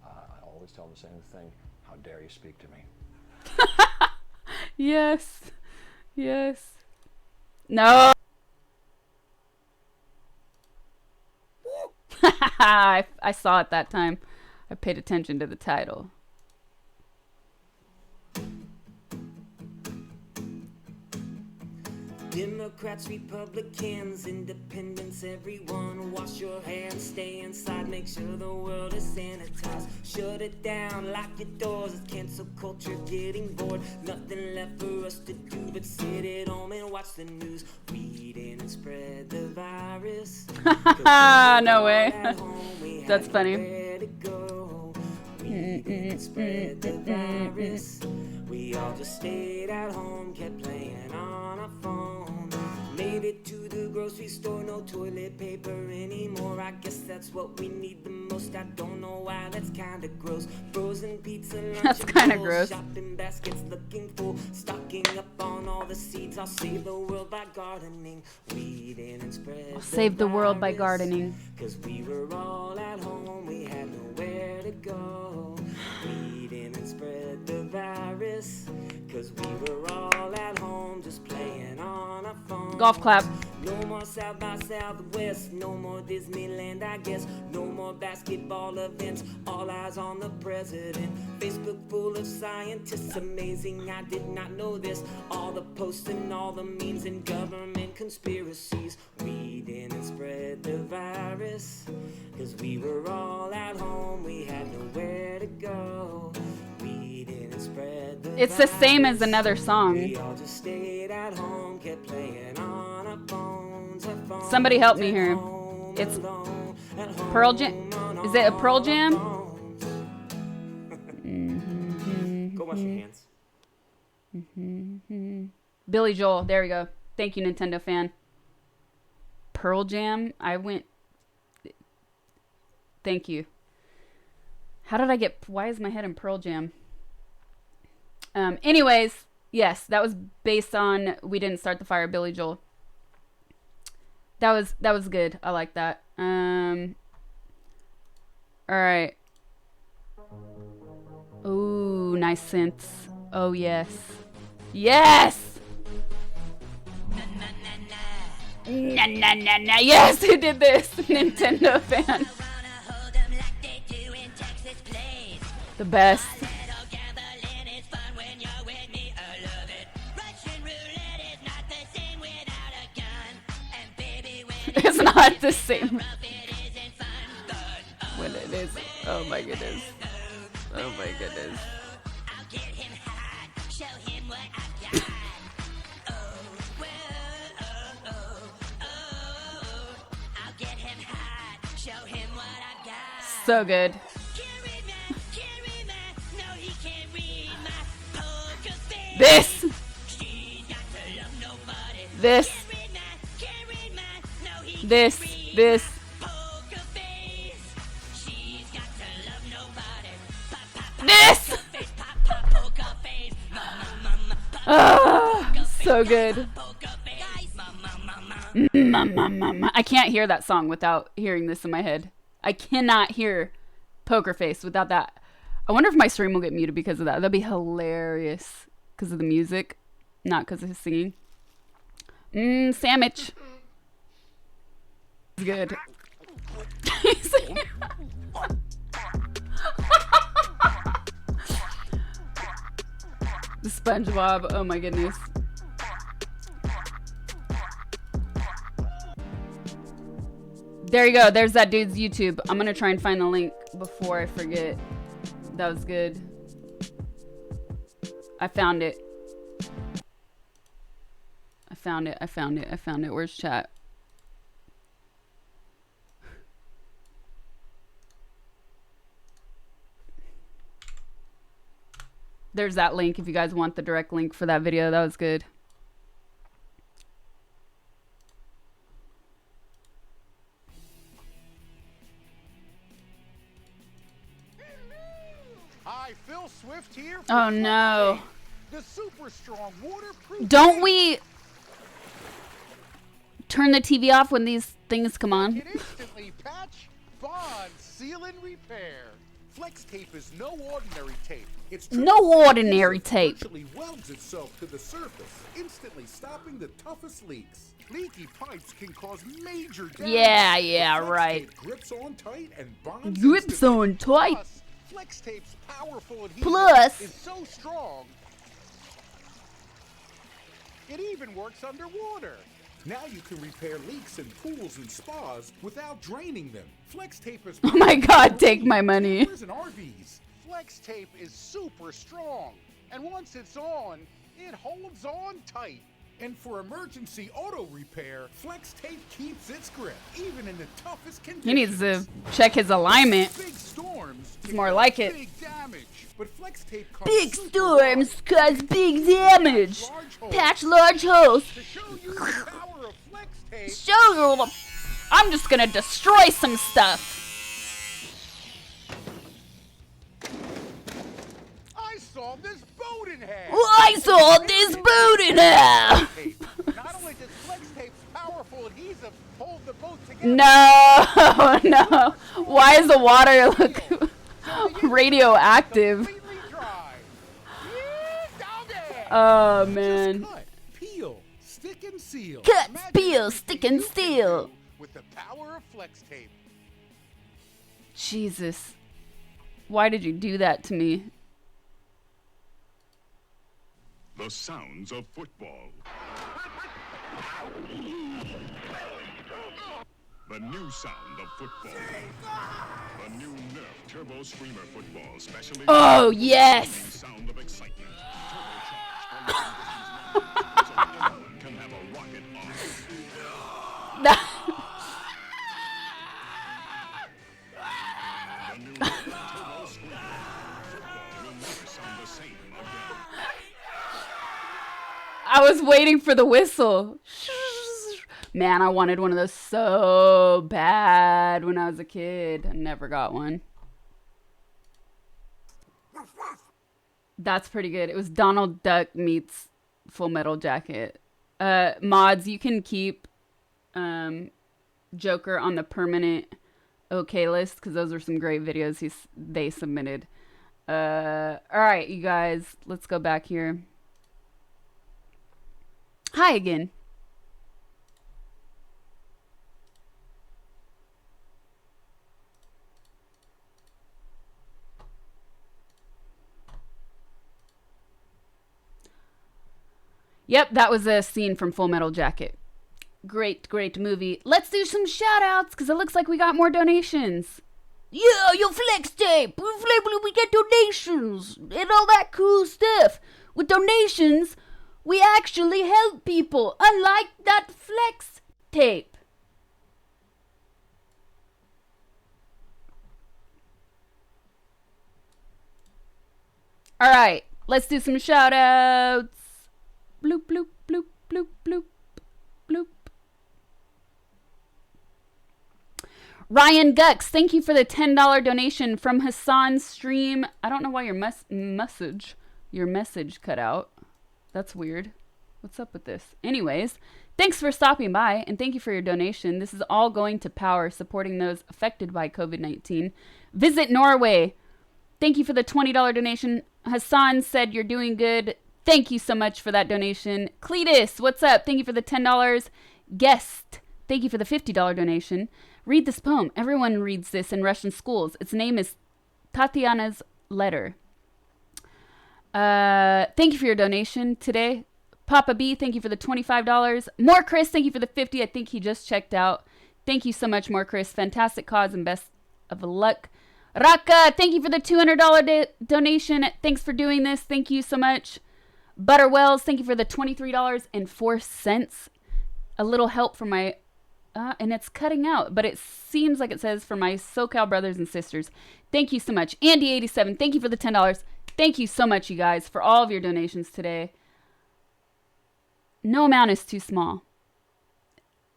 I always tell them the same thing. How dare you speak to me? Yes. Yes. No. I saw it that time. I paid attention to the title. Democrats, Republicans, independents, everyone wash your hands, stay inside, make sure the world is sanitized. Shut it down, lock your doors, it's cancel culture getting bored. Nothing left for us to do but sit at home and watch the news. Read in and spread the virus. No way. That's funny. Read in and spread the virus. We all just stayed at home, kept playing on our phone. Made it to the grocery store, no toilet paper anymore. I guess that's what we need the most. I don't know why, that's kinda gross. Frozen pizza, lunch, that's kinda gross. Shopping baskets looking full. Stocking up on all the seeds. I'll save the world by gardening. Read in and spread. I'll save the world by gardening. 'Cause we were all at home, we had nowhere to go. Read in and spread the virus. 'Cause we were all at home just playing on our phones. Golf clap. No more South by Southwest, no more Disneyland, I guess. No more basketball events, all eyes on the president. Facebook full of scientists, amazing, I did not know this. All the posts and all the memes and government conspiracies. Read in and spread the virus. 'Cause we were all at home, we had nowhere to go. Read in and spread the It's the same as another song. We all just stayed at home, kept playing on our phones, Somebody help me here. It's Pearl Jam. Is it a Pearl Jam? Go wash your hands. Billy Joel. There we go. Thank you, Nintendo fan. Pearl Jam. Thank you. How did I get... Why is my head in Pearl Jam? Anyways, yes, that was based on We Didn't Start the Fire, Billy Joel. That was good. I like that. Alright. Ooh, nice synths. Oh, yes. Yes! Nah, nah, nah, nah. Yes, who did this? Nintendo fan. The best. It's not the same when it is. Oh my goodness. Oh my goodness. So good. This. This. This. This. This. Oh, so good. I can't hear that song without hearing this in my head. I cannot hear Poker Face without that. I wonder if my stream will get muted because of that. That'd be hilarious because of the music, not because of his singing. Sandwich. It's good. The SpongeBob. Oh my goodness. There you go. There's that dude's YouTube. I'm gonna try and find the link before I forget. That was good. I found it. I found it. I found it. I found it. Where's chat? There's that link if you guys want the direct link for that video. That was good. Hi, Phil Swift here. Oh no. The super strong waterproof. Don't we turn the TV off when these things come on? Instantly patch, bond, seal, and repair. Flex tape is no ordinary tape. It's No ordinary tape. Virtually welds itself to the surface, instantly stopping the toughest leaks. Leaky pipes can cause major damage. Yeah, right. Tape grips on tight and bonds. Grips on tight. Plus, Flex tape's powerful adhesive Plus. is so strong, it even works underwater. Now you can repair leaks in pools and spas without draining them. Flex tape is Oh my god, take my money. and RVs. Flex tape is super strong, and once it's on, it holds on tight. And for emergency auto repair, Flex tape keeps its grip, even in the toughest conditions. He needs to check his alignment. Big storms It's more like it. big damage, but Flex tape comes Big super storms cause big damage. Patch large holes. To show you the power of Flex tape. Show you the. I'm just gonna destroy some stuff. I saw this boat in half. I saw this boat in half. Not only does Flex tape's powerful adhesive hold the boat together. No, no. Why does the water look radioactive? Oh man. Cut, peel, stick and seal. Cut, peel, stick and seal. With the power of Flex tape. Jesus. Why did you do that to me? The sounds of football. The new sound of football. The new Nerf Turbo Screamer football, specially. Oh, yes. Sound of excitement. Turbocharged so anyone can have a rocket off. The new Nerf Turbo Screamer. Football will never sound the same again. I was waiting for the whistle. Man, I wanted one of those so bad when I was a kid. I never got one. That's pretty good. It was Donald Duck meets Full Metal Jacket. Mods, you can keep Joker on the permanent okay list because those are some great videos they submitted. All right, you guys, let's go back here. Hi again. Yep, that was a scene from Full Metal Jacket. Great movie. Let's do some shout outs because it looks like we got more donations. Yeah, your flex tape. We get donations and all that cool stuff. With donations, we actually help people, unlike that flex tape. All right, let's do some shout outs. Bloop, bloop, bloop, bloop, bloop, bloop. Ryan Gux, thank you for the $10 donation from Hassan's stream. I don't know why your message cut out. That's weird. What's up with this? Anyways, thanks for stopping by and thank you for your donation. This is all going to Power, supporting those affected by COVID-19. Visit Norway. Thank you for the $20 donation. Hassan said you're doing good. Thank you so much for that donation. Cletus, what's up? Thank you for the $10. Guest, thank you for the $50 donation. Read this poem. Everyone reads this in Russian schools. Its name is Tatiana's Letter. Thank you for your donation today. Papa B, thank you for the $25. More Chris, thank you for the $50. I think he just checked out. Thank you so much, More Chris. Fantastic cause and best of luck. Raka, thank you for the $200 donation. Thanks for doing this. Thank you so much. Butterwells, thank you for the $23.04. A little help from my... and it's cutting out, but it seems like it says for my SoCal brothers and sisters. Thank you so much. Andy87, thank you for the $10. Thank you so much, you guys, for all of your donations today. No amount is too small.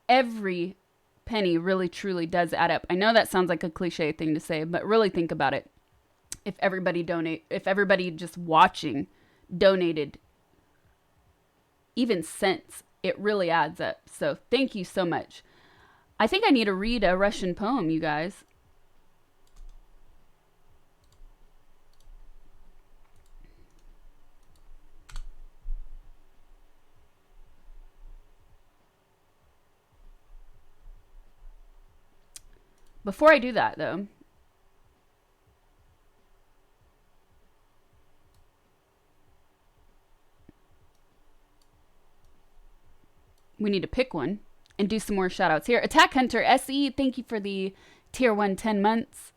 Every penny really, truly does add up. I know that sounds like a cliche thing to say, but really think about it. If everybody just watching donated even cents, it really adds up. So thank you so much. I think I need to read a Russian poem, you guys. Before I do that, though, we need to pick one and do some more shout outs here. Attack Hunter SE, thank you for the tier 1 10 months.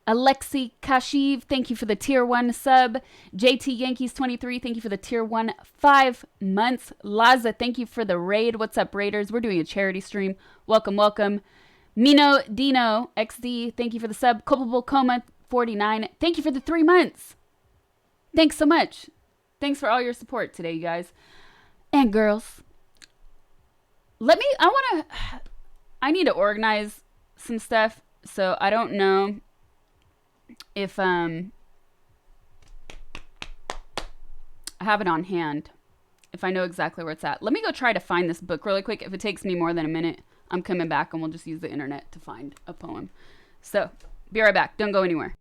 Alexi Kashiv, thank you for the tier 1 sub. JT Yankees 23, thank you for the tier 1 5 months. Laza, thank you for the raid. What's up, Raiders? We're doing a charity stream. Welcome, welcome. Mino Dino XD, thank you for the sub. Culpable Coma 49, thank you for the 3 months. Thanks so much. Thanks for all your support today, you guys and girls. I need to organize some stuff, so I don't know if I have it on hand, if I know exactly where it's at. Let me go try to find this book really quick. If it takes me more than a minute, I'm coming back and we'll just use the internet to find a poem. So, be right back. Don't go anywhere.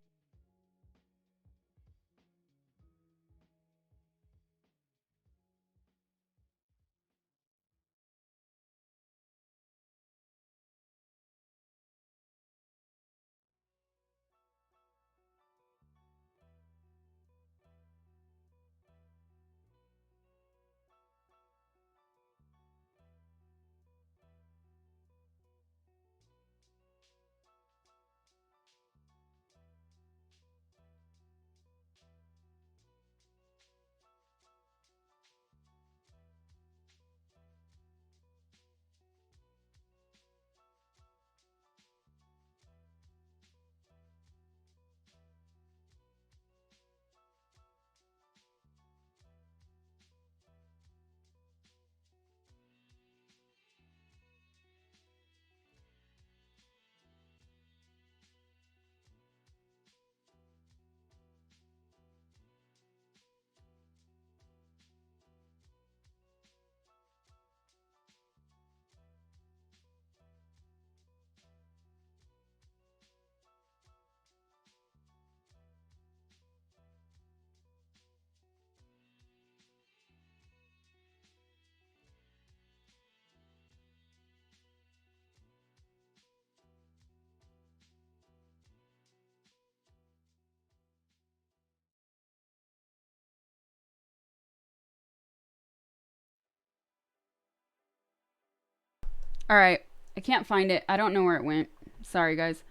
All right. I can't find it. I don't know where it went. Sorry, guys.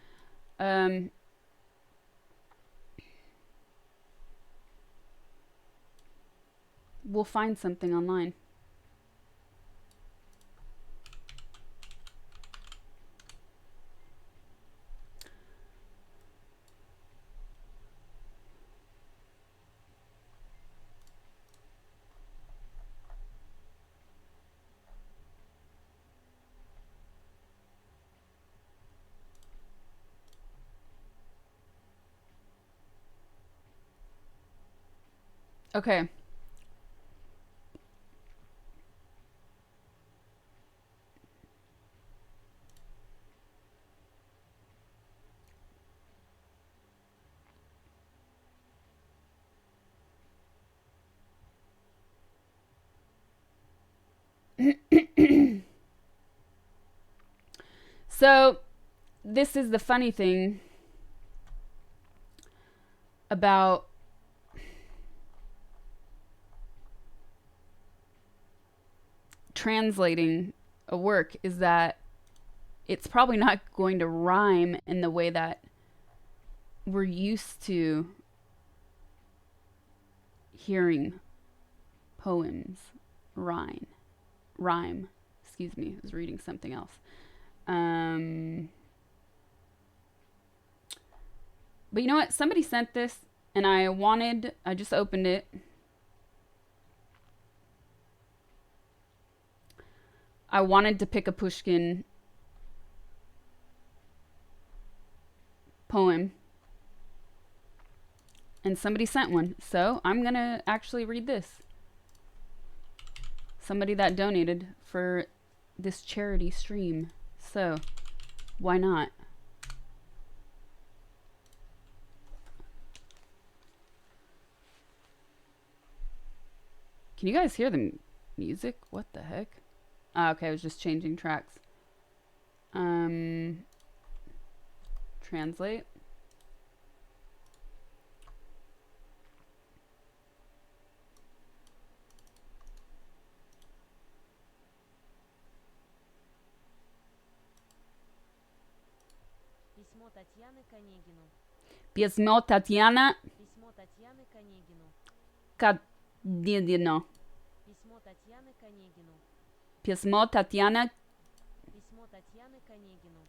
We'll find something online. Okay. So, this is the funny thing about translating a work is that it's probably not going to rhyme in the way that we're used to hearing poems rhyme. Excuse me, I was reading something else. But you know what? Somebody sent this and I just opened it. I wanted to pick a Pushkin poem. And somebody sent one. So I'm going to actually read this. Somebody that donated for this charity stream. So why not? Can you guys hear the music? What the heck? Okay, I was just changing tracks. Translate. Письмо Татьяны Конегину. Письмо Татьяна Письмо Татьяны Конегину. Конегину. Письмо Татьяны Конегину. Письмо Татьяна Письмо Татьяны Конегину.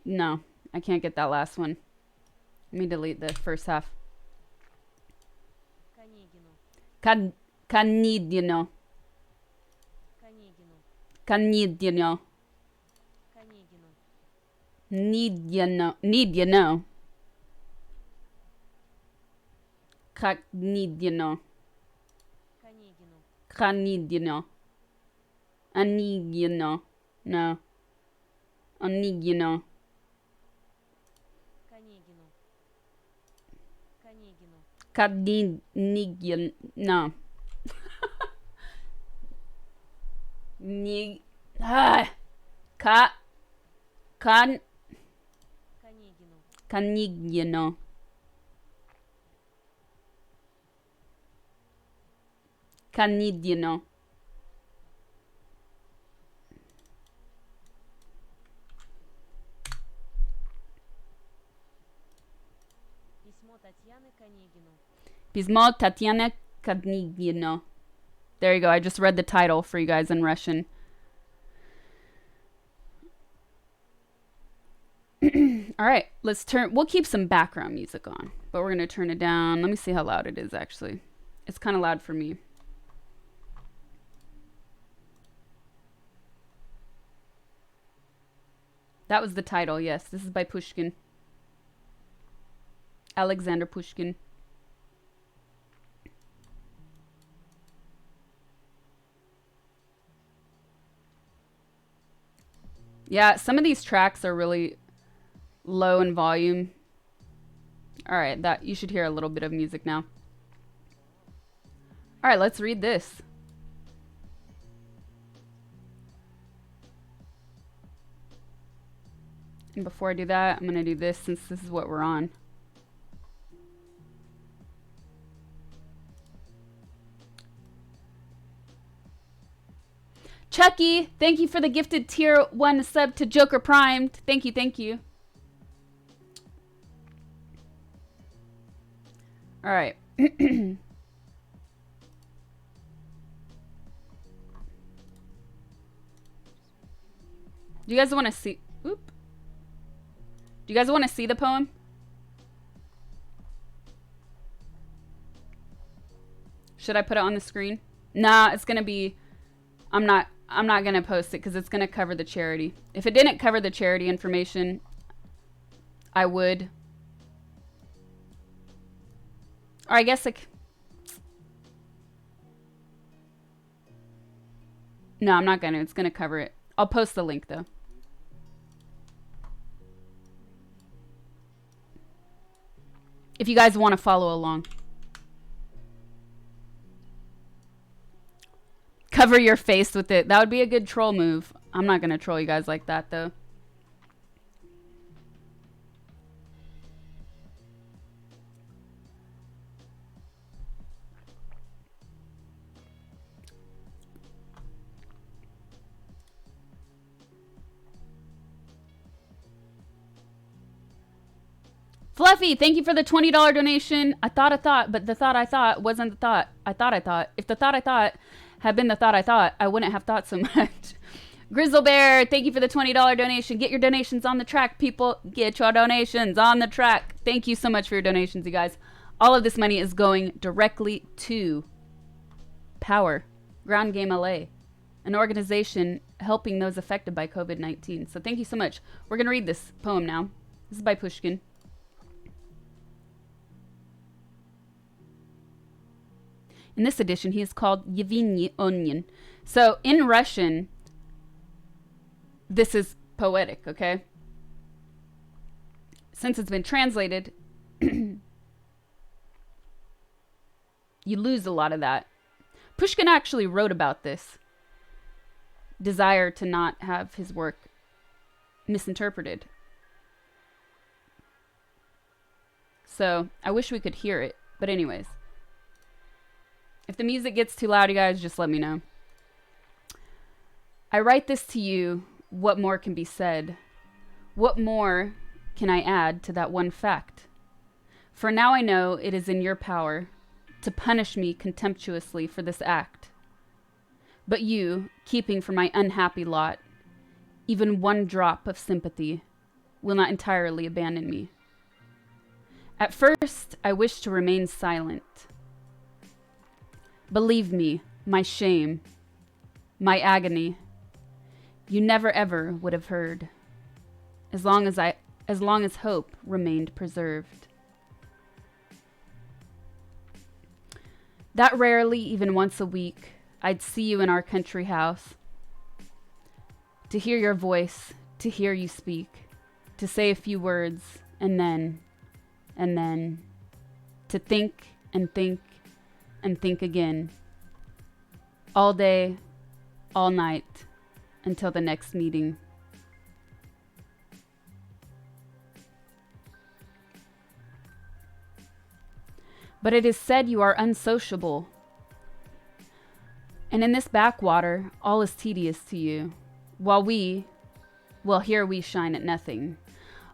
No, I can't get that last one. Let me delete the first half. Конегину. Конегину. Конегину. Конегину. Конегину. Need you know. Конегину. Конегину. Конегину. No. Onigino. Конегину. Конегину. No. Конегину. Конегину. Письмо Татьяны Конегину. Письмо Татьяны Конегину. There you go. I just read the title for you guys in Russian. All right, we'll keep some background music on, but we're going to turn it down. Let me see how loud it is, actually. It's kind of loud for me. That was the title, yes. This is by Pushkin. Alexander Pushkin. Yeah, some of these tracks are really low in volume. All right, that you should hear a little bit of music now. All right, let's read this. And before I do that, I'm going to do this since this is what we're on. Chucky, thank you for the gifted tier 1 sub to Joker Primed. Thank you, thank you. All right. Do you guys want to see? Oop. Do you guys want to see the poem? Should I put it on the screen? Nah, it's gonna be. I'm not gonna post it because it's gonna cover the charity. If it didn't cover the charity information, I would. Or I guess like. No, I'm not gonna. It's gonna cover it. I'll post the link though. If you guys want to follow along. Cover your face with it. That would be a good troll move. I'm not gonna troll you guys like that though. Fluffy, thank you for the $20 donation. I thought, but the thought I thought wasn't the thought I thought. If the thought I thought had been the thought I thought, I wouldn't have thought so much. Grizzle Bear, thank you for the $20 donation. Get your donations on the track, people. Get your donations on the track. Thank you so much for your donations, you guys. All of this money is going directly to Power, Ground Game LA, an organization helping those affected by COVID-19. So thank you so much. We're going to read this poem now. This is by Pushkin. In this edition, he is called Yevgeny Onion. So in Russian, this is poetic, okay? Since it's been translated, you lose a lot of that. Pushkin actually wrote about this desire to not have his work misinterpreted. So I wish we could hear it. But anyways. If the music gets too loud, you guys, just let me know. I write this to you. What more can be said? What more can I add to that one fact? For now I know it is in your power to punish me contemptuously for this act. But you, keeping for my unhappy lot, even one drop of sympathy, will not entirely abandon me. At first, I wished to remain silent. Believe me, my shame, my agony, you never ever would have heard, as long as hope remained preserved. That rarely, even once a week, I'd see you in our country house, to hear your voice, to hear you speak, to say a few words, and then, to think and think and think again, all day, all night, until the next meeting. But it is said you are unsociable, and in this backwater, all is tedious to you, while here we shine at nothing,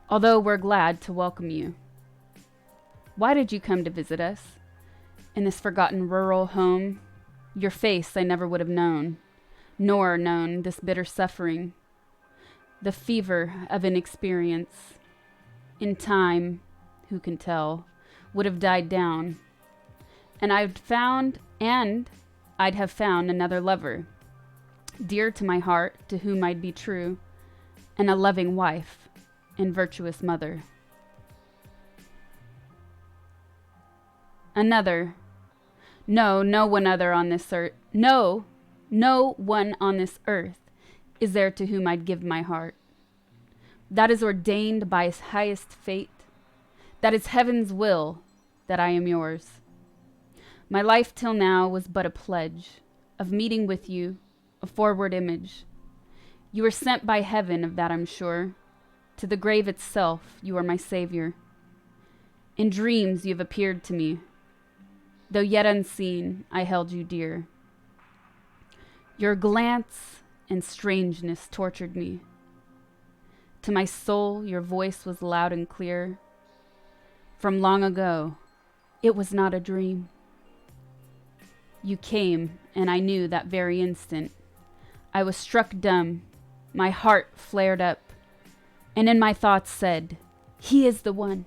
although we're glad to welcome you. Why did you come to visit us? In this forgotten rural home, your face I never would have known, nor known this bitter suffering, the fever of inexperience. In time, who can tell, would have died down, and I'd have found another lover, dear to my heart, to whom I'd be true, and a loving wife and virtuous mother. Another. No one other on this earth. No one on this earth is there to whom I'd give my heart. That is ordained by his highest fate. That is heaven's will that I am yours. My life till now was but a pledge of meeting with you, a forward image. You were sent by heaven, of that I'm sure. To the grave itself, you are my savior. In dreams you have appeared to me. Though yet unseen, I held you dear. Your glance and strangeness tortured me. To my soul, your voice was loud and clear. From long ago, it was not a dream. You came, and I knew that very instant. I was struck dumb. My heart flared up, and in my thoughts said, "He is the one."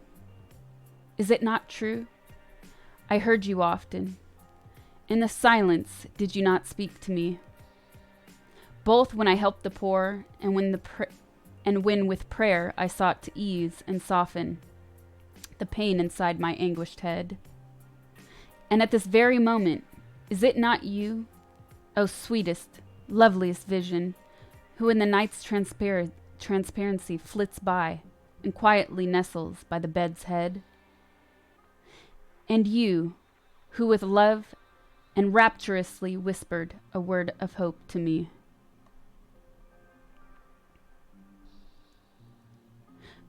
Is it not true? I heard you often. In the silence, did you not speak to me? Both when I helped the poor and when with prayer I sought to ease and soften the pain inside my anguished head. And at this very moment, is it not you, O sweetest, loveliest vision, who in the night's transparency flits by and quietly nestles by the bed's head? And you, who with love and rapturously whispered a word of hope to me.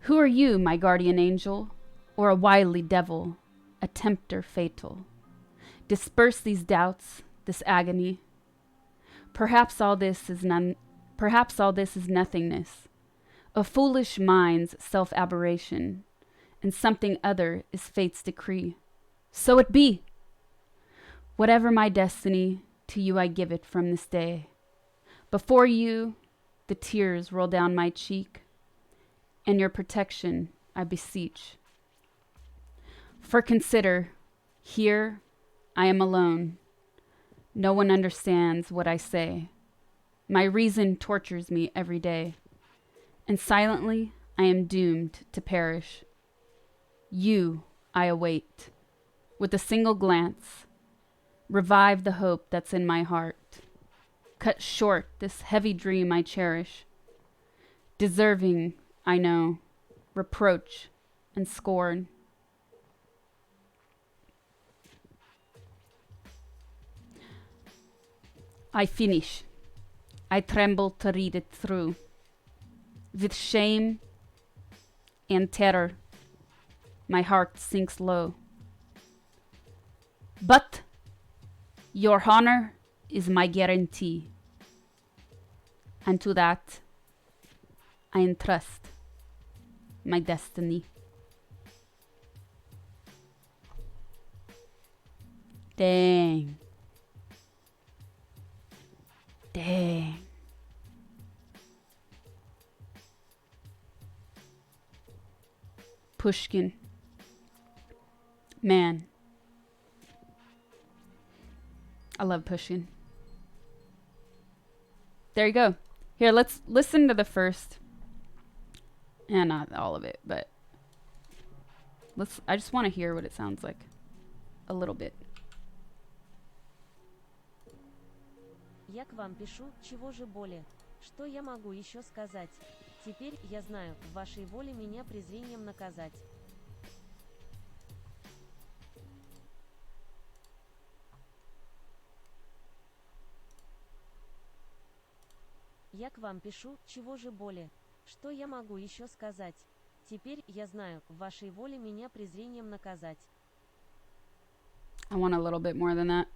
Who are you, my guardian angel, or a wily devil, a tempter fatal? Disperse these doubts, this agony. Perhaps all this is nothingness, a foolish mind's self-aberration, and something other is fate's decree. So it be! Whatever my destiny, to you I give it from this day. Before you, the tears roll down my cheek, and your protection I beseech. For consider, here I am alone. No one understands what I say. My reason tortures me every day, and silently I am doomed to perish. You I await. With a single glance, revive the hope that's in my heart. Cut short this heavy dream I cherish, deserving, I know, reproach and scorn. I finish. I tremble to read it through. With shame and terror, my heart sinks low. But your honor is my guarantee, and to that I entrust my destiny. Dang. Dang. Pushkin. Man. I love Pushkin. There you go. Here, let's listen to the first. And not all of it, but I just want to hear what it sounds like. A little bit. Я к вам пишу, чего же более? Что я могу еще сказать? Теперь я знаю, в вашей воле меня презрением наказать. Я к вам пишу, чего же более? Что я могу еще сказать? Теперь я знаю, в вашей воле меня презрением наказать. I want a little bit more than that.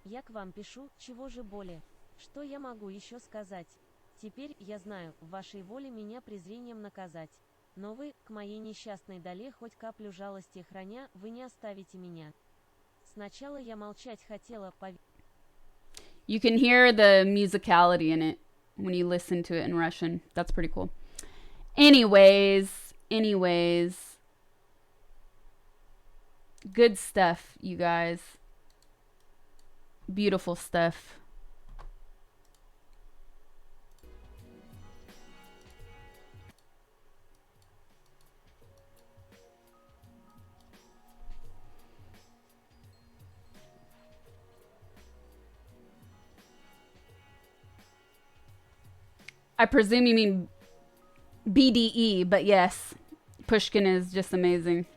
Я к вам пишу, чего же более? Что я могу еще сказать? Теперь я знаю, в вашей воле меня презрением наказать. Но вы, к моей несчастной доле хоть каплю жалости храня, вы не оставите меня. Сначала я молчать хотела, You can hear the musicality in it when you listen to it in Russian. That's pretty cool. Anyways. Good stuff, you guys. Beautiful stuff. I presume you mean BDE, but yes, Pushkin is just amazing.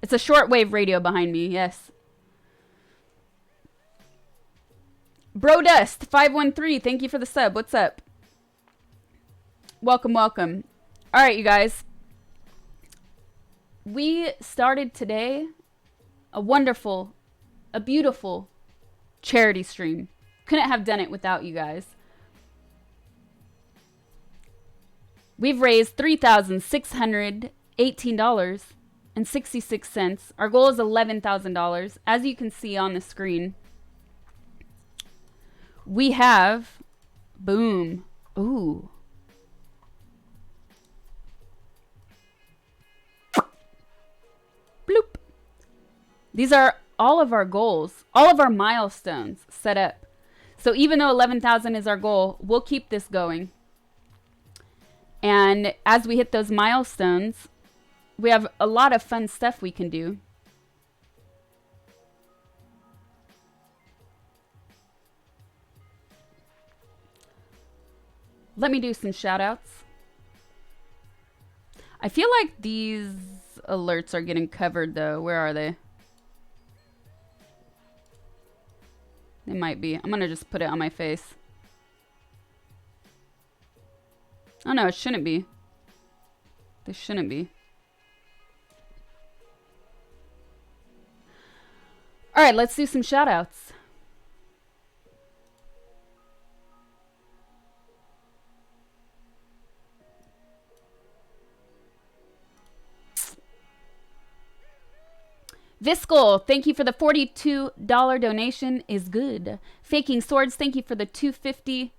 It's a shortwave radio behind me, yes. Bro Dust 513, thank you for the sub. What's up? Welcome. All right, you guys. We started today a wonderful, a beautiful charity stream. Couldn't have done it without you guys. We've raised $3,618.66. Our goal is $11,000. As you can see on the screen, we have, boom, ooh. Bloop. These are all of our goals, all of our milestones set up. So even though 11,000 is our goal, we'll keep this going. And as we hit those milestones, we have a lot of fun stuff we can do. Let me do some shout outs. I feel like these alerts are getting covered though. Where are they? They might be. I'm gonna just put it on my face. Oh no, it shouldn't be. They shouldn't be. All right, let's do some shout outs. Viscal, thank you for the $42 donation is good. Faking Swords, thank you for the $250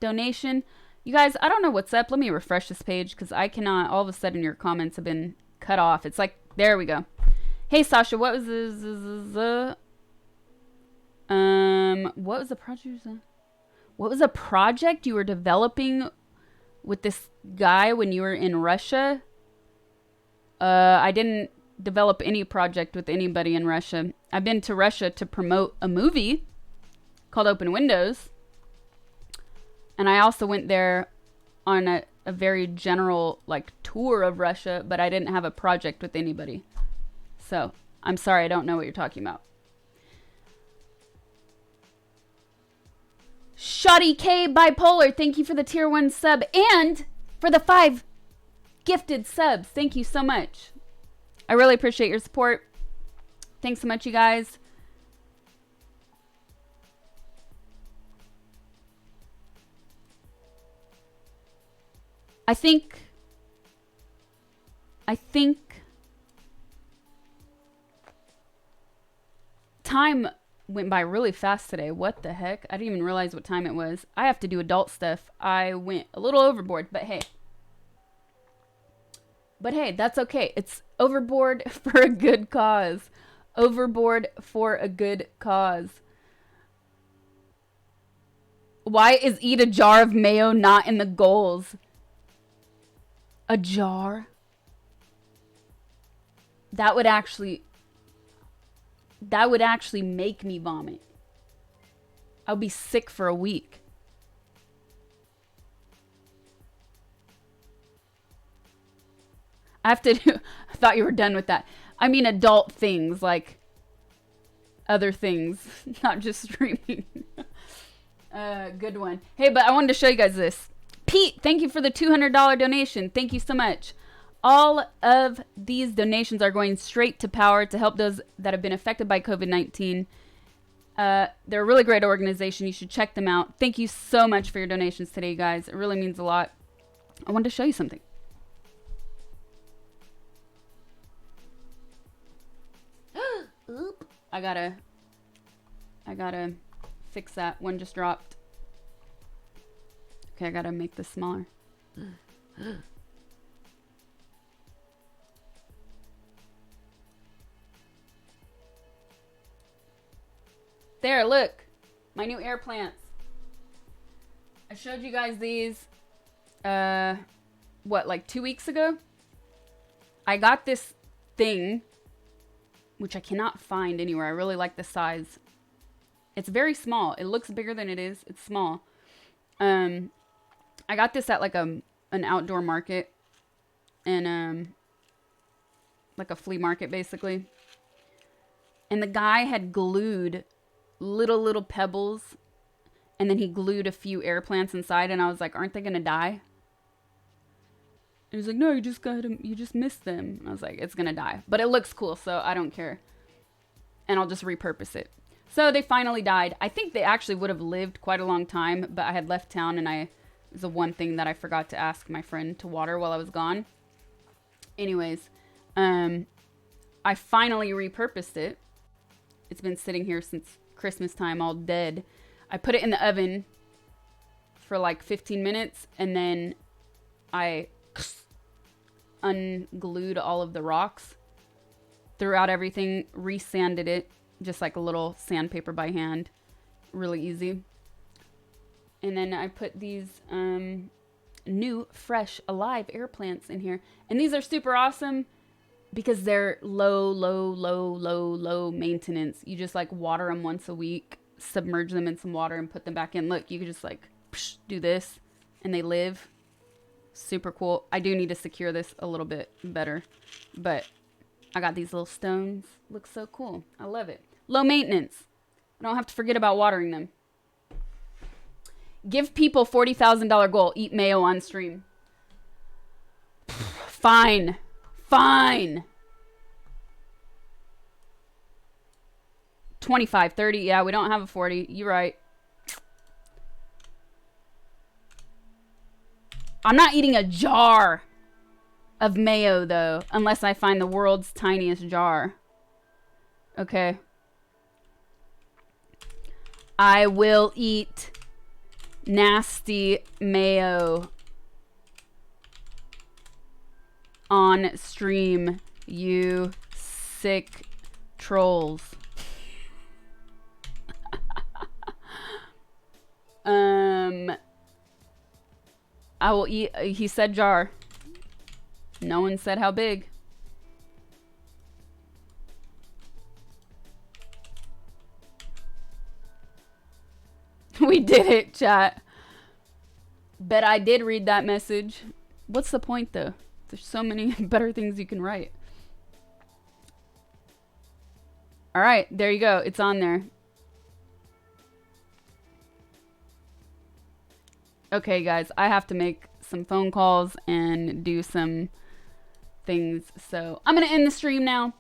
donation. You guys, I don't know what's up. Let me refresh this page because I cannot. All of a sudden, your comments have been cut off. It's like, there we go. Hey, Sasha, what was what was the project? What was a project you were developing with this guy when you were in Russia? I didn't develop any project with anybody in Russia. I've been to Russia to promote a movie called Open Windows. And I also went there on a very general like tour of Russia, but I didn't have a project with anybody. So I'm sorry, I don't know what you're talking about. Shoddy K Bipolar, thank you for the tier 1 sub and for the 5 gifted subs. Thank you so much. I really appreciate your support. Thanks so much, you guys. I think time went by really fast today. What the heck? I didn't even realize what time it was. I have to do adult stuff. I went a little overboard, but hey. But hey, that's okay. It's overboard for a good cause. Overboard for a good cause. Why is eat a jar of mayo not in the goals? A jar? That would actually make me vomit. I'll be sick for a week. I have to do, I thought you were done with that. I mean adult things, like other things, not just streaming. Good one. Hey, but I wanted to show you guys this. Pete, thank you for the $200 donation. Thank you so much. All of these donations are going straight to Power to help those that have been affected by COVID-19. They're a really great organization. You should check them out. Thank you so much for your donations today, guys. It really means a lot. I wanted to show you something. Oop. I gotta fix that. One just dropped. Okay, I gotta make this smaller. There, look. My new air plants. I showed you guys these, what, like 2 weeks ago? I got this thing, which I cannot find anywhere. I really like the size. It's very small. It looks bigger than it is. It's small. I got this at like an outdoor market and like a flea market basically. And the guy had glued little pebbles and then he glued a few air plants inside and I was like, aren't they gonna die? he was like, no, you just missed them. I was like, it's gonna die. But it looks cool, so I don't care. And I'll just repurpose it. So they finally died. I think they actually would have lived quite a long time, but I had left town and it was the one thing that I forgot to ask my friend to water while I was gone. Anyways, I finally repurposed it. It's been sitting here since Christmas time, all dead. I put it in the oven for like 15 minutes, and then I unglued all of the rocks, threw out everything, resanded it, just like a little sandpaper by hand. Really easy. And then I put these new, fresh, alive air plants in here. And these are super awesome because they're low maintenance. You just like water them once a week, submerge them in some water and put them back in. Look, you can just like do this and they live. Super cool. I do need to secure this a little bit better, but I got these little stones. Looks so cool. I love it. Low maintenance. I don't have to forget about watering them. Give people $40,000 goal. Eat mayo on stream. Fine. Fine. 25, 30. Yeah, we don't have a 40. You're right. I'm not eating a jar of mayo, though, unless I find the world's tiniest jar. Okay. I will eat nasty mayo on stream, you sick trolls. I will eat. He said jar. No one said how big. We did it, chat. Bet I did read that message. What's the point, though? There's so many better things you can write. All right, there you go. It's on there. Okay, guys, I have to make some phone calls and do some things. So I'm going to end the stream now.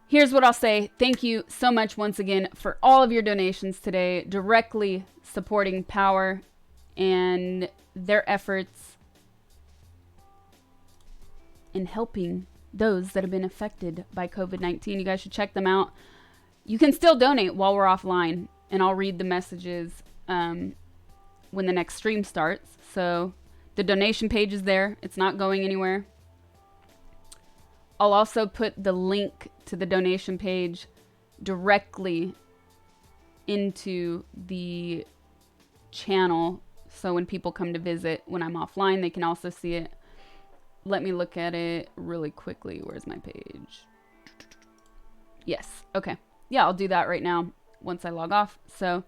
Here's what I'll say. Thank you so much once again for all of your donations today, directly supporting Power and their efforts in helping those that have been affected by COVID-19. You guys should check them out. You can still donate while we're offline, and I'll read the messages when the next stream starts. So the donation page is there. It's not going anywhere. I'll also put the link to the donation page directly into the channel. So when people come to visit when I'm offline, they can also see it. Let me look at it really quickly. Where's my page? Yes. Okay. Yeah, I'll do that right now once I log off. So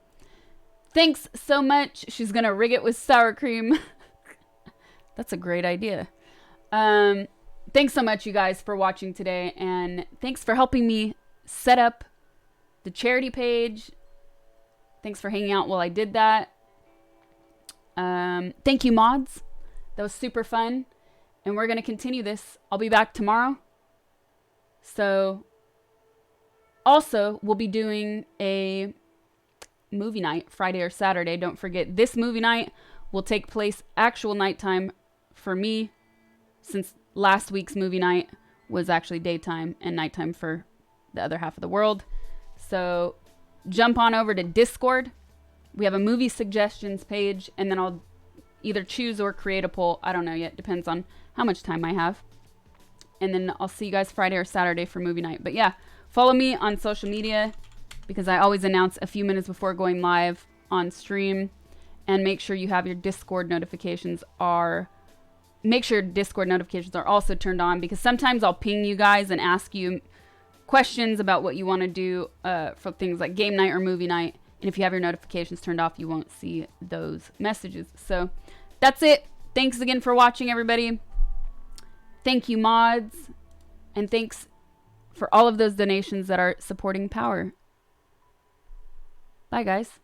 thanks so much. She's going to rig it with sour cream. That's a great idea. Thanks so much, you guys, for watching today. And thanks for helping me set up the charity page. Thanks for hanging out while I did that. Thank you, mods. That was super fun. And we're going to continue this. I'll be back tomorrow. So, also, we'll be doing a movie night Friday or Saturday. Don't forget, this movie night will take place actual nighttime for me, since last week's movie night was actually daytime and nighttime for the other half of the world. So jump on over to Discord. We have a movie suggestions page, and then I'll either choose or create a poll. I don't know yet. Depends on how much time I have. And then I'll see you guys Friday or Saturday for movie night. But yeah, follow me on social media because I always announce a few minutes before going live on stream. And make sure you have your Discord notifications make sure Discord notifications are also turned on, because sometimes I'll ping you guys and ask you questions about what you want to do for things like game night or movie night. And if you have your notifications turned off, you won't see those messages. So that's it. Thanks again for watching, everybody. Thank you, mods. And thanks for all of those donations that are supporting Power. Bye, guys.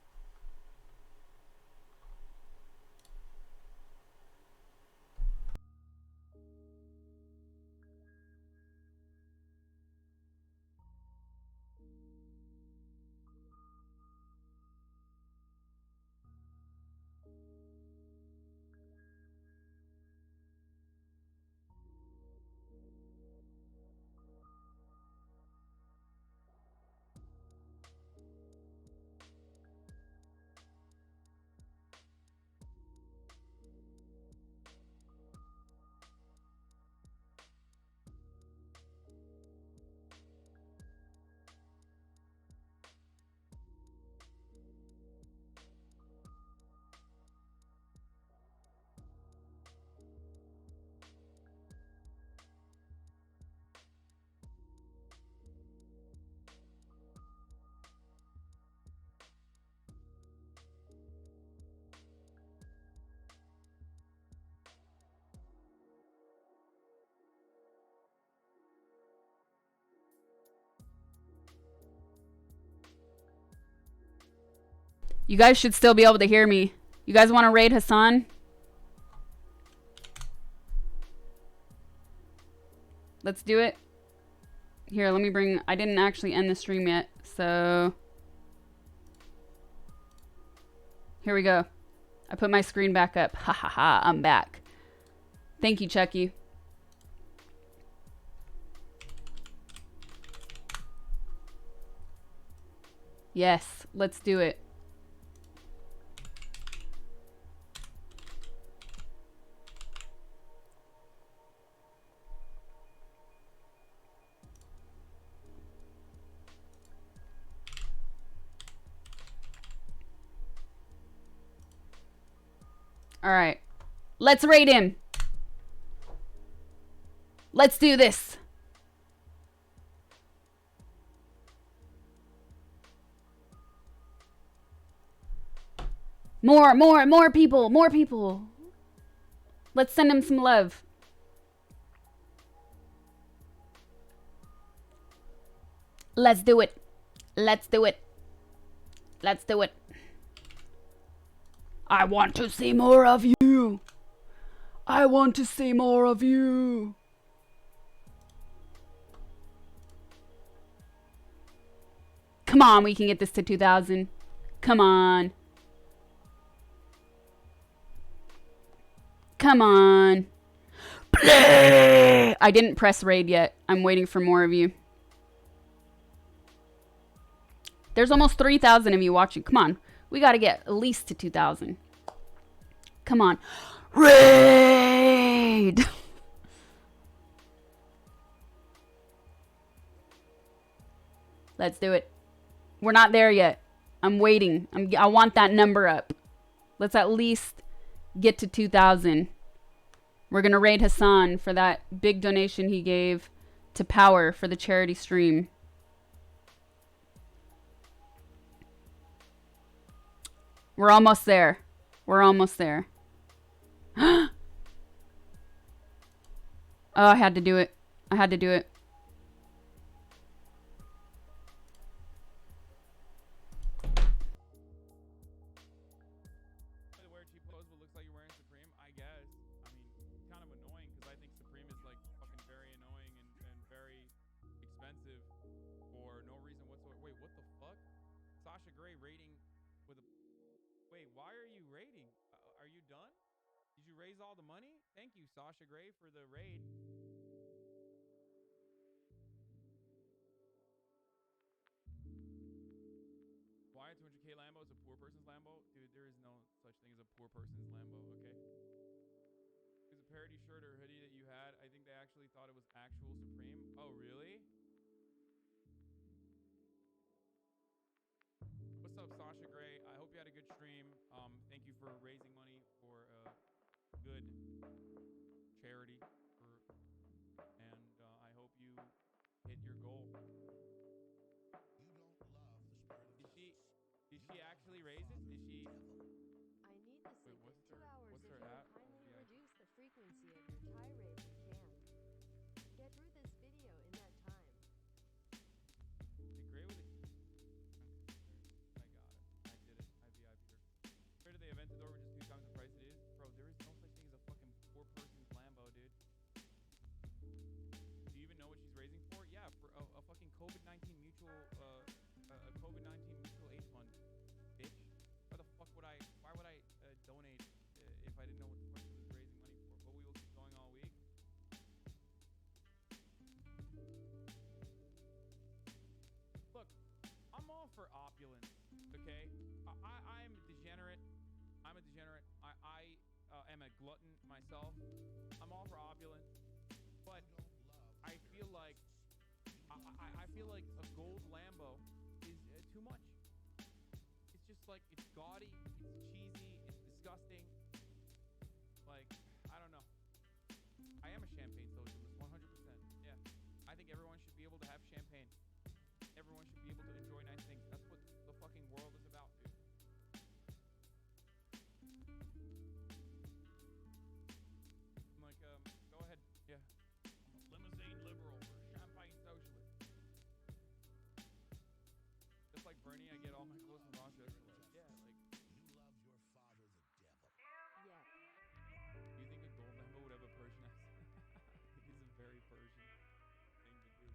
You guys should still be able to hear me. You guys want to raid Hassan? Let's do it. Here, let me bring... I didn't actually end the stream yet, so... Here we go. I put my screen back up. Ha ha ha, I'm back. Thank you, Chucky. Yes, let's do it. All right. Let's raid him. Let's do this. More people. More people. Let's send him some love. Let's do it. Let's do it. Let's do it. I want to see more of you. I want to see more of you. Come on, we can get this to 2,000. Come on. Come on. I didn't press raid yet. I'm waiting for more of you. There's almost 3,000 of you watching. Come on. We got to get at least to 2,000. Come on. Raid! Let's do it. We're not there yet. I'm waiting. I want that number up. Let's at least get to 2,000. We're going to raid Hassan for that big donation he gave to Power for the charity stream. We're almost there. We're almost there. Oh, I had to do it. I had to do it. Sasha Grey rating with a... Wait, why are you rating? Are you done? Did you raise all the money? Thank you, Sasha Grey, for the raid. Why a 200k Lambo is a poor person's Lambo? Dude, there is no such thing as a poor person's Lambo, okay? It was a parody shirt or hoodie that you had. I think they actually thought it was actual Supreme. Oh, really? What's up, Sasha Grey? I hope you had a good stream. Thank you for raising money for a good charity, and I hope you hit your goal. Did she actually raise it? Did she? I need to sleep in 2 hours. What's If her you'll app? kindly reduce the frequency of your tirade if you can. Get through this video in that time. Did Gray with a... I got it. I did it. I VIP'd her. Where did they event it over just 2 times the price it is? Bro, there is no such thing as a fucking poor person's Lambo, dude. Do you even know what she's raising for? Yeah, for a fucking COVID-19 mutual, a COVID-19 mutual aid fund, bitch. Why the fuck would I, why would I donate if I didn't know what the fuck she was raising money for? But we will keep going all week. Look, I'm all for opulence, okay? I'm a degenerate. I'm a degenerate. I am a glutton myself. I'm all for opulence, but I feel like I feel like a gold Lambo is too much. It's just like, it's gaudy, it's cheesy, it's disgusting.